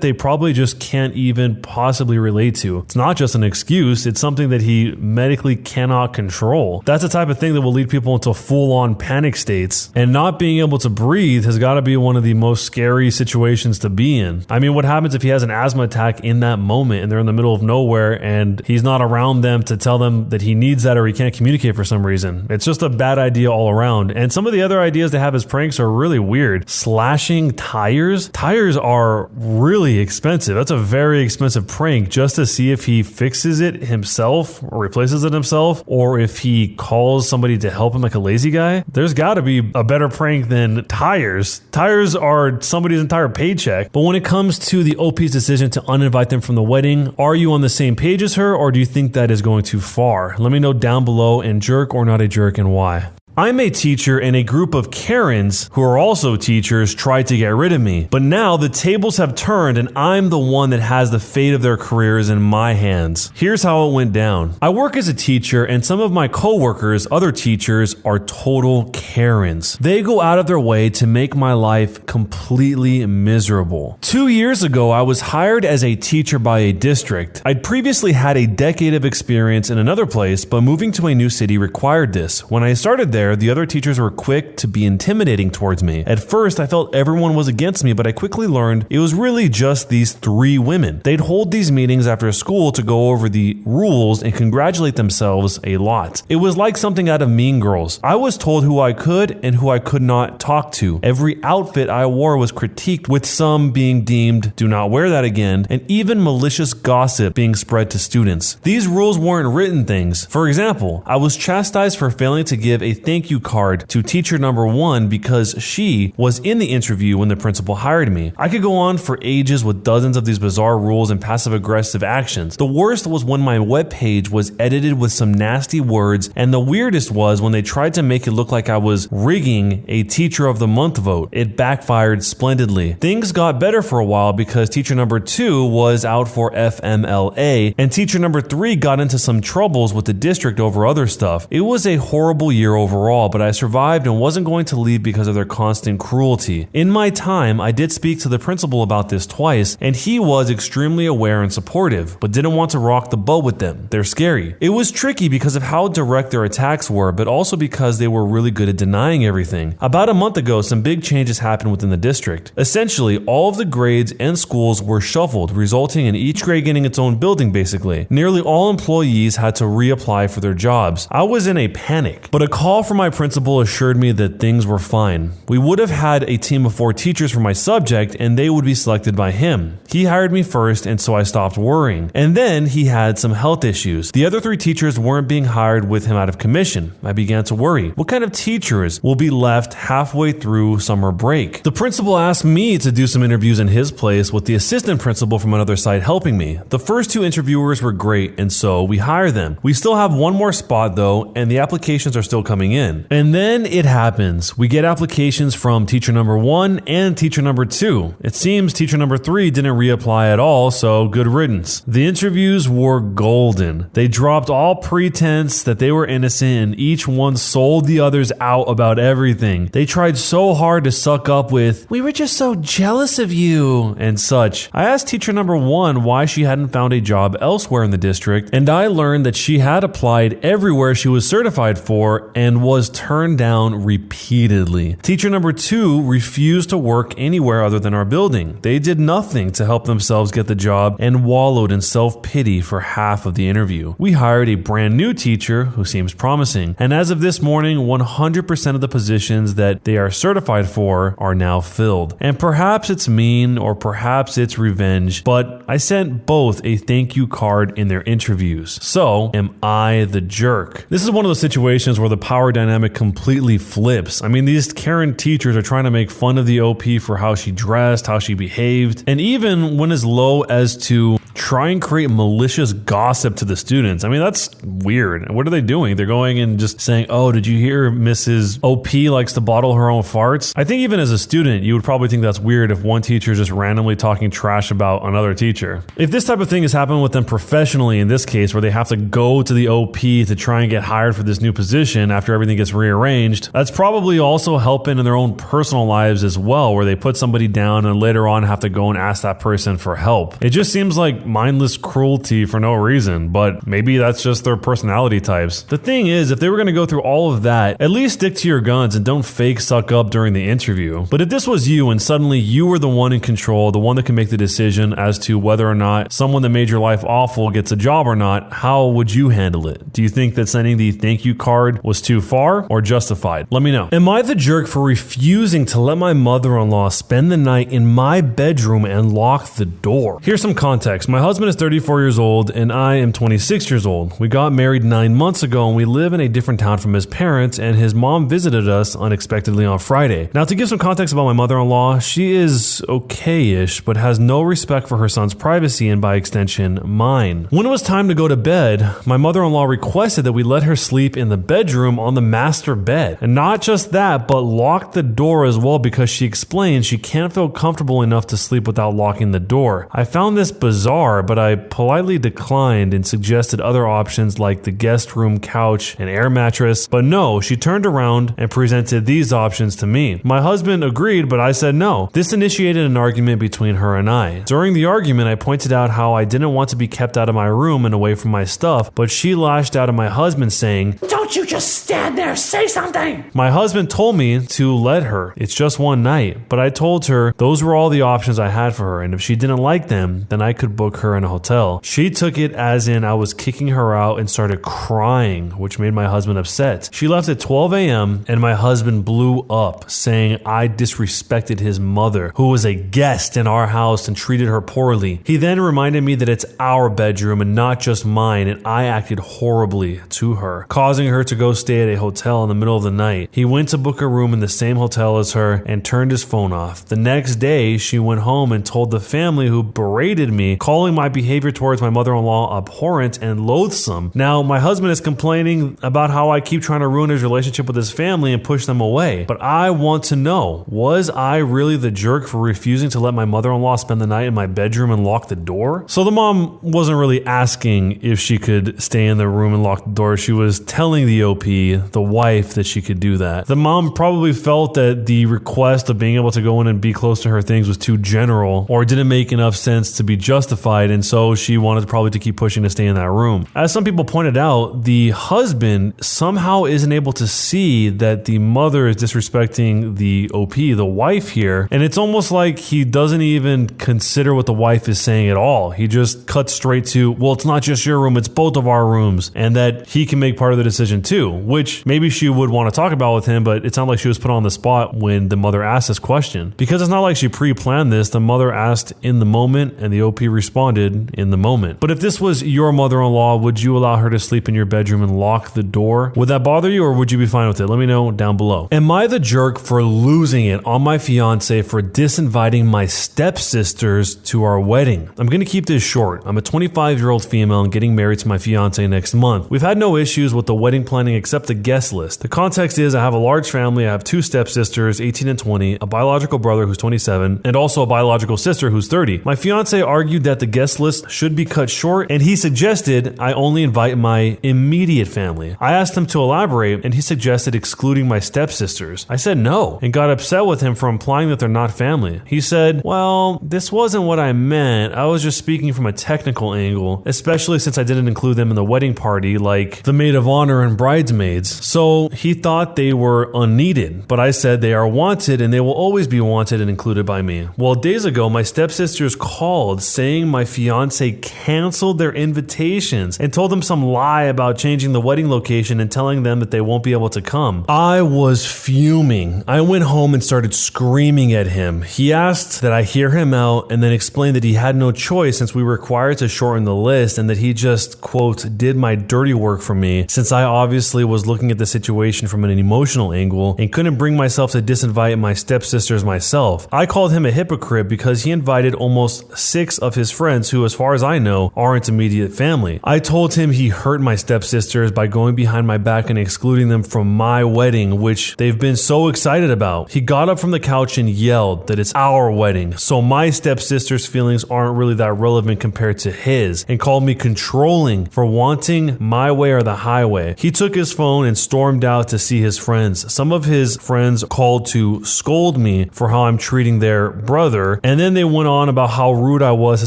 they probably just can't even possibly relate to. It's not just an excuse, it's something that he medically cannot control. That's the type of thing that will lead people into full-on panic states, and not being able to breathe has got to be one of the most scary situations to be in. I mean, what happens if he has an asthma attack in that moment and they're in the middle of nowhere and he's not around them to tell them that he needs that, or he can't communicate for some reason? It's just a bad idea all around. And some of the other ideas they have as pranks are really weird. Slashing tires? Tires are really expensive. That's a very expensive prank, just to see if he fixes it himself or replaces it himself, or if he calls somebody to help him like a lazy guy. There's got to be a better prank than tires. Tires are somebody's entire paycheck. But when it comes to the OP's decision to uninvite them from the wedding, are you on the same page as her, or do you think that is going too far? Let me know down below, and jerk or not a jerk, and why. I'm a teacher, and a group of Karens who are also teachers tried to get rid of me. But now the tables have turned and I'm the one that has the fate of their careers in my hands. Here's how it went down. I work as a teacher, and some of my coworkers, other teachers, are total Karens. They go out of their way to make my life completely miserable. 2 years ago, I was hired as a teacher by a district. I'd previously had a decade of experience in another place, but moving to a new city required this. When I started there, the other teachers were quick to be intimidating towards me. At first, I felt everyone was against me, but I quickly learned it was really just these 3 women. They'd hold these meetings after school to go over the rules and congratulate themselves a lot. It was like something out of Mean Girls. I was told who I could and who I could not talk to. Every outfit I wore was critiqued, with some being deemed "do not wear that again," and even malicious gossip being spread to students. These rules weren't written things. For example, I was chastised for failing to give a thank you card to teacher number 1 because she was in the interview when the principal hired me. I could go on for ages with dozens of these bizarre rules and passive-aggressive actions. The worst was when my webpage was edited with some nasty words, and the weirdest was when they tried to make it look like I was rigging a Teacher of the Month vote. It backfired splendidly. Things got better for a while because teacher number 2 was out for FMLA, and teacher number 3 got into some troubles with the district over other stuff. It was a horrible year overall, but I survived and wasn't going to leave because of their constant cruelty. In my time, I did speak to the principal about this twice, and he was extremely aware and supportive, but didn't want to rock the boat with them. They're scary. It was tricky because of how direct their attacks were, but also because they were really good at denying everything. About a month ago, some big changes happened within the district. Essentially, all of the grades and schools were shuffled, resulting in each grade getting its own building basically. Nearly all employees had to reapply for their jobs. I was in a panic, but a call from my principal assured me that things were fine. We would have had a team of 4 teachers for my subject, and they would be selected by him. He hired me first, and so I stopped worrying. And then he had some health issues. The other 3 teachers weren't being hired with him out of commission. I began to worry. What kind of teachers will be left halfway through summer break? The principal asked me to do some interviews in his place, with the assistant principal from another site helping me. The first 2 interviewers were great, and so we hired them. We still have one more spot though, and the applications are still coming in. And then it happens. We get applications from teacher number 1 and teacher number 2. It seems teacher number 3 didn't reapply at all, so good riddance. The interviews were golden. They dropped all pretense that they were innocent, and each one sold the others out about everything. They tried so hard to suck up with, "We were just so jealous of you," and such. I asked teacher number 1 why she hadn't found a job elsewhere in the district, and I learned that she had applied everywhere she was certified for and was turned down repeatedly. Teacher number 2 refused to work anywhere other than our building. They did nothing to help themselves get the job and wallowed in self-pity for half of the interview. We hired a brand new teacher who seems promising, and as of this morning, 100% of the positions that they are certified for are now filled. And perhaps it's mean, or perhaps it's revenge, but I sent both a thank you card in their interviews. So, am I the jerk? This is one of those situations where the power dynamic completely flips. I mean, these Karen teachers are trying to make fun of the OP for how she dressed, how she behaved, and even went as low as to try and create malicious gossip to the students. I mean, that's weird. What are they doing? They're going and just saying, oh, did you hear Mrs. OP likes to bottle her own farts? I think even as a student, you would probably think that's weird if one teacher is just randomly talking trash about another teacher. If this type of thing is happening with them professionally, in this case, where they have to go to the OP to try and get hired for this new position after everything gets rearranged, that's probably also helping in their own personal lives as well, where they put somebody down and later on have to go and ask that person for help. It just seems like mindless cruelty for no reason, but maybe that's just their personality types. The thing is, if they were going to go through all of that, at least stick to your guns and don't fake suck up during the interview. But if this was you and suddenly you were the one in control, the one that can make the decision as to whether or not someone that made your life awful gets a job or not, how would you handle it? Do you think that sending the thank you card was too far or justified? Let me know. Am I the jerk for refusing to let my mother-in-law spend the night in my bedroom and lock the door? Here's some context. My husband is 34 years old and I am 26 years old. We got married 9 months ago and we live in a different town from his parents, and his mom visited us unexpectedly on Friday. Now, to give some context about my mother-in-law, she is okay-ish, but has no respect for her son's privacy and by extension, mine. When it was time to go to bed, my mother-in-law requested that we let her sleep in the bedroom on the master bed. And not just that, but lock the door as well, because she explained she can't feel comfortable enough to sleep without locking the door. I found this bizarre, but I politely declined and suggested other options like the guest room couch and air mattress. But no, she turned around and presented these options to me. My husband agreed, but I said no. This initiated an argument between her and I. During the argument, I pointed out how I didn't want to be kept out of my room and away from my stuff, but she lashed out at my husband saying, Don't you just stand there, say something! My husband told me to let her. It's just one night. But I told her those were all the options I had for her, and if she didn't like them, then I could book her in a hotel. She took it as in I was kicking her out and started crying, which made my husband upset. She left at 12 a.m. and my husband blew up, saying I disrespected his mother, who was a guest in our house, and treated her poorly. He then reminded me that it's our bedroom and not just mine, and I acted horribly to her, causing her to go stay at a hotel in the middle of the night. He went to book a room in the same hotel as her and turned his phone off. The next day, she went home and told the family, who berated me, calling my behavior towards my mother-in-law abhorrent and loathsome. Now, my husband is complaining about how I keep trying to ruin his relationship with his family and push them away. But I want to know, was I really the jerk for refusing to let my mother-in-law spend the night in my bedroom and lock the door? So the mom wasn't really asking if she could stay in the room and lock the door. She was telling the OP, the wife, that she could do that. The mom probably felt that the request of being able to go in and be close to her things was too general or didn't make enough sense to be justified, and so she wanted probably to keep pushing to stay in that room. As some people pointed out, the husband somehow isn't able to see that the mother is disrespecting the OP, the wife here, and it's almost like he doesn't even consider what the wife is saying at all. He just cuts straight to, well, it's not just your room, it's both of our rooms, and that he can make part of the decision too, which maybe she would want to talk about with him, but it sounded like she was put on the spot when the mother asked this question. Because it's not like she pre-planned this, the mother asked in the moment and the OP responded in the moment. But if this was your mother-in-law, would you allow her to sleep in your bedroom and lock the door? Would that bother you, or would you be fine with it? Let me know down below. Am I the jerk for losing it on my fiance for disinviting my stepsisters to our wedding? I'm going to keep this short. I'm a 25-year-old female and getting married to my fiance next month. We've had no issues with the wedding planning except the guest list. The context is I have a large family. I have 2 stepsisters, 18 and 20, a biological brother who's 27, and also a biological sister who's 30. My fiance argued that the guest list should be cut short, and he suggested I only invite my immediate family. I asked him to elaborate, and he suggested excluding my stepsisters. I said no, and got upset with him for implying that they're not family. He said, well, this wasn't what I meant. I was just speaking from a technical angle, especially since I didn't include them in the wedding party, like the maid of honor and bridesmaids. So he thought they were unneeded, but I said they are wanted and they will always be wanted and included by me. Well, days ago, my stepsisters called saying my fiance canceled their invitations and told them some lie about changing the wedding location and telling them that they won't be able to come. I was fuming. I went home and started screaming at him. He asked that I hear him out and then explained that he had no choice since we were required to shorten the list and that he just, quote, did my dirty work for me since I obviously was looking at the situation from an emotional angle and couldn't bring myself to disinvite my stepsisters myself. I called him a hypocrite because he invited almost 6 of his friends who, as far as I know, aren't immediate family. I told him he hurt my stepsisters by going behind my back and excluding them from my wedding, which they've been so excited about. He got up from the couch and yelled that it's our wedding, so my stepsister's feelings aren't really that relevant compared to his, and called me controlling for wanting my way or the highway. He took his phone and stormed out to see his friends. Some of his friends called to scold me for how I'm treating their brother, and then they went on about how rude I was to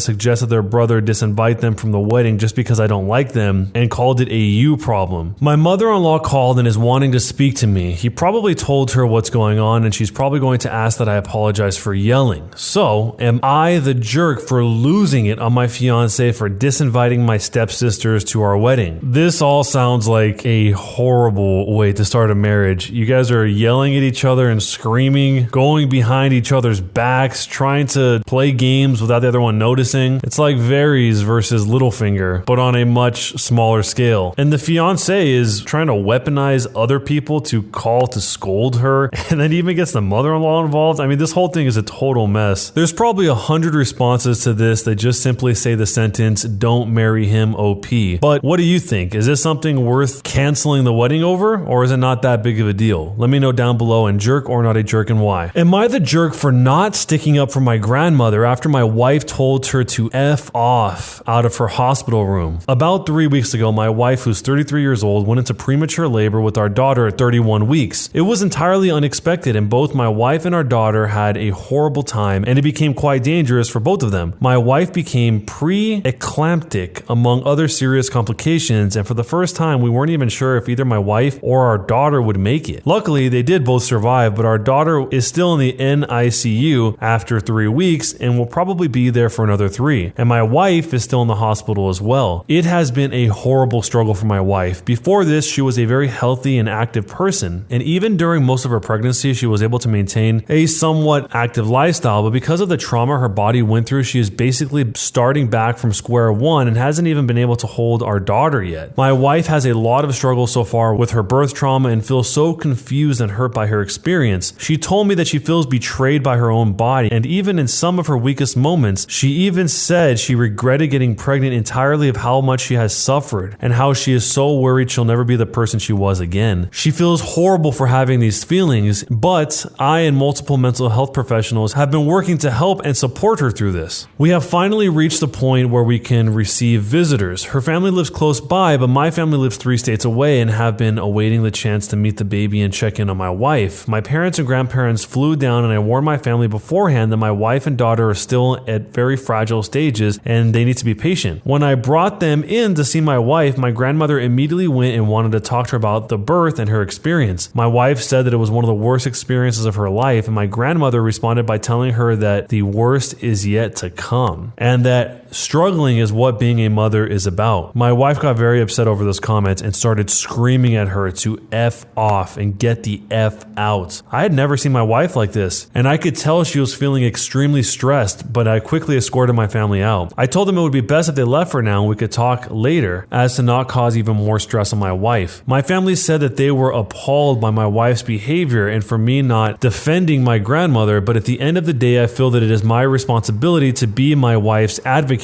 suggest that their brother disinvite them from the wedding just because I don't like them, and called it a you problem. My mother-in-law called and is wanting to speak to me. He probably told her what's going on, and she's probably going to ask that I apologize for yelling. So, am I the jerk for losing it on my fiance for disinviting my stepsisters to our wedding? This all sounds like a horrible way to start a marriage. You guys are yelling at each other and screaming, going behind each other's backs, trying to play games without the other one noticing. It's like Varys versus Littlefinger, but on a much smaller scale. And the fiance is trying to weaponize other people to call to scold her, and then even gets the mother-in-law involved. I mean, this whole thing is a total mess. There's probably 100 responses to this that just simply say the sentence, "Don't marry him, OP." But what do you think? Is this something worth canceling the wedding over, or is it not that big of a deal? Let me know down below, and jerk or not a jerk, and why. Am I the jerk for not sticking up for my grandmother after my wife told her to F off out of her hospital room? About 3 weeks ago, my wife, who's 33 years old, went into premature labor with our daughter at 31 weeks. It was entirely unexpected, and both my wife and our daughter had a horrible time, and it became quite dangerous for both of them. My wife became pre-eclamptic, among other serious complications, and for the first time, we weren't even sure if either my wife or our daughter would make it. Luckily, they did both survive, but our daughter is still in the NICU after 3 weeks and will probably be there for another 3. And my wife is still in the hospital as well. It has been a horrible struggle for my wife. Before this, she was a very healthy and active person, and even during most of her pregnancy, she was able to maintain a somewhat active lifestyle, but because of the trauma her body went through, she is basically starting back from square one and hasn't even been able to hold our daughter yet. My wife has a lot of struggle so far with her birth trauma and feels so confused and hurt by her experience. She told me that she feels betrayed by her own body, and even in some of her weakest moments, she even said she regretted getting pregnant entirely of how much she has suffered and how she is so worried she'll never be the person she was again. She feels horrible for having these feelings, but I and multiple mental health professionals have been working to help and support her through this. We have finally reached the point where we can receive visitors. Her family lives close by, but my family lives 3 states away and have been awaiting the chance to meet the baby and check in on my wife. My parents and grandparents flew down, and I warned my family beforehand that my wife and daughter are still at very fragile stages and they need to be patient. When I brought them in to see my wife, my grandmother immediately went and wanted to talk to her about the birth and her experience. My wife said that it was one of the worst experiences of her life, and my grandmother responded by telling her that the worst is yet to come and that struggling is what being a mother is about. My wife got very upset over those comments and started screaming at her to F off and get the F out. I had never seen my wife like this, and I could tell she was feeling extremely stressed, but I quickly escorted my family out. I told them it would be best if they left for now and we could talk later, as to not cause even more stress on my wife. My family said that they were appalled by my wife's behavior and for me not defending my grandmother, but at the end of the day, I feel that it is my responsibility to be my wife's advocate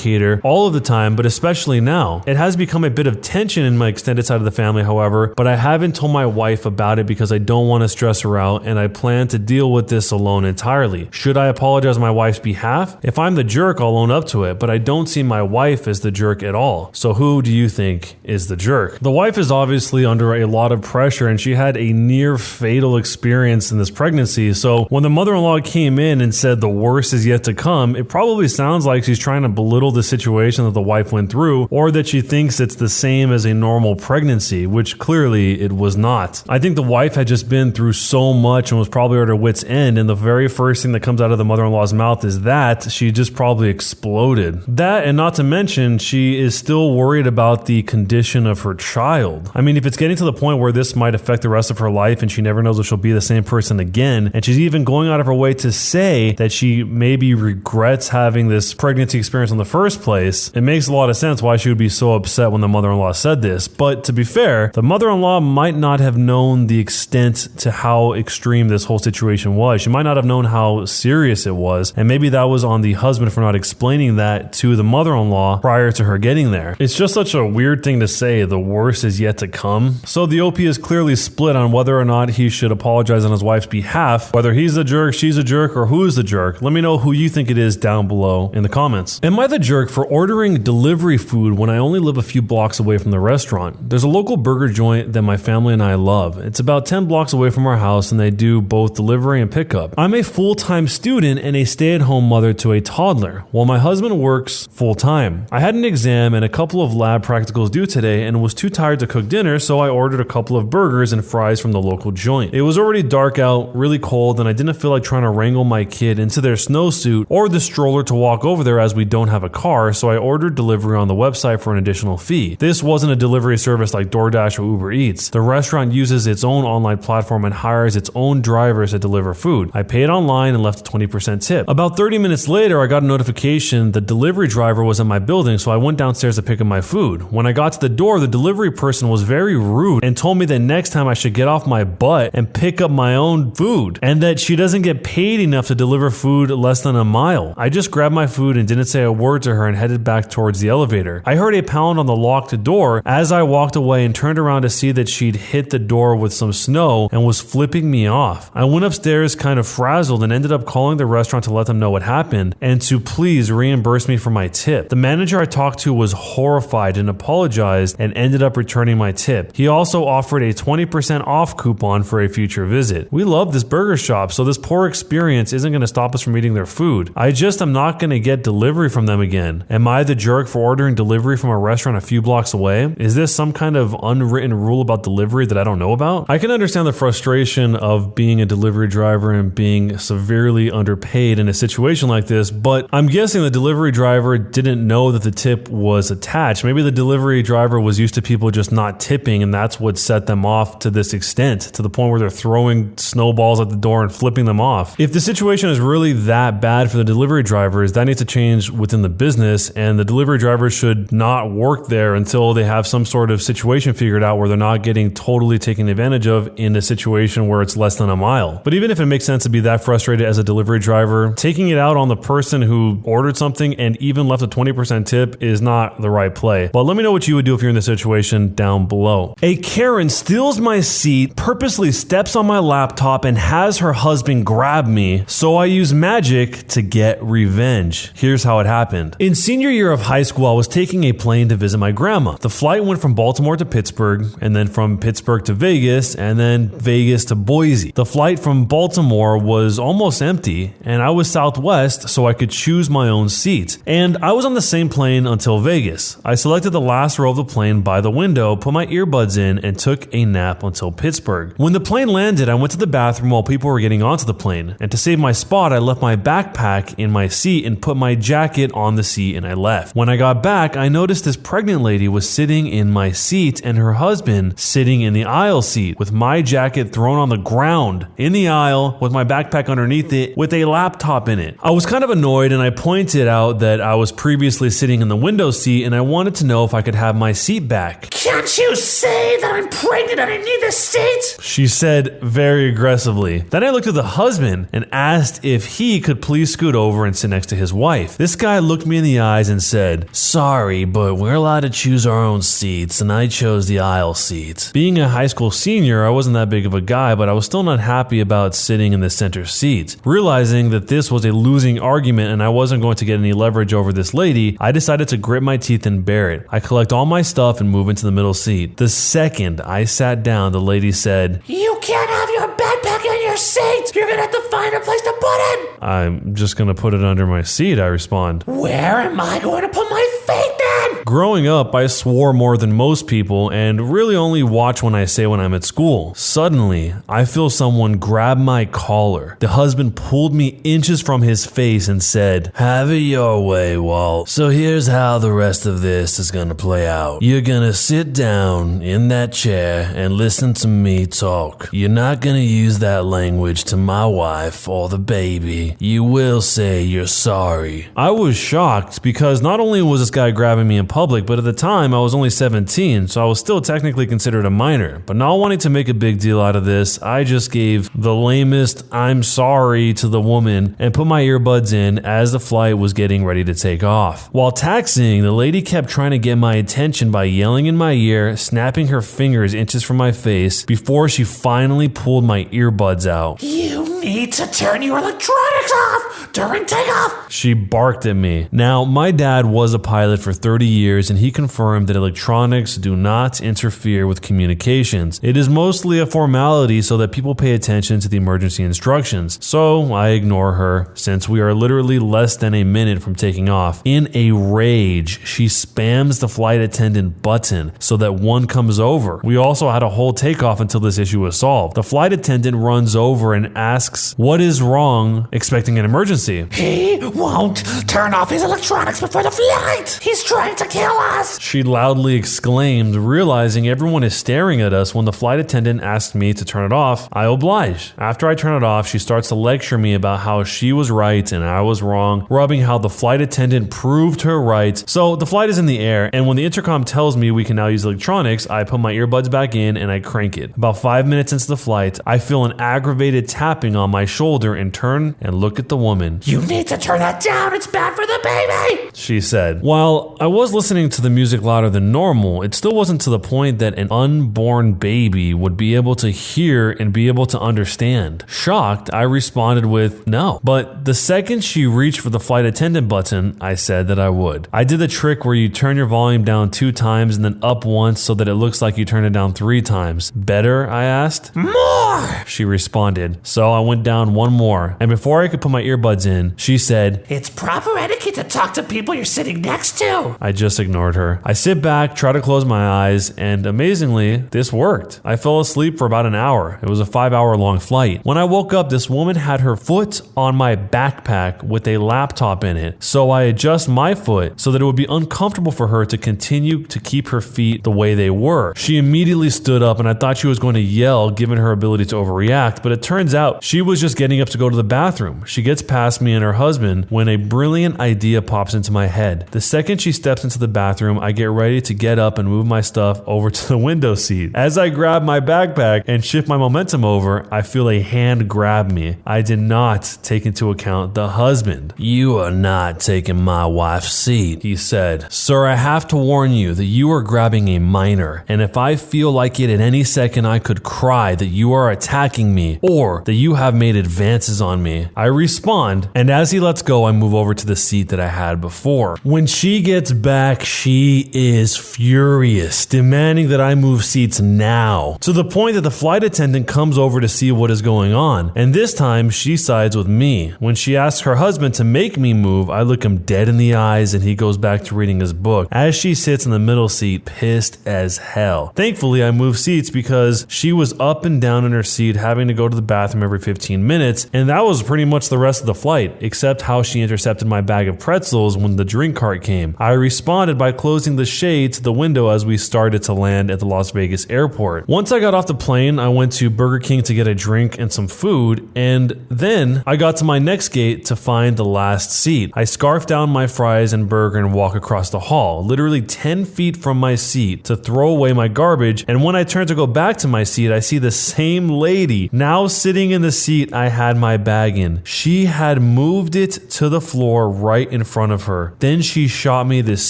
all of the time, but especially now. It has become a bit of tension in my extended side of the family, however, but I haven't told my wife about it because I don't want to stress her out, and I plan to deal with this alone entirely. Should I apologize on my wife's behalf? If I'm the jerk, I'll own up to it, but I don't see my wife as the jerk at all. So who do you think is the jerk? The wife is obviously under a lot of pressure, and she had a near fatal experience in this pregnancy, so when the mother-in-law came in and said the worst is yet to come, it probably sounds like she's trying to belittle the situation that the wife went through, or that she thinks it's the same as a normal pregnancy, which clearly it was not. I think the wife had just been through so much and was probably at her wit's end, and the very first thing that comes out of the mother-in-law's mouth is that she just probably exploded. That, and not to mention, she is still worried about the condition of her child. I mean, if it's getting to the point where this might affect the rest of her life and she never knows if she'll be the same person again, and she's even going out of her way to say that she maybe regrets having this pregnancy experience in the first place, it makes a lot of sense why she would be so upset when the mother-in-law said this. But to be fair, the mother-in-law might not have known the extent to how extreme this whole situation was. She might not have known how serious it was, and maybe that was on the husband for not explaining that to the mother-in-law prior to her getting there. It's just such a weird thing to say, the worst is yet to come. So the OP is clearly split on whether or not he should apologize on his wife's behalf, whether he's the jerk, she's a jerk, or who's the jerk. Let me know who you think it is down below in the comments. Am I the jerk for ordering delivery food when I only live a few blocks away from the restaurant? There's a local burger joint that my family and I love. It's about 10 blocks away from our house, and they do both delivery and pickup. I'm a full-time student and a stay-at-home mother to a toddler, while my husband works full-time. I had an exam and a couple of lab practicals due today and was too tired to cook dinner, so I ordered a couple of burgers and fries from the local joint. It was already dark out, really cold, and I didn't feel like trying to wrangle my kid into their snowsuit or the stroller to walk over there as we don't have a car, so I ordered delivery on the website for an additional fee. This wasn't a delivery service like DoorDash or Uber Eats. The restaurant uses its own online platform and hires its own drivers to deliver food. I paid online and left a 20% tip. About 30 minutes later, I got a notification the delivery driver was in my building, so I went downstairs to pick up my food. When I got to the door, the delivery person was very rude and told me that next time I should get off my butt and pick up my own food, and that she doesn't get paid enough to deliver food less than a mile. I just grabbed my food and didn't say a word to her and headed back towards the elevator. I heard a pound on the locked door as I walked away and turned around to see that she'd hit the door with some snow and was flipping me off. I went upstairs kind of frazzled and ended up calling the restaurant to let them know what happened and to please reimburse me for my tip. The manager I talked to was horrified and apologized and ended up returning my tip. He also offered a 20% off coupon for a future visit. We love this burger shop, so this poor experience isn't going to stop us from eating their food. I just am not going to get delivery from them again. Am I the jerk for ordering delivery from a restaurant a few blocks away? Is this some kind of unwritten rule about delivery that I don't know about? I can understand the frustration of being a delivery driver and being severely underpaid in a situation like this, but I'm guessing the delivery driver didn't know that the tip was attached. Maybe the delivery driver was used to people just not tipping, and that's what set them off to this extent, to the point where they're throwing snowballs at the door and flipping them off. If the situation is really that bad for the delivery drivers, that needs to change within the business, and the delivery drivers should not work there until they have some sort of situation figured out where they're not getting totally taken advantage of in a situation where it's less than a mile. But even if it makes sense to be that frustrated as a delivery driver, taking it out on the person who ordered something and even left a 20% tip is not the right play. But let me know what you would do if you're in this situation down below. A Karen steals my seat, purposely steps on my laptop, and has her husband grab me, so I use magic to get revenge. Here's how it happened. In senior year of high school, I was taking a plane to visit my grandma. The flight went from Baltimore to Pittsburgh, and then from Pittsburgh to Vegas, and then Vegas to Boise. The flight from Baltimore was almost empty, and I was Southwest, so I could choose my own seat. And I was on the same plane until Vegas. I selected the last row of the plane by the window, put my earbuds in, and took a nap until Pittsburgh. When the plane landed, I went to the bathroom while people were getting onto the plane, and to save my spot, I left my backpack in my seat and put my jacket on the seat, and I left. When I got back, I noticed this pregnant lady was sitting in my seat and her husband sitting in the aisle seat with my jacket thrown on the ground in the aisle with my backpack underneath it with a laptop in it. I was kind of annoyed, and I pointed out that I was previously sitting in the window seat and I wanted to know if I could have my seat back. Can't you say that I'm pregnant and I need this seat? She said very aggressively. Then I looked at the husband and asked if he could please scoot over and sit next to his wife. This guy looked me in the eyes and said, "Sorry, but we're allowed to choose our own seats, and I chose the aisle seat." Being a high school senior, I wasn't that big of a guy, but I was still not happy about sitting in the center seat. Realizing that this was a losing argument and I wasn't going to get any leverage over this lady, I decided to grit my teeth and bear it. I collect all my stuff and move into the middle seat. The second I sat down, the lady said, "You can't have your backpack in your seat. You're gonna have to find a place to put it." "I'm just gonna put it under my seat," I respond. "Where am I going to put my feet then?" Growing up, I swore more than most people and really only watch when I say when I'm at school. Suddenly, I feel someone grab my collar. The husband pulled me inches from his face and said, "Have it your way, Walt. So here's how the rest of this is gonna play out. You're gonna sit down in that chair and listen to me talk. You're not gonna use that language to my wife or the baby. You will say you're sorry." I was shocked because not only was this guy grabbing me and public, but at the time I was only 17, so I was still technically considered a minor. But not wanting to make a big deal out of this, I just gave the lamest "I'm sorry" to the woman and put my earbuds in as the flight was getting ready to take off. While taxiing, the lady kept trying to get my attention by yelling in my ear, snapping her fingers inches from my face before she finally pulled my earbuds out. You need to turn your electronics off during takeoff. She barked at me. Now, my dad was a pilot for 30 years and he confirmed that electronics do not interfere with communications. It is mostly a formality so that people pay attention to the emergency instructions. So I ignore her since we are literally less than a minute from taking off. In a rage, she spams the flight attendant button so that one comes over. We also had a whole takeoff until this issue was solved. The flight attendant runs over and asks what is wrong, expecting an emergency. He won't turn off his electronics before the flight. He's trying to kill us. She loudly exclaimed, realizing everyone is staring at us. When the flight attendant asked me to turn it off, I obliged. After I turn it off, she starts to lecture me about how she was right and I was wrong, rubbing how the flight attendant proved her right. So the flight is in the air, and when the intercom tells me we can now use electronics, I put my earbuds back in and I crank it. About 5 minutes into the flight, I feel an aggravated tapping on my shoulder and turn and look at the woman. You need to turn that down. It's bad for the baby, she said. While I was listening to the music louder than normal, it still wasn't to the point that an unborn baby would be able to hear and be able to understand. Shocked, I responded with no. But the second she reached for the flight attendant button, I said that I would. I did the trick where you turn your volume down 2 times and then up once so that it looks like you turn it down 3 times. Better? I asked. More, she responded. So I went down 1 more, and before I could put my earbuds in, she said, it's proper etiquette to talk to people you're sitting next to. I just ignored her. I sit back, try to close my eyes, and amazingly, this worked. I fell asleep for about an hour. It was a 5-hour long flight. When I woke up, this woman had her foot on my backpack with a laptop in it. So I adjust my foot so that it would be uncomfortable for her to continue to keep her feet the way they were. She immediately stood up and I thought she was going to yell given her ability to overreact, but it turns out she was just getting up to go to the bathroom. She gets past me and her husband when a brilliant idea pops into my head. The second she steps into the bathroom, I get ready to get up and move my stuff over to the window seat. As I grab my backpack and shift my momentum over, I feel a hand grab me. I did not take into account the husband. You are not taking my wife's seat, he said. Sir, I have to warn you that you are grabbing a minor, and if I feel like it at any second, I could cry that you are attacking me or that you have made advances on me. I respond, and as he lets go, I move over to the seat that I had before. When she gets back, she is furious, demanding that I move seats now, to the point that the flight attendant comes over to see what is going on, and this time she sides with me. When she asks her husband to make me move, I look him dead in the eyes and he goes back to reading his book as she sits in the middle seat, pissed as hell. Thankfully, I moved seats because she was up and down in her seat, having to go to the bathroom every 15 minutes, and that was pretty much the rest of the flight, except how she intercepted my bag of pretzels when the drink cart came. I responded by closing the shade to the window as we started to land at the Las Vegas airport. Once I got off the plane, I went to Burger King to get a drink and some food, and then I got to my next gate to find the last seat. I scarf down my fries and burger and walk across the hall, literally 10 feet from my seat, to throw away my garbage, and when I turn to go back to my seat, I see the same lady now sitting in the seat I had my bag in. She had moved it to the floor right in front of her. Then she shot me this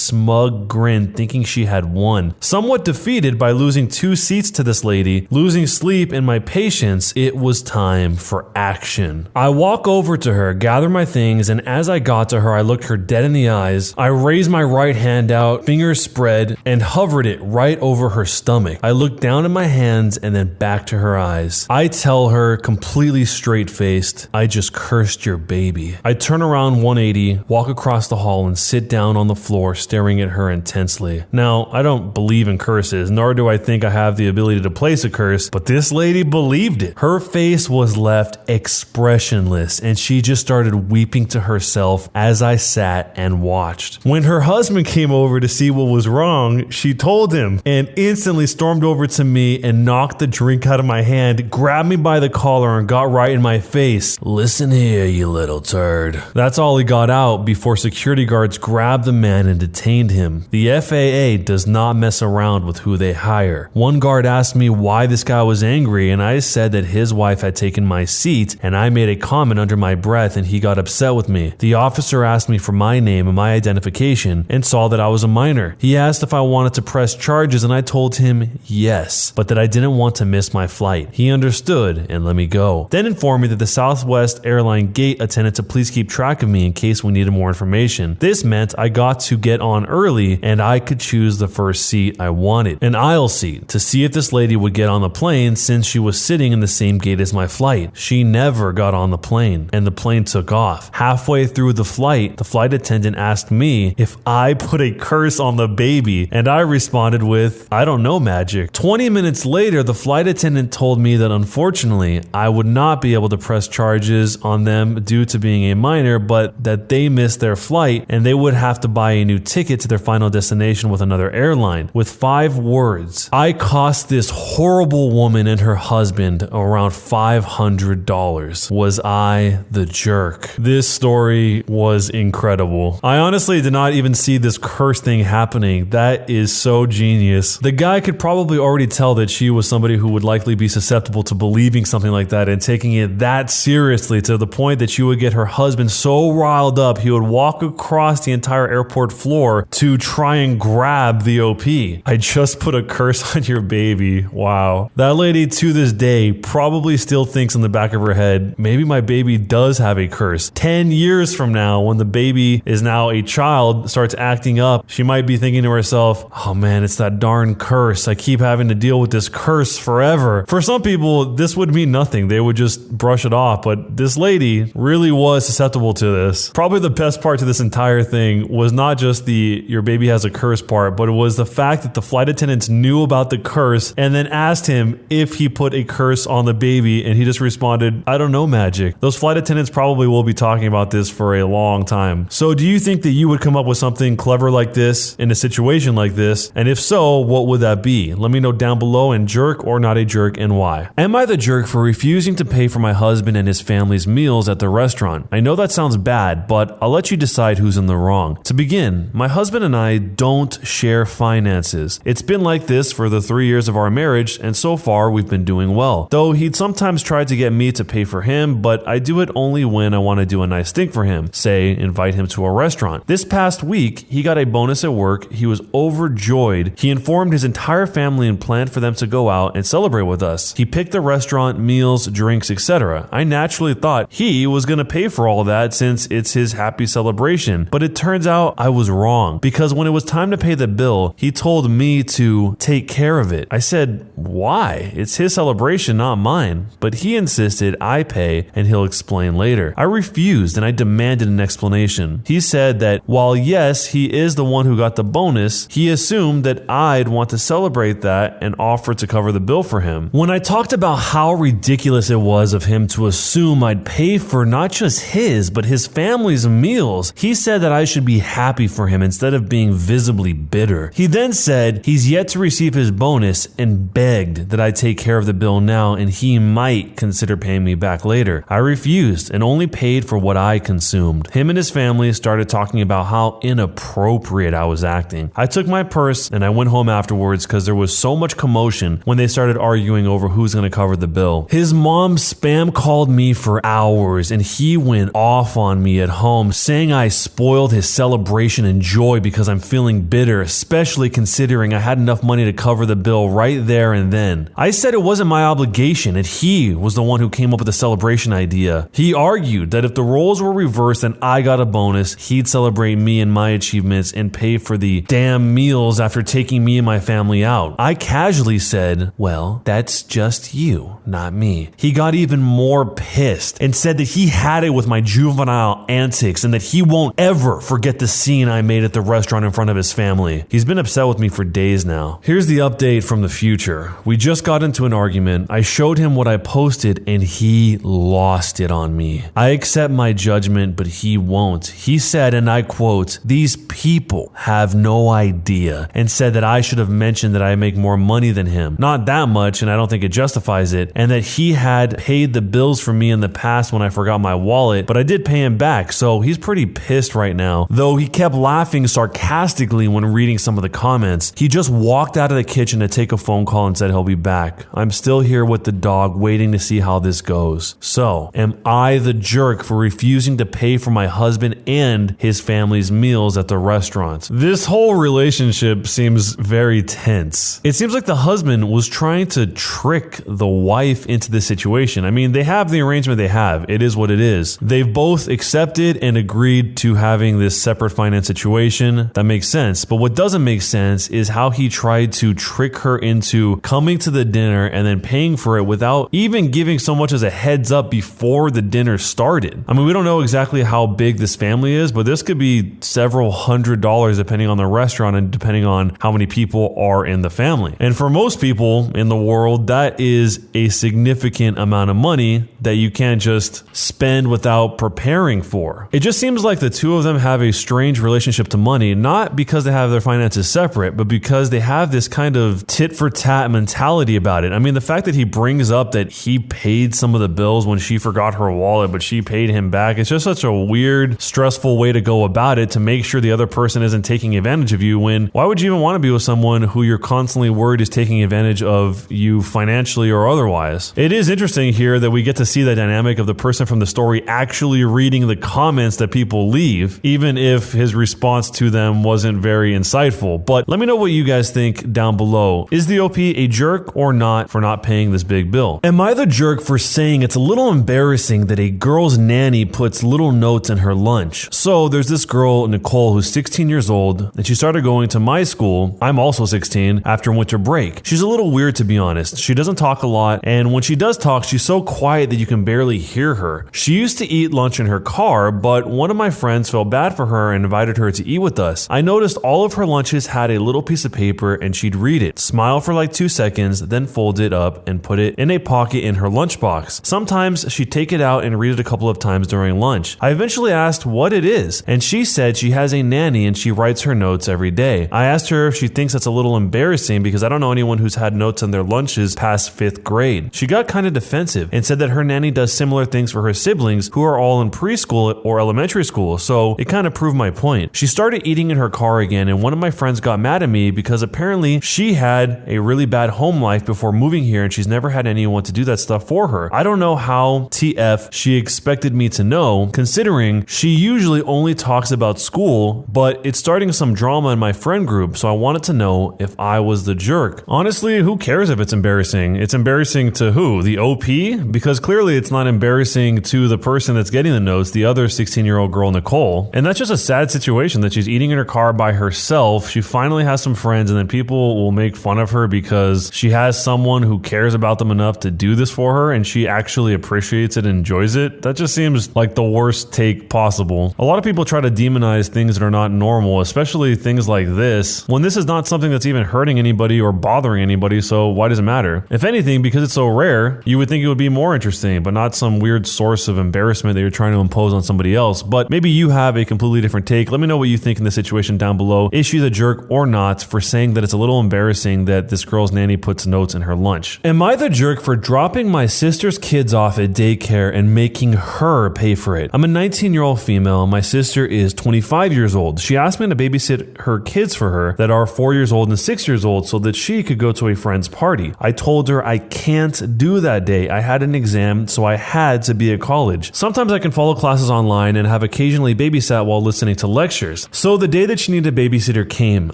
smug grin, thinking she had won. Somewhat defeated by losing 2 seats to this lady, losing sleep and my patience, it was time for action. I walk over to her, gather my things, and as I got to her, I looked her dead in the eyes. I raised my right hand out, fingers spread, and hovered it right over her stomach. I looked down at my hands and then back to her eyes. I tell her, completely straight-faced, I just cursed your baby. I turn around 180, walk across the hall, and sit down on the floor, staring at her intensely. Now, I don't believe in curses, nor do I think I have the ability to place a curse, but this lady believed it. Her face was left expressionless, and she just started weeping to herself as I sat and watched. When her husband came over to see what was wrong, she told him and instantly stormed over to me and knocked the drink out of my hand, grabbed me by the collar, and got right in my face. Listen here, you little turd. That's all he got out before security guards grabbed the man and detained him. The FAA does not mess around with who they hire. One guard asked me why this guy was angry, and I said that his wife had taken my seat, and I made a comment under my breath and he got upset with me. The officer asked me for my name and my identification and saw that I was a minor. He asked if I wanted to press charges and I told him yes, but that I didn't want to miss my flight. He understood and let me go. Then informed me that the Southwest airline gate attendant to please keep track of me in case we needed more information. This meant I got to get on early and I could choose the first seat I wanted, an aisle seat, to see if this lady would get on the plane since she was sitting in the same gate as my flight. She never got on the plane and the plane took off. Halfway through the flight attendant asked me if I put a curse on the baby and I responded with, I don't know, magic. 20 minutes later, the flight attendant told me that unfortunately I would not be able to press charges on them due to being a minor, but that they missed their flight and they would have to buy a new ticket to their final destination with another airline. With 5 words, I cost this horrible woman and her husband around $500. Was I the jerk? This story was incredible. I honestly did not even see this curse thing happening. That is so genius. The guy could probably already tell that she was somebody who would likely be susceptible to believing something like that and taking it that seriously to the point that she would get her husband so riled up he would walk across the entire airport floor to try and grab the OP. I just put a curse on your baby. Wow. That lady to this day probably still thinks in the back of her head, maybe my baby does have a curse. 10 years from now, when the baby is now a child, starts acting up, she might be thinking to herself, oh man, it's that darn curse. I keep having to deal with this curse forever. For some people, this would mean nothing. They would just brush it off. But this lady really was susceptible to this. Probably the best part to this entire thing was not just the your baby has a curse part, but it was the fact that the flight attendants knew about the curse and then asked him if he put a curse on the baby, and he just responded, I don't know, magic. Those flight attendants probably will be talking about this for a long time. So do you think that you would come up with something clever like this in a situation like this? And if so, what would that be? Let me know down below, and jerk or not a jerk, and why. Am I the jerk for refusing to pay for my husband and his family's meals at the restaurant? I know that sounds bad, but I'll let you decide who's in the wrong. To begin, my husband and I don't share finances. It's been like this for the 3 years of our marriage, and so far we've been doing well. Though he'd sometimes try to get me to pay for him, but I do it only when I want to do a nice thing for him, say invite him to a restaurant. This past week, he got a bonus at work. He was overjoyed. He informed his entire family and planned for them to go out and celebrate with us. He picked the restaurant, meals, drinks, etc. I naturally thought he was going to pay for all that since it's his happy celebration, but it turns out I was wrong, because when it was time to pay the bill, he told me to take care of it. I said, why? It's his celebration, not mine. But he insisted I pay and he'll explain later. I refused and I demanded an explanation. He said that while yes, he is the one who got the bonus, he assumed that I'd want to celebrate that and offer to cover the bill for him. When I talked about how ridiculous it was of him to assume I'd pay for not just his, but his family's meals, he said that I should be happy for him instead of being visibly bitter. He then said he's yet to receive his bonus and begged that I take care of the bill now and he might consider paying me back later. I refused and only paid for what I consumed. Him and his family started talking about how inappropriate I was acting. I took my purse and I went home afterwards because there was so much commotion when they started arguing over who's going to cover the bill. His mom spam called me for hours and he went off on me at home, saying I spoiled his celebration and joy because I'm feeling bitter, especially considering I had enough money to cover the bill right there and then. I said it wasn't my obligation and he was the one who came up with the celebration idea. He argued that if the roles were reversed and I got a bonus, he'd celebrate me and my achievements and pay for the damn meals after taking me and my family out. I casually said, well, that's just you, not me. He got even more pissed and said that he had it with my juvenile antics and that he won't ever forget the scene I made at the restaurant in front of his family. He's been upset with me for days now. Here's the update from the future. We just got into an argument. I showed him what I posted and he lost it on me. I accept my judgment, but he won't. He said, and I quote, "These people have no idea," and said that I should have mentioned that I make more money than him. Not that much, and I don't think it justifies it, and that he had paid the bills for me in the past when I forgot my wallet, but I did pay him back, so he's pretty pissed right now. Though he kept laughing sarcastically when reading some of the comments. He just walked out of the kitchen to take a phone call and said he'll be back. I'm still here with the dog waiting to see how this goes. So, am I the jerk for refusing to pay for my husband and his family's meals at the restaurant? This whole relationship seems very tense. It seems like the husband was trying to trick the wife into this situation. I mean, they have the arrangement they have. It is what it is. They've both accepted and agreed to having this separate finance situation. That makes sense. But what doesn't make sense is how he tried to trick her into coming to the dinner and then paying for it without even giving so much as a heads up before the dinner started. I mean, we don't know exactly how big this family is, but this could be several $100s depending on the restaurant and depending on how many people are in the family. And for most people in the world, that is a significant amount of money that you can't just spend without preparing for. It just seems like the two of them have a strange relationship to money, not because they have their finances separate, but because they have this kind of tit for tat mentality about it. I mean, the fact that he brings up that he paid some of the bills when she forgot her wallet, but she paid him back, it's just such a weird, stressful way to go about it to make sure the other person isn't taking advantage of you. When why would you even want to be with someone who you're constantly worried is taking advantage of you financially or otherwise? It is interesting here that we get to see the dynamic of the person from the story actually reading the comments that people leave, even if his response to them wasn't very insightful. But let me know what you guys think down below. Is the OP a jerk or not for not paying this big bill? Am I the jerk for saying it's a little embarrassing that a girl's nanny puts little notes in her lunch? So there's this girl, Nicole, who's 16 years old, and she started going to my school. I'm also 16 after winter break. She's a little weird, to be honest. She doesn't talk a lot, and when she does talk, she's so quiet that you can barely hear her. She used to eat lunch in her car, but one of my friends felt bad for her and invited her to eat with us. I noticed all of her lunches had a little piece of paper and she'd read it, smile for like 2 seconds, then fold it up and put it in a pocket in her lunchbox. Sometimes she'd take it out and read it a couple of times during lunch. I eventually asked what it is, and she said she has a nanny and she writes her notes every day. I asked her if she thinks that's a little embarrassing because I don't know anyone who's had notes on their lunches past 5th grade. She got kind of defensive and said that her nanny does similar things for her siblings who are all in preschool or elementary school, so it kind of proved my point. She started eating in her car again, and one of my friends got mad at me because apparently she had a really bad home life before moving here and she's never had anyone to do that stuff for her. I don't know how TF she expected me to know, considering she usually only talks about school, but it's starting some drama in my friend group, so I wanted to know if I was the jerk. Honestly, who cares if it's embarrassing? It's embarrassing to who? The OP? Because clearly it's not embarrassing to the person that's getting the notes, the other 16-year-old girl, Nicole. And that's just a sad situation that she's eating in her car by herself. She finally has some friends, and then people will make fun of her because she has someone who cares about them enough to do this for her, and she actually appreciates it and enjoys it. That just seems like the worst take possible. A lot of people try to demonize things that are not normal, especially things like this, when this is not something that's even hurting anybody or bothering anybody, so why does it matter? If anything, because it's so rare, you would think it would be more interesting, but not some weird source of embarrassment that you're trying to impose on somebody else. But maybe you have a completely different take. Let me know what you think in this situation down below. Is she the jerk or not for saying that it's a little embarrassing that this girl's nanny puts notes in her lunch? Am I the jerk for dropping my sister's kids off at daycare and making her pay for it? I'm a 19-year-old female. My sister is 25 years old. She asked me to babysit her kids for her that are 4 years old and 6 years old so that she could go to a friend's party. I told her I can't do that day. I had an exam, so I had to be at college. Sometimes I can follow classes online and have occasionally babysat while listening to lectures. So the day that she needed a babysitter came.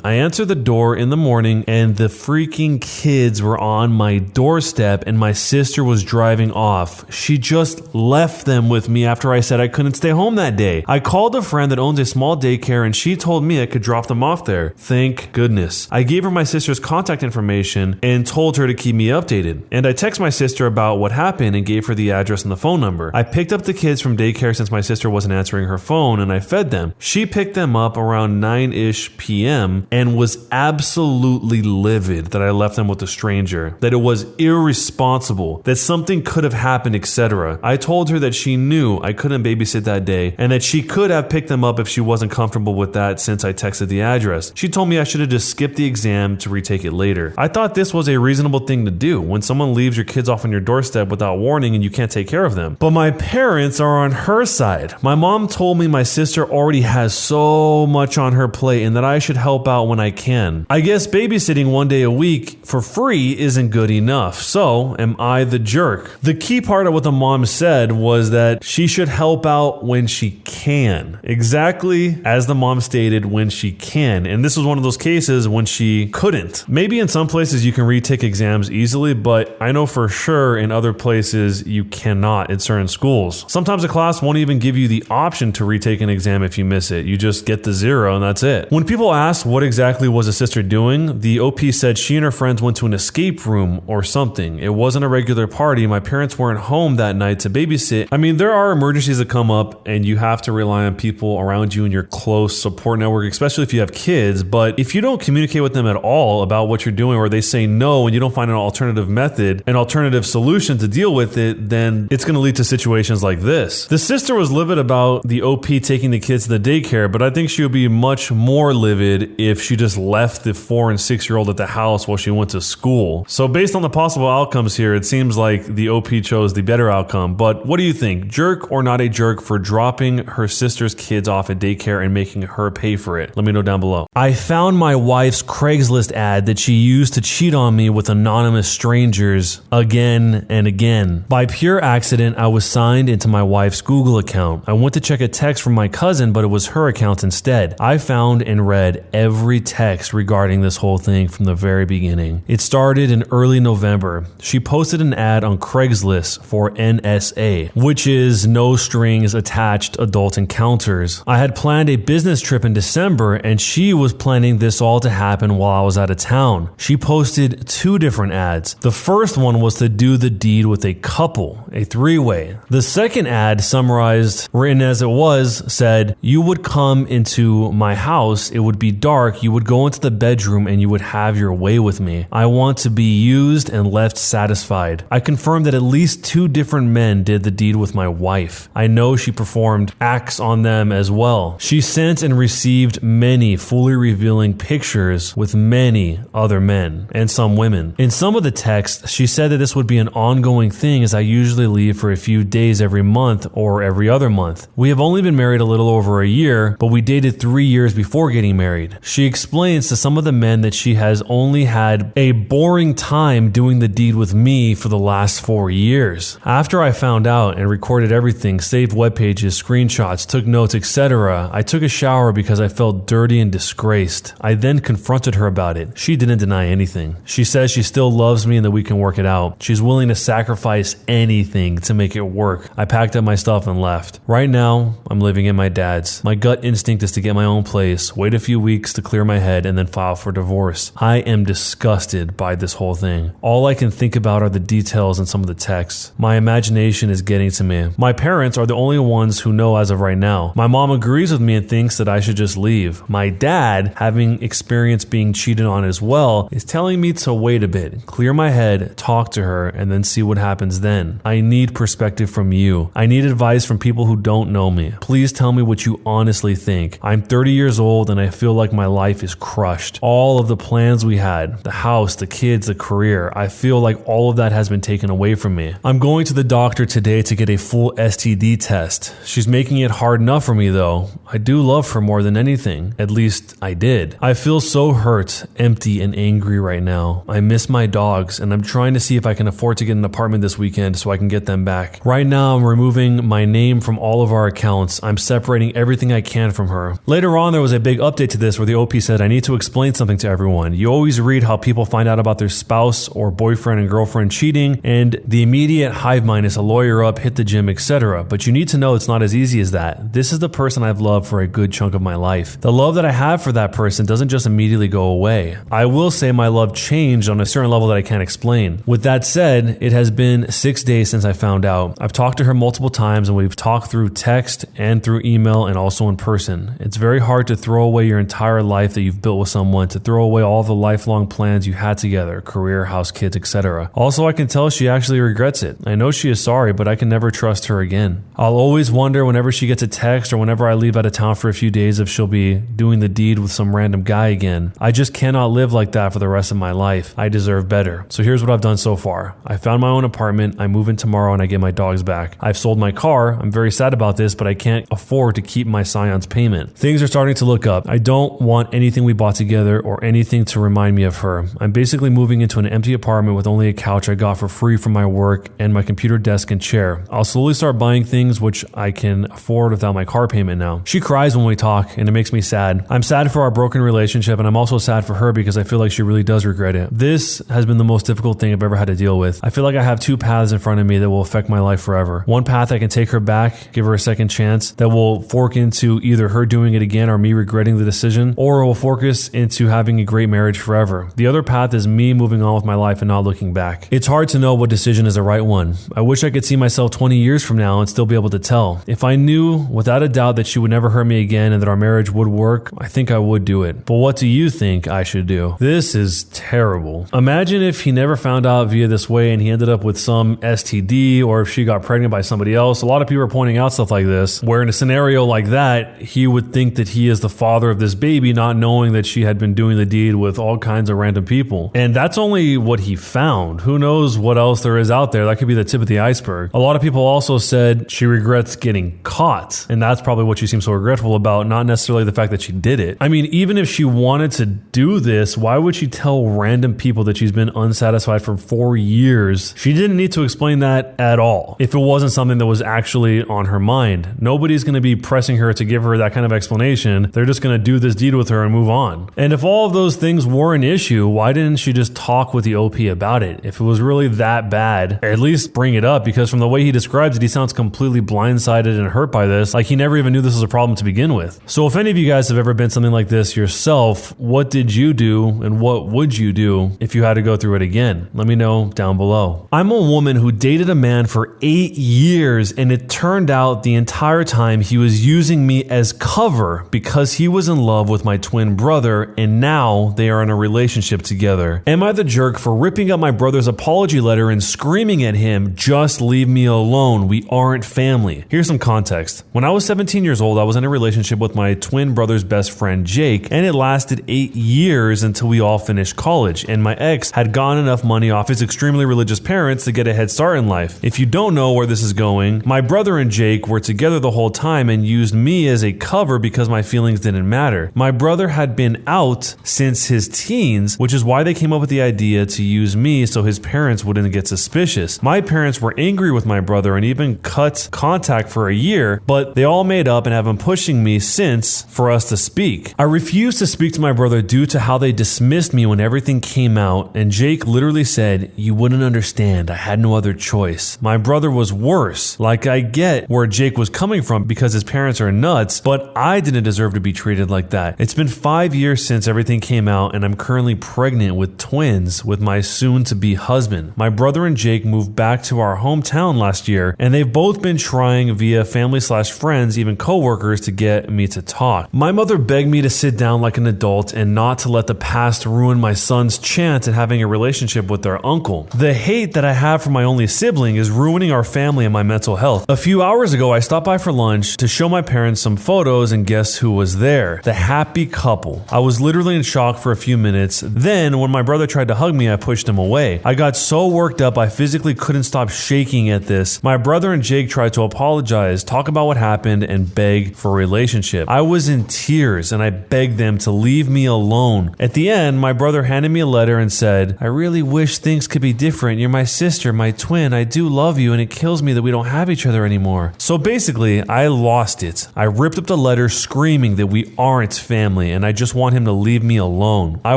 I answered the door in the morning and the freaking kids were on my doorstep and my sister was driving off. She just left them with me after I said I couldn't stay home that day. I called a friend that owns a small daycare and she told me I could drop them off there. Thank goodness. I gave her my sister's contact information and told her to keep me updated. And I texted my sister about what happened and gave her the address and the phone number. I picked up the kids from daycare since my sister wasn't answering her phone and I fed them. She picked them up around 9-ish p.m. and was absolutely livid that I left them with a stranger, that it was irresponsible, that something could have happened, etc. I told her that she knew I couldn't babysit that day and that she could have picked them up if she wasn't comfortable with that since I texted the address. She told me I should have just skipped the exam to retake it later. I thought this was a reasonable thing to do. When someone leaves your kids off on your doorstep without warning and and you can't take care of them. But my parents are on her side. My mom told me my sister already has so much on her plate and that I should help out when I can. I guess babysitting one day a week for free isn't good enough. So am I the jerk? The key part of what the mom said was that she should help out when she can. Exactly as the mom stated, when she can. And this was one of those cases when she couldn't. Maybe in some places you can retake exams easily, but I know for sure in other places you cannot in certain schools. Sometimes a class won't even give you the option to retake an exam if you miss it. You just get the 0 and that's it. When people ask what exactly was the sister doing, the OP said she and her friends went to an escape room or something. It wasn't a regular party. My parents weren't home that night to babysit. I mean, there are emergencies that come up and you have to rely on people around you in your close support network, especially if you have kids. But if you don't communicate with them at all about what you're doing, or they say no and you don't find an alternative method, an alternative solution to deal with it, then it's going to lead to situations like this. The sister was livid about the OP taking the kids to the daycare, but I think she would be much more livid if she just left the 4 and 6-year-old at the house while she went to school. So based on the possible outcomes here, it seems like the OP chose the better outcome. But what do you think? Jerk or not a jerk for dropping her sister's kids off at daycare and making her pay for it? Let me know down below. I found my wife's Craigslist ad that she used to cheat on me with anonymous strangers again and again. By pure accident, I was signed into my wife's Google account. I went to check a text from my cousin, but it was her account instead. I found and read every text regarding this whole thing from the very beginning. It started in early November. She posted an ad on Craigslist for NSA, which is no strings attached adult encounters. I had planned a business trip in December and she was planning this all to happen while I was out of town. She posted 2 different ads. The first one was to do the deed with a couple, a 3-way. The second ad, summarized, written as it was, said, "You would come into my house, it would be dark, you would go into the bedroom and you would have your way with me. I want to be used and left satisfied." I confirmed that at least 2 different men did the deed with my wife. I know she performed acts on them as well. She sent and received many fully revealing pictures with many other men and some women. In some of the texts, she said that this would be an ongoing thing as I usually leave for a few days every month or every other month. We have only been married a little over a year, but we dated 3 years before getting married. She explains to some of the men that she has only had a boring time doing the deed with me for the last 4 years. After I found out and recorded everything, saved web pages, screenshots, took notes, etc., I took a shower because I felt dirty and disgraced. I then confronted her about it. She didn't deny anything. She says she still loves me and that we can work it out. She's willing to sacrifice anything to make it work. I packed up my stuff and left. Right now, I'm living in my dad's. My gut instinct is to get my own place, wait a few weeks to clear my head, and then file for divorce. I am disgusted by this whole thing. All I can think about are the details in some of the texts. My imagination is getting to me. My parents are the only ones who know as of right now. My mom agrees with me and thinks that I should just leave. My dad, having experienced being cheated on as well, is telling me to wait a bit, clear my head, talk to her, and then see what happens then. I need perspective from you. I need advice from people who don't know me. Please tell me what you honestly think. I'm 30 years old and I feel like my life is crushed. All of the plans we had, the house, the kids, the career, I feel like all of that has been taken away from me. I'm going to the doctor today to get a full STD test. She's making it hard enough for me though. I do love her more than anything. At least I did. I feel so hurt, empty, and angry right now. I miss my dogs and I'm trying to see if I can afford to get an apartment this weekend so I can get them back. Right now I'm removing my name from all of our accounts. I'm separating everything I can from her. Later on there was a big update to this where the OP said I need to explain something to everyone. You always read how people find out about their spouse or boyfriend and girlfriend cheating and the immediate hive mind is a lawyer up, hit the gym, etc. But you need to know it's not as easy as that. This is the person I've loved for a good chunk of my life. The love that I have for that person doesn't just immediately go away. I will say my love changed on a certain level that I can't explain. With that said, it has been 6 days since I found out. I've talked to her multiple times and we've talked through text and through email and also in person. It's very hard to throw away your entire life that you've built with someone, to throw away all the lifelong plans you had together, career, house, kids, etc. Also, I can tell she actually regrets it. I know she is sorry, but I can never trust her again. I'll always wonder whenever she gets a text or whenever I leave out of town for a few days if she'll be doing the deed with some random guy again. I just cannot live like that for the rest of my life. I deserve better. So here's what I've done so far. I found my own apartment. I move in tomorrow and I get my dogs back. I've sold my car. I'm very sad about this, but I can't afford to keep my Scion's payment. Things are starting to look up. I don't want anything we bought together or anything to remind me of her. I'm basically moving into an empty apartment with only a couch I got for free from my work and my computer desk and chair. I'll slowly start buying things which I can afford without my car payment now. She cries when we talk and it makes me sad. I'm sad for our broken relationship and I'm also sad for her because I feel like she really does regret it. This has been the most difficult thing I've ever had to deal with. I feel like I have two paths in front of me that will affect my life forever. One path I can take her back, give her a second chance that will fork into either her doing it again or me regretting the decision, or it will focus into having a great marriage forever. The other path is me moving on with my life and not looking back. It's hard to know what decision is the right one. I wish I could see myself 20 years from now and still be able to tell. If I knew without a doubt that she would never hurt me again and that our marriage would work, I think I would do it. But what do you think I should do? This is terrible. Imagine if he never found out via this way and he ended up with some STD, or if she got pregnant by somebody else. A lot of people are pointing out stuff like this, where in a scenario like that, he would think that he is the father of this baby, not knowing that she had been doing the deed with all kinds of random people. And that's only what he found. Who knows what else there is out there? That could be the tip of the iceberg. A lot of people also said she regrets getting caught, and that's probably what she seems so regretful about, not necessarily the fact that she did it. I mean, even if she wanted to do this, why would she tell random people that she's been unsatisfied for 4 years? She didn't need to explain that at all if it wasn't something that was actually on her mind. Nobody's going to be pressing her to give her that kind of explanation. They're just going to do this deed with her and move on. And if all of those things were an issue, why didn't she just talk with the OP about it? If it was really that bad, at least bring it up, because from the way he describes it, he sounds completely blindsided and hurt by this, like he never even knew this was a problem to begin with. So if any of you guys have ever been something like this yourself, what did you do and what would you do if you had to go through it again? Let me know down below. I'm a woman who dated a man for 8 years, and it turned out the entire time he was using me as cover because he was in love with my twin brother, and now they are in a relationship together. Am I the jerk for ripping up my brother's apology letter and screaming at him, "Just leave me alone, we aren't family"? Here's some context. When I was 17 years old, I was in a relationship with my twin brother's best friend Jake, and it lasted 8 years until we all finished college, and my ex had gotten enough money off his extremely religious parents to get a head start in life. If you don't know where this is going, my brother and Jake were together the whole time and used me as a cover because my feelings didn't matter. My brother had been out since his teens, which is why they came up with the idea to use me so his parents wouldn't get suspicious. My parents were angry with my brother and even cut contact for a year, but they all made up and have been pushing me since for us to speak. I refused to speak to my brother due to how they dismissed me when everything came out, and Jake literally said, "You wouldn't understand, I had no other choice." My brother was worse. Like, I get where Jake was coming from because his parents are nuts, but I didn't deserve to be treated like that. It's been 5 years since everything came out, and I'm currently pregnant with twins with my soon-to-be husband. My brother and Jake moved back to our hometown last year, and they've both been trying via family/friends, even co-workers, to get me to talk. My mother begged me to sit down like an adult and not to let the past ruin my son's chance at having a relationship with their uncle. The hate that I have for my only sibling is ruining our family and my mental health. A few hours ago, I stopped by for lunch to show my parents some photos, and guess who was there? The happy couple. I was literally in shock for a few minutes. Then, when my brother tried to hug me, I pushed him away. I got so worked up, I physically couldn't stop shaking at this. My brother and Jake tried to apologize, talk about what happened, and beg for a relationship. I was in tears, and I begged them to leave me alone. At the end, my brother handed me a letter and said, "I really wish things could be different. You're my sister, my twin. I do love you, and it kills me that we don't have each other anymore." So basically, I lost it. I ripped up the letter screaming that we aren't family, and I just want him to leave me alone. I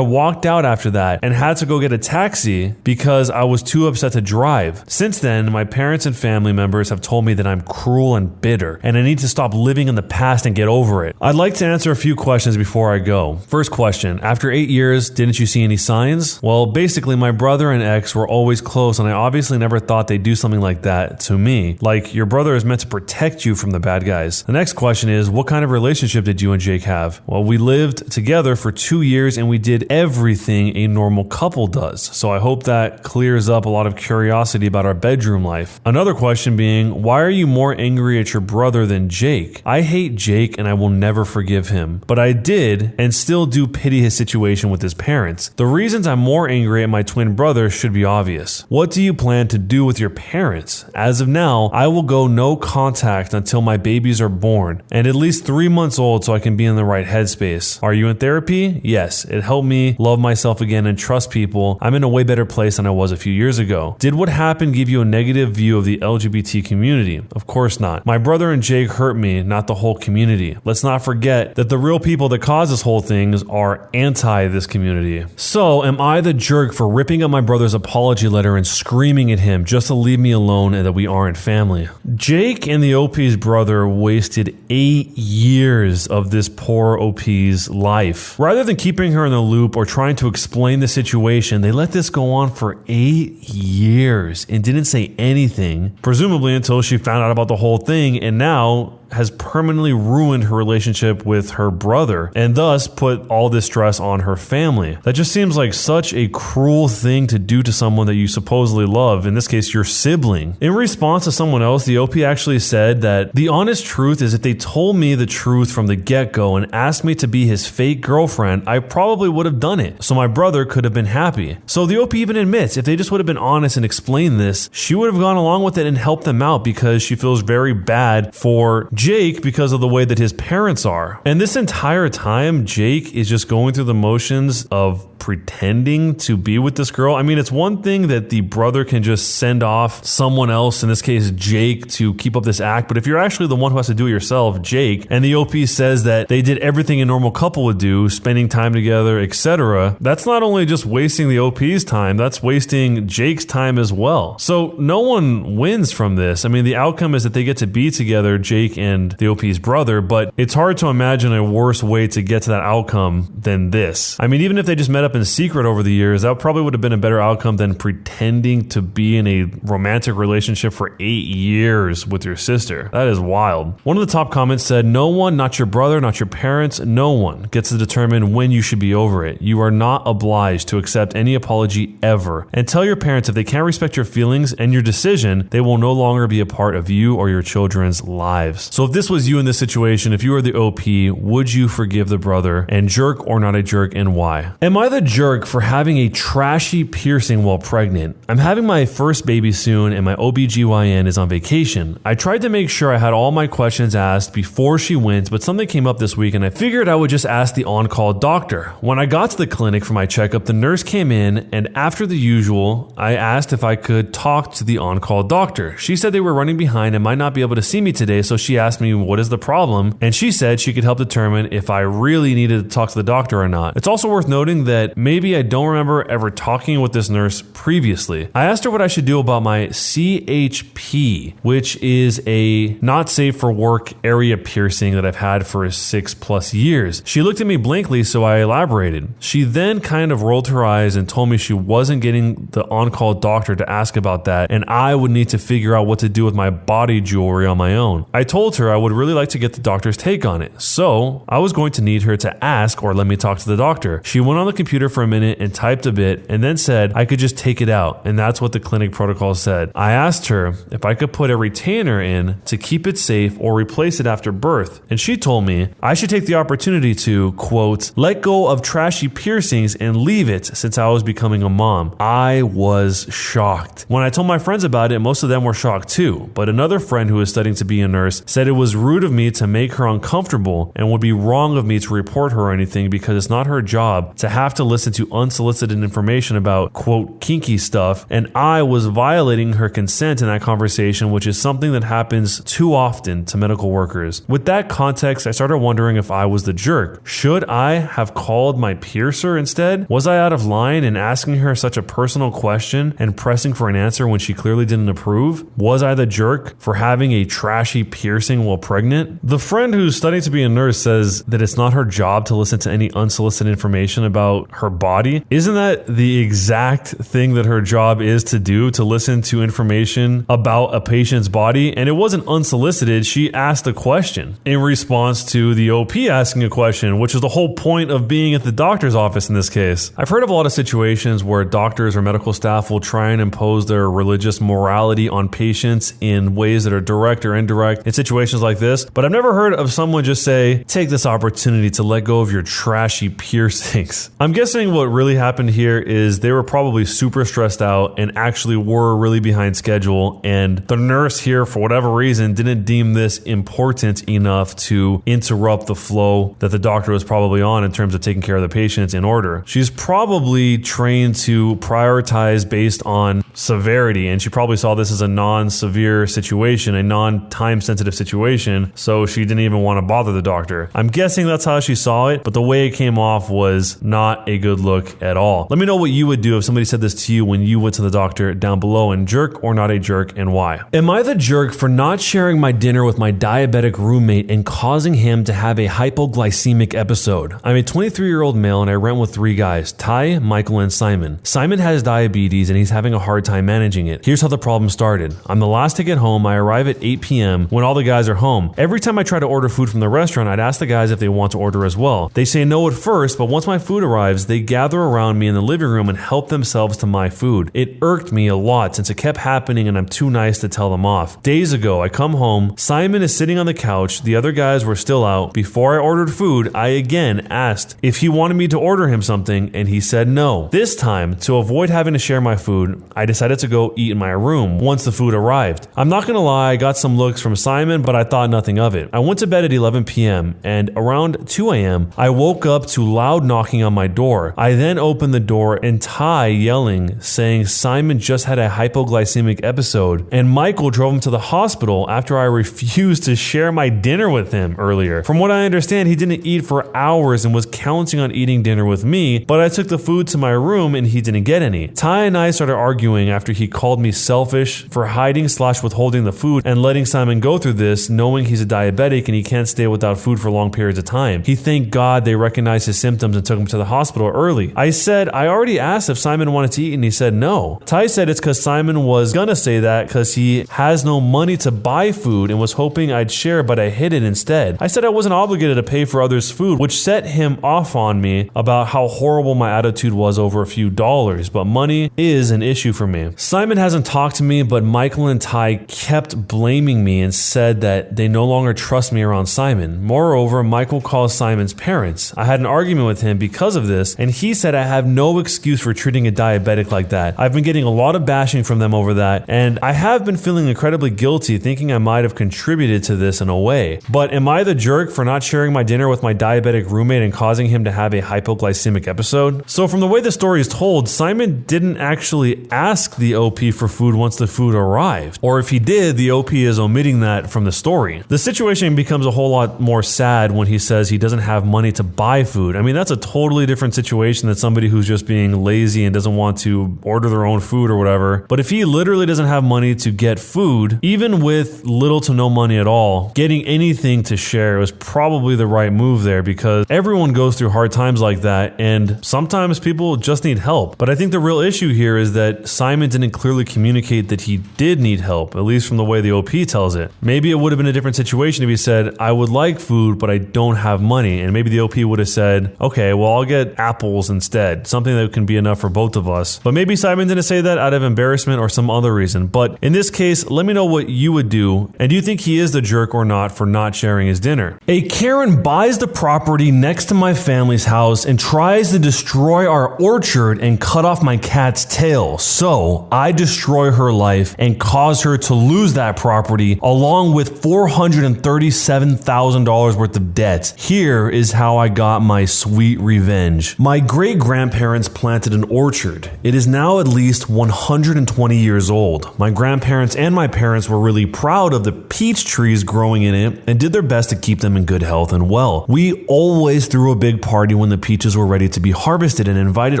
walked out after that and had to go get a taxi because I was too upset to drive. Since then, my parents and family members have told me that I'm cruel and bitter, and I need to stop living in the past and get over it. I'd like to answer a few questions before I go. First question, after 8 years, didn't you see any signs? Well, basically, my brother and ex were always close, and I obviously never thought they'd do something like that to me. Like, your brother is meant to protect you from the bad guys. The next question is, what kind of relationship did you and Jake have? Well, we lived together for 2 years, and we did everything a normal couple does. So I hope that clears up a lot of curiosity about our bedroom life. Another question being, why are you more angry at your brother than Jake? I hate Jake, and I will never forgive him. But I did, and still do pity his situation with his parents. The reasons I'm more angry at my twin brother should be obvious. What do you plan to do with your parents. As of now, I will go no contact until my babies are born and at least 3 months old so I can be in the right headspace. Are you in therapy? Yes. It helped me love myself again and trust people. I'm in a way better place than I was a few years ago. Did what happened give you a negative view of the LGBT community? Of course not. My brother and Jake hurt me, not the whole community. Let's not forget that the real people that cause this whole thing are anti this community. So, am I the jerk for ripping up my brother's apology letter and screaming at him just to leave me alone and that we aren't family? Jake and the OP's brother wasted 8 years of this poor OP's life. Rather than keeping her in the loop or trying to explain the situation, they let this go on for 8 years and didn't say anything, presumably until she found out about the whole thing, and now has permanently ruined her relationship with her brother and thus put all this stress on her family. That just seems like such a cruel thing to do to someone that you supposedly love, in this case your sibling. In response to someone else, the OP actually said that the honest truth is if they told me the truth from the get-go and asked me to be his fake girlfriend, I probably would have done it, so my brother could have been happy. So the OP even admits if they just would have been honest and explained this, she would have gone along with it and helped them out because she feels very bad for Jake because of the way that his parents are. And this entire time, Jake is just going through the motions of pretending to be with this girl. I mean, it's one thing that the brother can just send off someone else, in this case Jake, to keep up this act, but if you're actually the one who has to do it yourself, Jake, and the OP says that they did everything a normal couple would do, spending time together, etc., that's not only just wasting the OP's time, that's wasting Jake's time as well. So no one wins from this. I mean, the outcome is that they get to be together, Jake and the OP's brother, but it's hard to imagine a worse way to get to that outcome than this. I mean, even if they just met up in secret over the years, that probably would have been a better outcome than pretending to be in a romantic relationship for 8 years with your sister. That is wild. One of the top comments said, no one, not your brother, not your parents, no one gets to determine when you should be over it. You are not obliged to accept any apology ever. And tell your parents if they can't respect your feelings and your decision, they will no longer be a part of you or your children's lives. So if this was you in this situation, if you were the OP, would you forgive the brother, and jerk or not a jerk, and why? Am I the jerk for having a trashy piercing while pregnant? I'm having my first baby soon and my OBGYN is on vacation. I tried to make sure I had all my questions asked before she went, but something came up this week and I figured I would just ask the on-call doctor. When I got to the clinic for my checkup, the nurse came in and after the usual, I asked if I could talk to the on-call doctor. She said they were running behind and might not be able to see me today, so she asked me what is the problem, and she said she could help determine if I really needed to talk to the doctor or not. It's also worth noting that maybe I don't remember ever talking with this nurse previously. I asked her what I should do about my CHP, which is a not safe for work area piercing that I've had for 6+ years. She looked at me blankly, so I elaborated. She then kind of rolled her eyes and told me she wasn't getting the on-call doctor to ask about that, and I would need to figure out what to do with my body jewelry on my own. I told her I would really like to get the doctor's take on it, so I was going to need her to ask or let me talk to the doctor. She went on the computer for a minute and typed a bit and then said I could just take it out, and that's what the clinic protocol said. I asked her if I could put a retainer in to keep it safe or replace it after birth, and she told me I should take the opportunity to, quote, let go of trashy piercings and leave it since I was becoming a mom. I was shocked. When I told my friends about it, most of them were shocked too, but another friend who is studying to be a nurse said it was rude of me to make her uncomfortable and would be wrong of me to report her or anything because it's not her job to have to listen to unsolicited information about, quote, kinky stuff, and I was violating her consent in that conversation, which is something that happens too often to medical workers. With that context, I started wondering if I was the jerk. Should I have called my piercer instead? Was I out of line in asking her such a personal question and pressing for an answer when she clearly didn't approve? Was I the jerk for having a trashy piercing while pregnant? The friend who's studying to be a nurse says that it's not her job to listen to any unsolicited information about her body. Isn't that the exact thing that her job is to do, to listen to information about a patient's body? And it wasn't unsolicited. She asked a question in response to the OP asking a question, which is the whole point of being at the doctor's office in this case. I've heard of a lot of situations where doctors or medical staff will try and impose their religious morality on patients in ways that are direct or indirect. In situations situations like this, but I've never heard of someone just say, take this opportunity to let go of your trashy piercings. I'm guessing what really happened here is they were probably super stressed out and actually were really behind schedule, and the nurse here, for whatever reason, didn't deem this important enough to interrupt the flow that the doctor was probably on in terms of taking care of the patients in order. She's probably trained to prioritize based on severity, and she probably saw this as a non-severe situation, a non-time sensitive situation, so she didn't even want to bother the doctor. I'm guessing that's how she saw it, but the way it came off was not a good look at all. Let me know what you would do if somebody said this to you when you went to the doctor down below, and jerk or not a jerk, and why. Am I the jerk for not sharing my dinner with my diabetic roommate and causing him to have a hypoglycemic episode? I'm a 23-year-old male and I rent with 3 guys, Ty, Michael, and Simon. Simon has diabetes and he's having a hard time managing it. Here's how the problem started. I'm the last to get home. I arrive at 8 p.m. when all the guys are home. Every time I try to order food from the restaurant, I'd ask the guys if they want to order as well. They say no at first, but once my food arrives, they gather around me in the living room and help themselves to my food. It irked me a lot since it kept happening and I'm too nice to tell them off. Days ago, I come home, Simon is sitting on the couch, the other guys were still out. Before I ordered food, I again asked if he wanted me to order him something and he said no. This time, to avoid having to share my food, I decided to go eat in my room once the food arrived. I'm not gonna lie, I got some looks from Simon, but I thought nothing of it. I went to bed at 11 p.m. and around 2 a.m., I woke up to loud knocking on my door. I then opened the door and Ty yelling, saying Simon just had a hypoglycemic episode, and Michael drove him to the hospital after I refused to share my dinner with him earlier. From what I understand, he didn't eat for hours and was counting on eating dinner with me, but I took the food to my room and he didn't get any. Ty and I started arguing after he called me selfish for hiding/withholding the food and letting Simon go through this, knowing he's a diabetic and he can't stay without food for long periods of time. He thanked God they recognized his symptoms and took him to the hospital early. I said I already asked if Simon wanted to eat and he said no. Ty said it's because Simon was gonna say that because he has no money to buy food and was hoping I'd share, but I hid it instead. I said I wasn't obligated to pay for others' food, which set him off on me about how horrible my attitude was over a few dollars, but money is an issue for me. Simon hasn't talked to me, but Michael and Ty kept blaming me and said that they no longer trust me around Simon. Moreover, Michael calls Simon's parents. I had an argument with him because of this, and he said I have no excuse for treating a diabetic like that. I've been getting a lot of bashing from them over that, and I have been feeling incredibly guilty, thinking I might have contributed to this in a way. But am I the jerk for not sharing my dinner with my diabetic roommate and causing him to have a hypoglycemic episode? So from the way the story is told, Simon didn't actually ask the OP for food once the food arrived. Or if he did, the OP is omitting that from the story. The situation becomes a whole lot more sad when he says he doesn't have money to buy food. I mean, that's a totally different situation than somebody who's just being lazy and doesn't want to order their own food or whatever. But if he literally doesn't have money to get food, even with little to no money at all, getting anything to share was probably the right move there, because everyone goes through hard times like that and sometimes people just need help. But I think the real issue here is that Simon didn't clearly communicate that he did need help, at least from the way the OP tells it. Maybe it would have been a different situation if he said, I would like food, but I don't have money. And maybe the OP would have said, okay, well, I'll get apples instead, something that can be enough for both of us. But maybe Simon didn't say that out of embarrassment or some other reason. But in this case, let me know what you would do. And do you think he is the jerk or not for not sharing his dinner? A Karen buys the property next to my family's house and tries to destroy our orchard and cut off my cat's tail. So I destroy her life and cause her to lose that property along with $437,000 worth of debt. Here is how I got my sweet revenge. My great-grandparents planted an orchard. It is now at least 120 years old. My grandparents and my parents were really proud of the peach trees growing in it and did their best to keep them in good health and well. We always threw a big party when the peaches were ready to be harvested and invited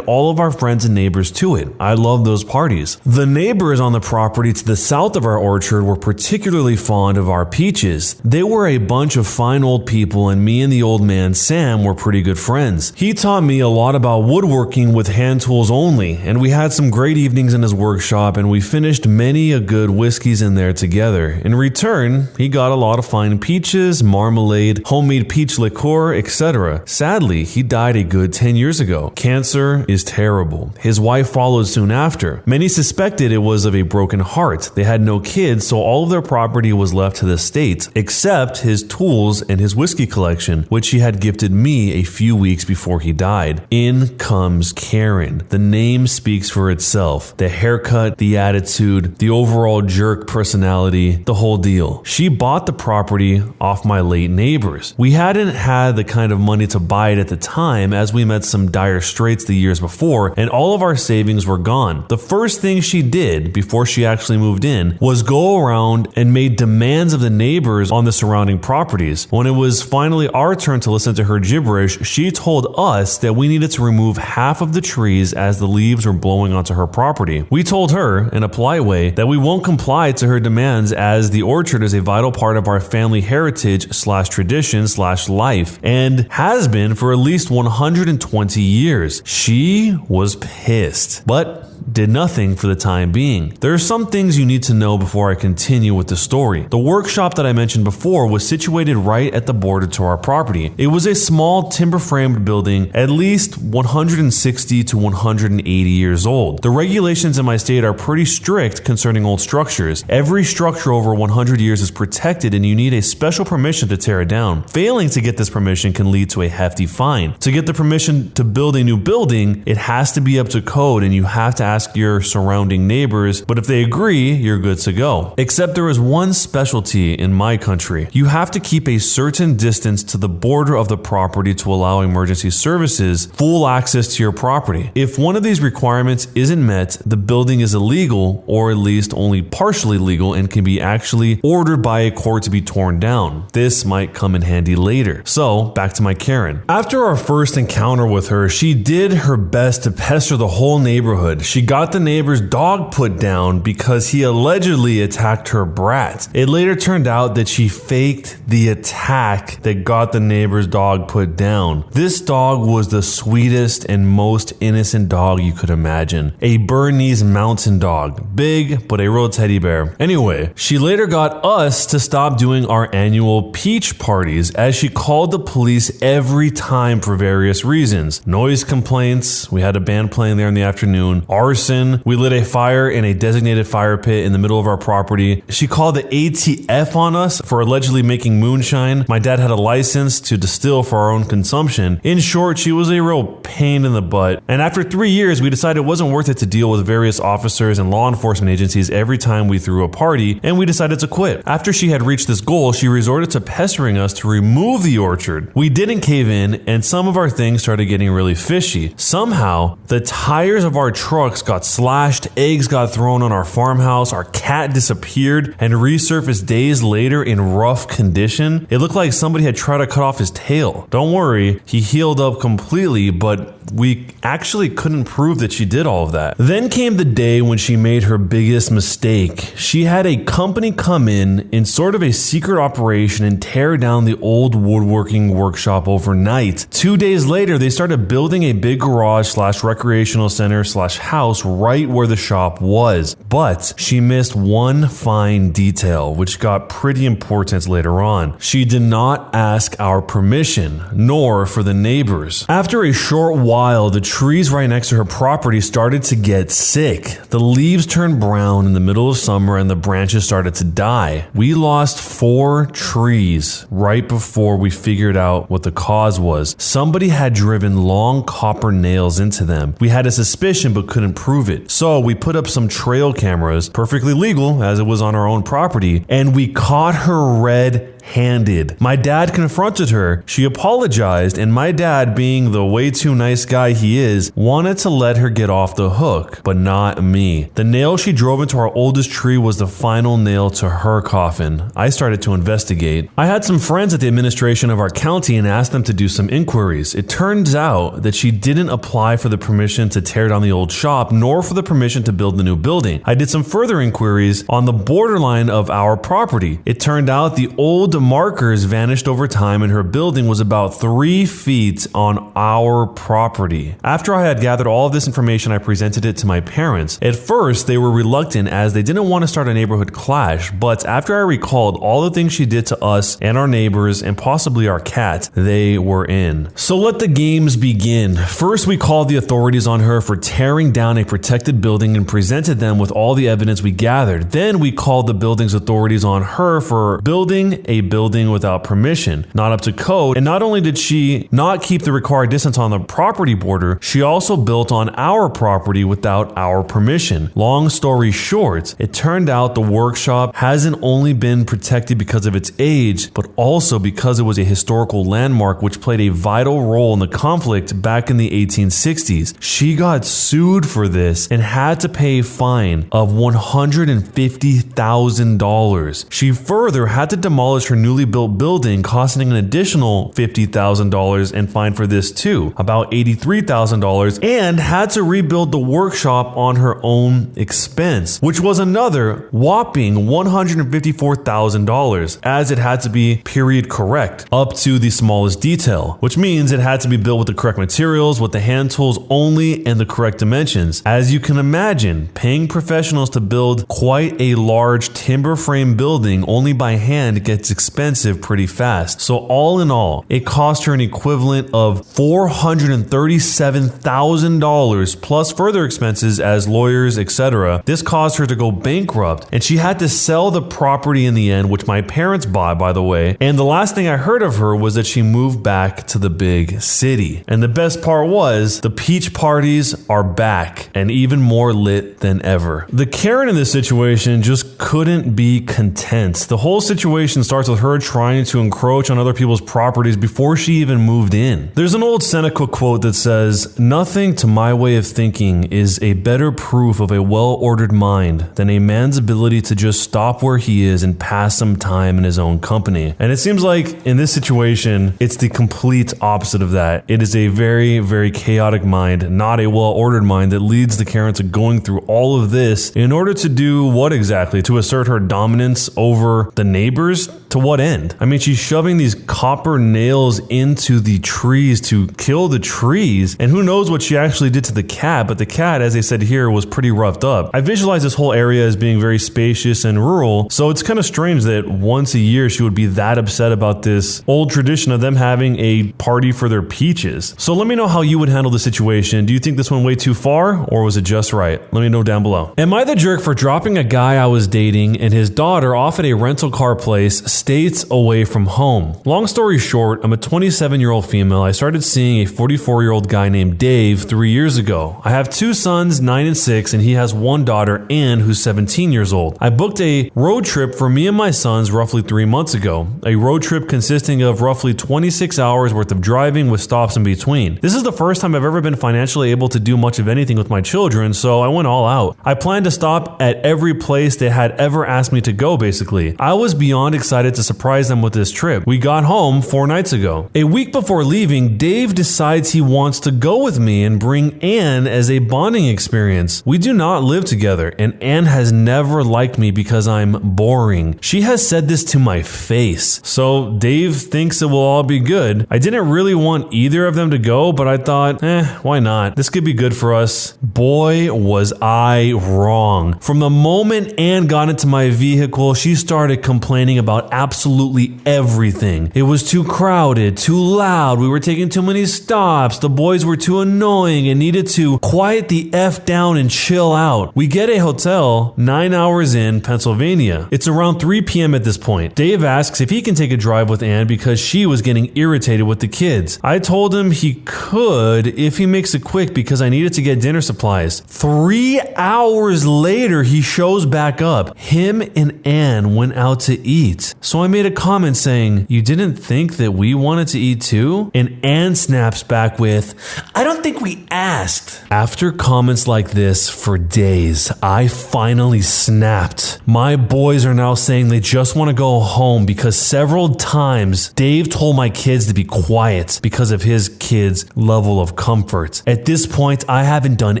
all of our friends and neighbors to it. I love those parties. The neighbors on the property to the south of our orchard were particularly fond of our peaches. They were a bunch of fine old people, and me and the old man Sam were pretty good friends. He taught me a lot about woodworking with hand tools only, and we had some great evenings in his workshop, and we finished many a good whiskeys in there together. In return, he got a lot of fine peaches, marmalade, homemade peach liqueur, etc. Sadly, he died a good 10 years ago. Cancer is terrible. His wife followed soon after. Many suspected it was of a broken heart. They had no kids, so all of their property was left to estate, except his tools and his whiskey collection, which he had gifted me a few weeks before he died. In comes Karen. The name speaks for itself. The haircut, the attitude, the overall jerk personality, the whole deal. She bought the property off my late neighbors. We hadn't had the kind of money to buy it at the time, as we met some dire straits the years before, and all of our savings were gone. The first thing she did before she actually moved in was go around and made demands of the neighbors on the surrounding properties. When it was finally our turn to listen to her gibberish, she told us that we needed to remove half of the trees as the leaves were blowing onto her property. We told her, in a polite way, that we won't comply to her demands, as the orchard is a vital part of our family heritage / tradition / life, and has been for at least 120 years. She was pissed, but did nothing for the time being. There are some things you need to know before I continue with the story. The workshop that I mentioned before was situated right at the border to our property. It was a small timber-framed building, at least 160 to 180 years old. The regulations in my state are pretty strict concerning old structures. Every structure over 100 years is protected, and you need a special permission to tear it down. Failing to get this permission can lead to a hefty fine. To get the permission to build a new building, it has to be up to code, and you have to ask your surrounding neighbors, but if they agree, you're good to go. Except there is one specialty in my country. You have to keep a certain distance to the border of the property to allow emergency services full access to your property. If one of these requirements isn't met, the building is illegal, or at least only partially legal, and can be actually ordered by a court to be torn down. This might come in handy later. So, back to my Karen. After our first encounter with her, she did her best to pester the whole neighborhood. She got the neighbor's dog put down because he allegedly attacked her brat. It later turned out that she faked the attack that got the neighbor's dog put down. This dog was the sweetest and most innocent dog you could imagine. A Bernese mountain dog. Big, but a real teddy bear. Anyway, she later got us to stop doing our annual peach parties, as she called the police every time for various reasons. Noise complaints, we had a band playing there in the afternoon. Arson, we lit a fire in a designated fire pit in the middle of our property. She called the ATF on us for allegedly making moonshine. My dad had a license to distill for our own consumption. In short, she was a real pain in the butt. And after 3 years, we decided it wasn't worth it to deal with various officers and law enforcement agencies every time we threw a party, and we decided to quit. After she had reached this goal, she resorted to pestering us to remove the orchard. We didn't cave in, and some of our things started getting really fishy. Somehow, the tires of our trucks got slashed, eggs got thrown on our farmhouse, our cat disappeared and resurfaced days later in rough condition. It looked like somebody had tried to cut off his tail. Don't worry, he healed up completely, but we actually couldn't prove that she did all of that. Then came the day when she made her biggest mistake. She had a company come in sort of a secret operation and tear down the old woodworking workshop overnight. 2 days later, they started building a big garage / recreational center / house right where the shop was. But she missed one fine detail, which got pretty important later on. She did not ask our permission, nor for the neighbors. After a short while, the trees right next to her property started to get sick. The leaves turned brown in the middle of summer and the branches started to die. We lost 4 trees right before we figured out what the cause was. Somebody had driven long copper nails into them. We had a suspicion but couldn't prove it. So we put up some trail cameras, perfectly legal as it was on our own property, and we caught her red-handed. My dad confronted her. She apologized, and my dad, being the way too nice guy he is, wanted to let her get off the hook, but not me. The nail she drove into our oldest tree was the final nail to her coffin. I started to investigate. I had some friends at the administration of our county and asked them to do some inquiries. It turns out that she didn't apply for the permission to tear down the old shop, nor for the permission to build the new building. I did some further inquiries on the borderline of our property. It turned out the old approved markers vanished over time and her building was about 3 feet on our property. After I had gathered all of this information, I presented it to my parents. At first, they were reluctant as they didn't want to start a neighborhood clash, but after I recalled all the things she did to us and our neighbors and possibly our cat, they were in. So let the games begin. First, we called the authorities on her for tearing down a protected building and presented them with all the evidence we gathered. Then we called the building's authorities on her for building a building without permission, not up to code. And not only did she not keep the required distance on the property border, she also built on our property without our permission. Long story short, it turned out the workshop hasn't only been protected because of its age, but also because it was a historical landmark which played a vital role in the conflict back in the 1860s. She got sued for this and had to pay a fine of $150,000. She further had to demolish her newly built building, costing an additional $50,000 and fined for this too, about $83,000, and had to rebuild the workshop on her own expense, which was another whopping $154,000, as it had to be period correct up to the smallest detail, which means it had to be built with the correct materials, with the hand tools only, and the correct dimensions. As you can imagine, paying professionals to build quite a large timber frame building only by hand gets expensive pretty fast. So all in all, it cost her an equivalent of $437,000 plus further expenses as lawyers, etc. This caused her to go bankrupt, and she had to sell the property in the end, which my parents bought, by the way. And the last thing I heard of her was that she moved back to the big city. And the best part was the peach parties are back and even more lit than ever. The Karen in this situation just couldn't be content. The whole situation starts with her trying to encroach on other people's properties before she even moved in. There's an old Seneca quote that says, "Nothing to my way of thinking is a better proof of a well-ordered mind than a man's ability to just stop where he is and pass some time in his own company." And it seems like in this situation, it's the complete opposite of that. It is a very, very chaotic mind, not a well-ordered mind, that leads the Karen to going through all of this in order to do what exactly? To assert her dominance over the neighbors? To what end? I mean, she's shoving these copper nails into the trees to kill the trees, and who knows what she actually did to the cat, but the cat, as they said here, was pretty roughed up. I visualize this whole area as being very spacious and rural, so it's kind of strange that once a year she would be that upset about this old tradition of them having a party for their peaches. So let me know how you would handle the situation. Do you think this went way too far, or was it just right? Let me know down below. Am I the jerk for dropping a guy I was dating and his daughter off at a rental car place states away from home? Long story short, I'm a 27-year-old female. I started seeing a 44-year-old guy named Dave 3 years ago. I have 2 sons, 9 and 6, and he has 1 daughter, Ann, who's 17 years old. I booked a road trip for me and my sons roughly 3 months ago. A road trip consisting of roughly 26 hours worth of driving with stops in between. This is the first time I've ever been financially able to do much of anything with my children, so I went all out. I planned to stop at every place they had ever asked me to go, basically. I was beyond excited to surprise them with this trip. We got home 4 nights ago. A week before leaving, Dave decides he wants to go with me and bring Ann as a bonding experience. We do not live together, and Ann has never liked me because I'm boring. She has said this to my face. So Dave thinks it will all be good. I didn't really want either of them to go, but I thought, why not? This could be good for us. Boy, was I wrong. From the moment Ann got into my vehicle, she started complaining about absolutely everything. It was too crowded, too loud, we were taking too many stops, the boys were too annoying and needed to quiet the F down and chill out. We get a hotel 9 hours in Pennsylvania. It's around 3 p.m. at this point. Dave asks if he can take a drive with Ann because she was getting irritated with the kids. I told him he could if he makes it quick because I needed to get dinner supplies. 3 hours later, he shows back up. Him and Ann went out to eat. So I made a comment saying, "You didn't think that we wanted to eat too?" And Ann snaps back with, "I don't think we asked." After comments like this for days, I finally snapped. My boys are now saying they just want to go home because several times Dave told my kids to be quiet because of his kids' level of comfort. At this point, I haven't done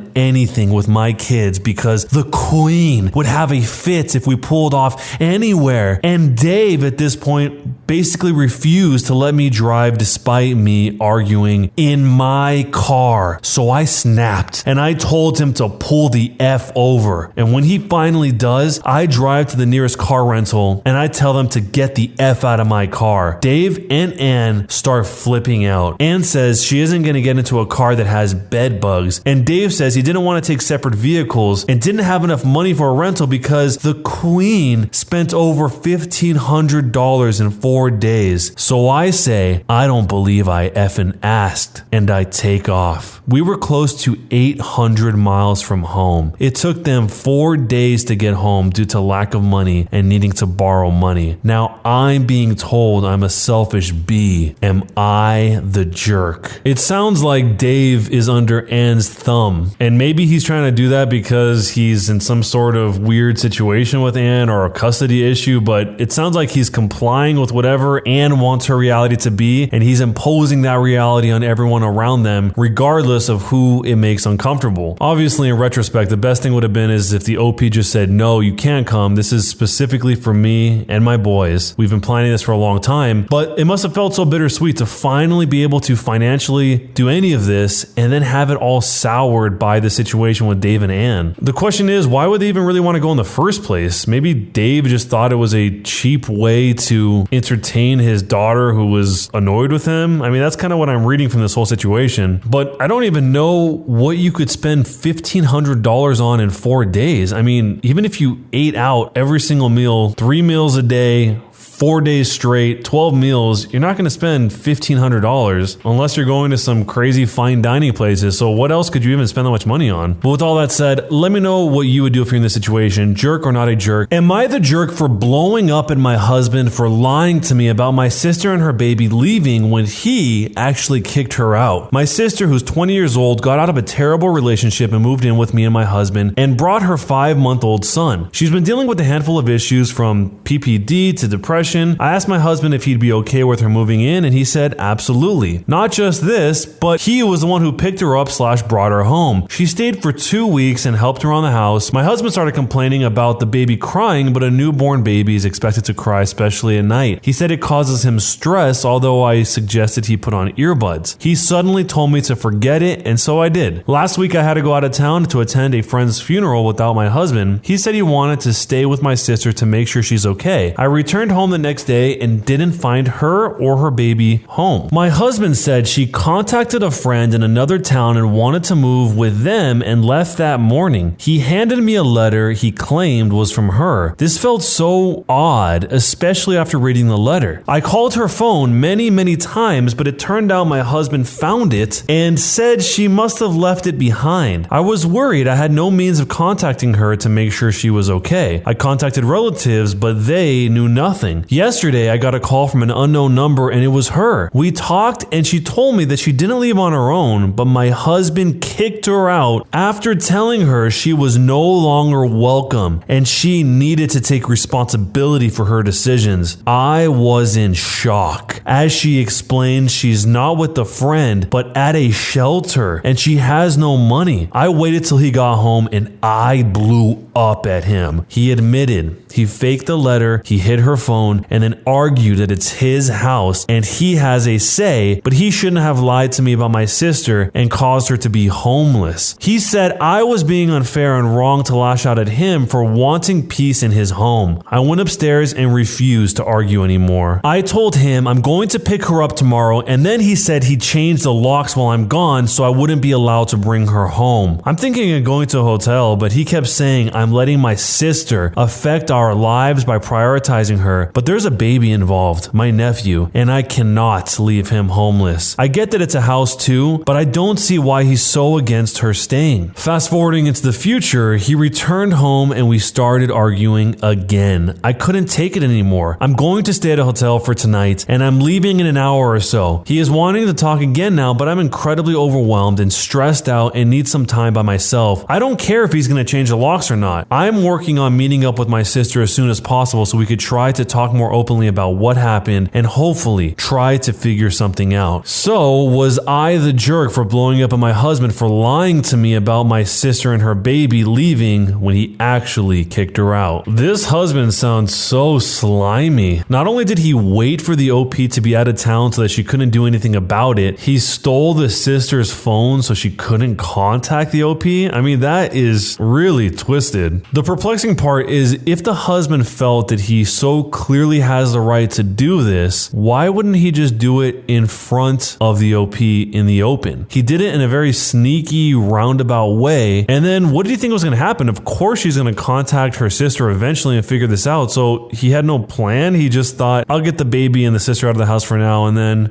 anything with my kids because the queen would have a fit if we pulled off anywhere. And Dave Dave at this point basically refused to let me drive despite me arguing in my car. So I snapped and I told him to pull the F over. And when he finally does, I drive to the nearest car rental and I tell them to get the F out of my car. Dave and Ann start flipping out. Ann says she isn't going to get into a car that has bed bugs. And Dave says he didn't want to take separate vehicles and didn't have enough money for a rental because the Queen spent over $1,500 in 4 days. So I say, I don't believe I effing asked, and I take off. We were close to 800 miles from home. It took them 4 days to get home due to lack of money and needing to borrow money. Now I'm being told I'm a selfish bee. Am I the jerk? It sounds like Dave is under Ann's thumb, and maybe he's trying to do that because he's in some sort of weird situation with Ann or a custody issue, but it sounds like he's complying with whatever Ann wants her reality to be, and he's imposing that reality on everyone around them, regardless of who it makes uncomfortable. Obviously, in retrospect, the best thing would have been is if the OP just said, no, you can't come. This is specifically for me and my boys. We've been planning this for a long time, but it must have felt so bittersweet to finally be able to financially do any of this and then have it all soured by the situation with Dave and Ann. The question is, why would they even really want to go in the first place? Maybe Dave just thought it was a cheap way to entertain his daughter who was annoyed with him. I mean, that's kind of what I'm reading from this whole situation, but I don't even know what you could spend $1,500 on in 4 days. I mean, even if you ate out every single meal, 3 meals a day, 4 days straight, 12 meals, you're not going to spend $1,500 unless you're going to some crazy fine dining places. So what else could you even spend that much money on? But with all that said, let me know what you would do if you're in this situation. Jerk or not a jerk? Am I the jerk for blowing up at my husband for lying to me about my sister and her baby leaving when he actually kicked her out? My sister, who's 20 years old, got out of a terrible relationship and moved in with me and my husband and brought her 5-month-old son. She's been dealing with a handful of issues from PPD to depression. I asked my husband if he'd be okay with her moving in, and he said absolutely. Not just this, but he was the one who picked her up / brought her home. She stayed for 2 weeks and helped around the house. My husband started complaining about the baby crying, but a newborn baby is expected to cry, especially at night. He said it causes him stress, although I suggested he put on earbuds. He suddenly told me to forget it, and so I did. Last week I had to go out of town to attend a friend's funeral without my husband. He said he wanted to stay with my sister to make sure she's okay. I returned home the next day and didn't find her or her baby home. My husband said she contacted a friend in another town and wanted to move with them and left that morning. He handed me a letter he claimed was from her. This felt so odd, especially after reading the letter. I called her phone many times, but it turned out my husband found it and said she must have left it behind. I was worried. I had no means of contacting her to make sure she was okay. I contacted relatives, but they knew nothing. Yesterday, I got a call from an unknown number and it was her. We talked and she told me that she didn't leave on her own, but my husband kicked her out after telling her she was no longer welcome and she needed to take responsibility for her decisions. I was in shock. As she explained, she's not with a friend, but at a shelter and she has no money. I waited till he got home and I blew up at him. He admitted he faked the letter, he hid her phone, and then argued that it's his house and he has a say, but he shouldn't have lied to me about my sister and caused her to be homeless. He said I was being unfair and wrong to lash out at him for wanting peace in his home. I went upstairs and refused to argue anymore. I told him I'm going to pick her up tomorrow, and then he said he changed the locks while I'm gone so I wouldn't be allowed to bring her home. I'm thinking of going to a hotel, but he kept saying I'm letting my sister affect our lives by prioritizing her, but there's a baby involved, my nephew, and I cannot leave him homeless. I get that it's a house too, but I don't see why he's so against her staying. Fast forwarding into the future, he returned home and we started arguing again. I couldn't take it anymore. I'm going to stay at a hotel for tonight and I'm leaving in an hour or so. He is wanting to talk again now, but I'm incredibly overwhelmed and stressed out and need some time by myself. I don't care if he's going to change the locks or not. not. I'm working on meeting up with my sister as soon as possible so we could try to talk more openly about what happened and hopefully try to figure something out. So, was I the jerk for blowing up at my husband for lying to me about my sister and her baby leaving when he actually kicked her out? This husband sounds so slimy. Not only did he wait for the OP to be out of town so that she couldn't do anything about it, he stole the sister's phone so she couldn't contact the OP. I mean, that is really twisted. The perplexing part is if the husband felt that he so clearly has the right to do this, why wouldn't he just do it in front of the OP in the open? He did it in a very sneaky, roundabout way. And then what did you think was going to happen? Of course she's going to contact her sister eventually and figure this out. So he had no plan. He just thought, I'll get the baby and the sister out of the house for now, and then,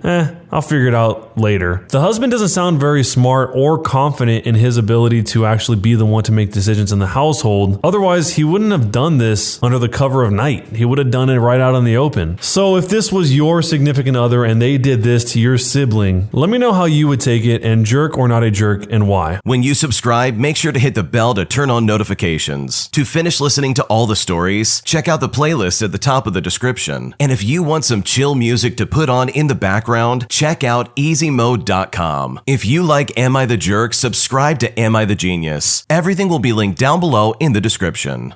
I'll figure it out later. The husband doesn't sound very smart or confident in his ability to actually be the one to make decisions in the household. Otherwise, he wouldn't have done this under the cover of night. He would have done it right out in the open. So if this was your significant other and they did this to your sibling, let me know how you would take it and jerk or not a jerk and why. When you subscribe, make sure to hit the bell to turn on notifications. To finish listening to all the stories, check out the playlist at the top of the description. And if you want some chill music to put on in the background, check out easymode.com. If you like Am I the Jerk, subscribe to Am I the Genius. Everything will be linked down below in the description.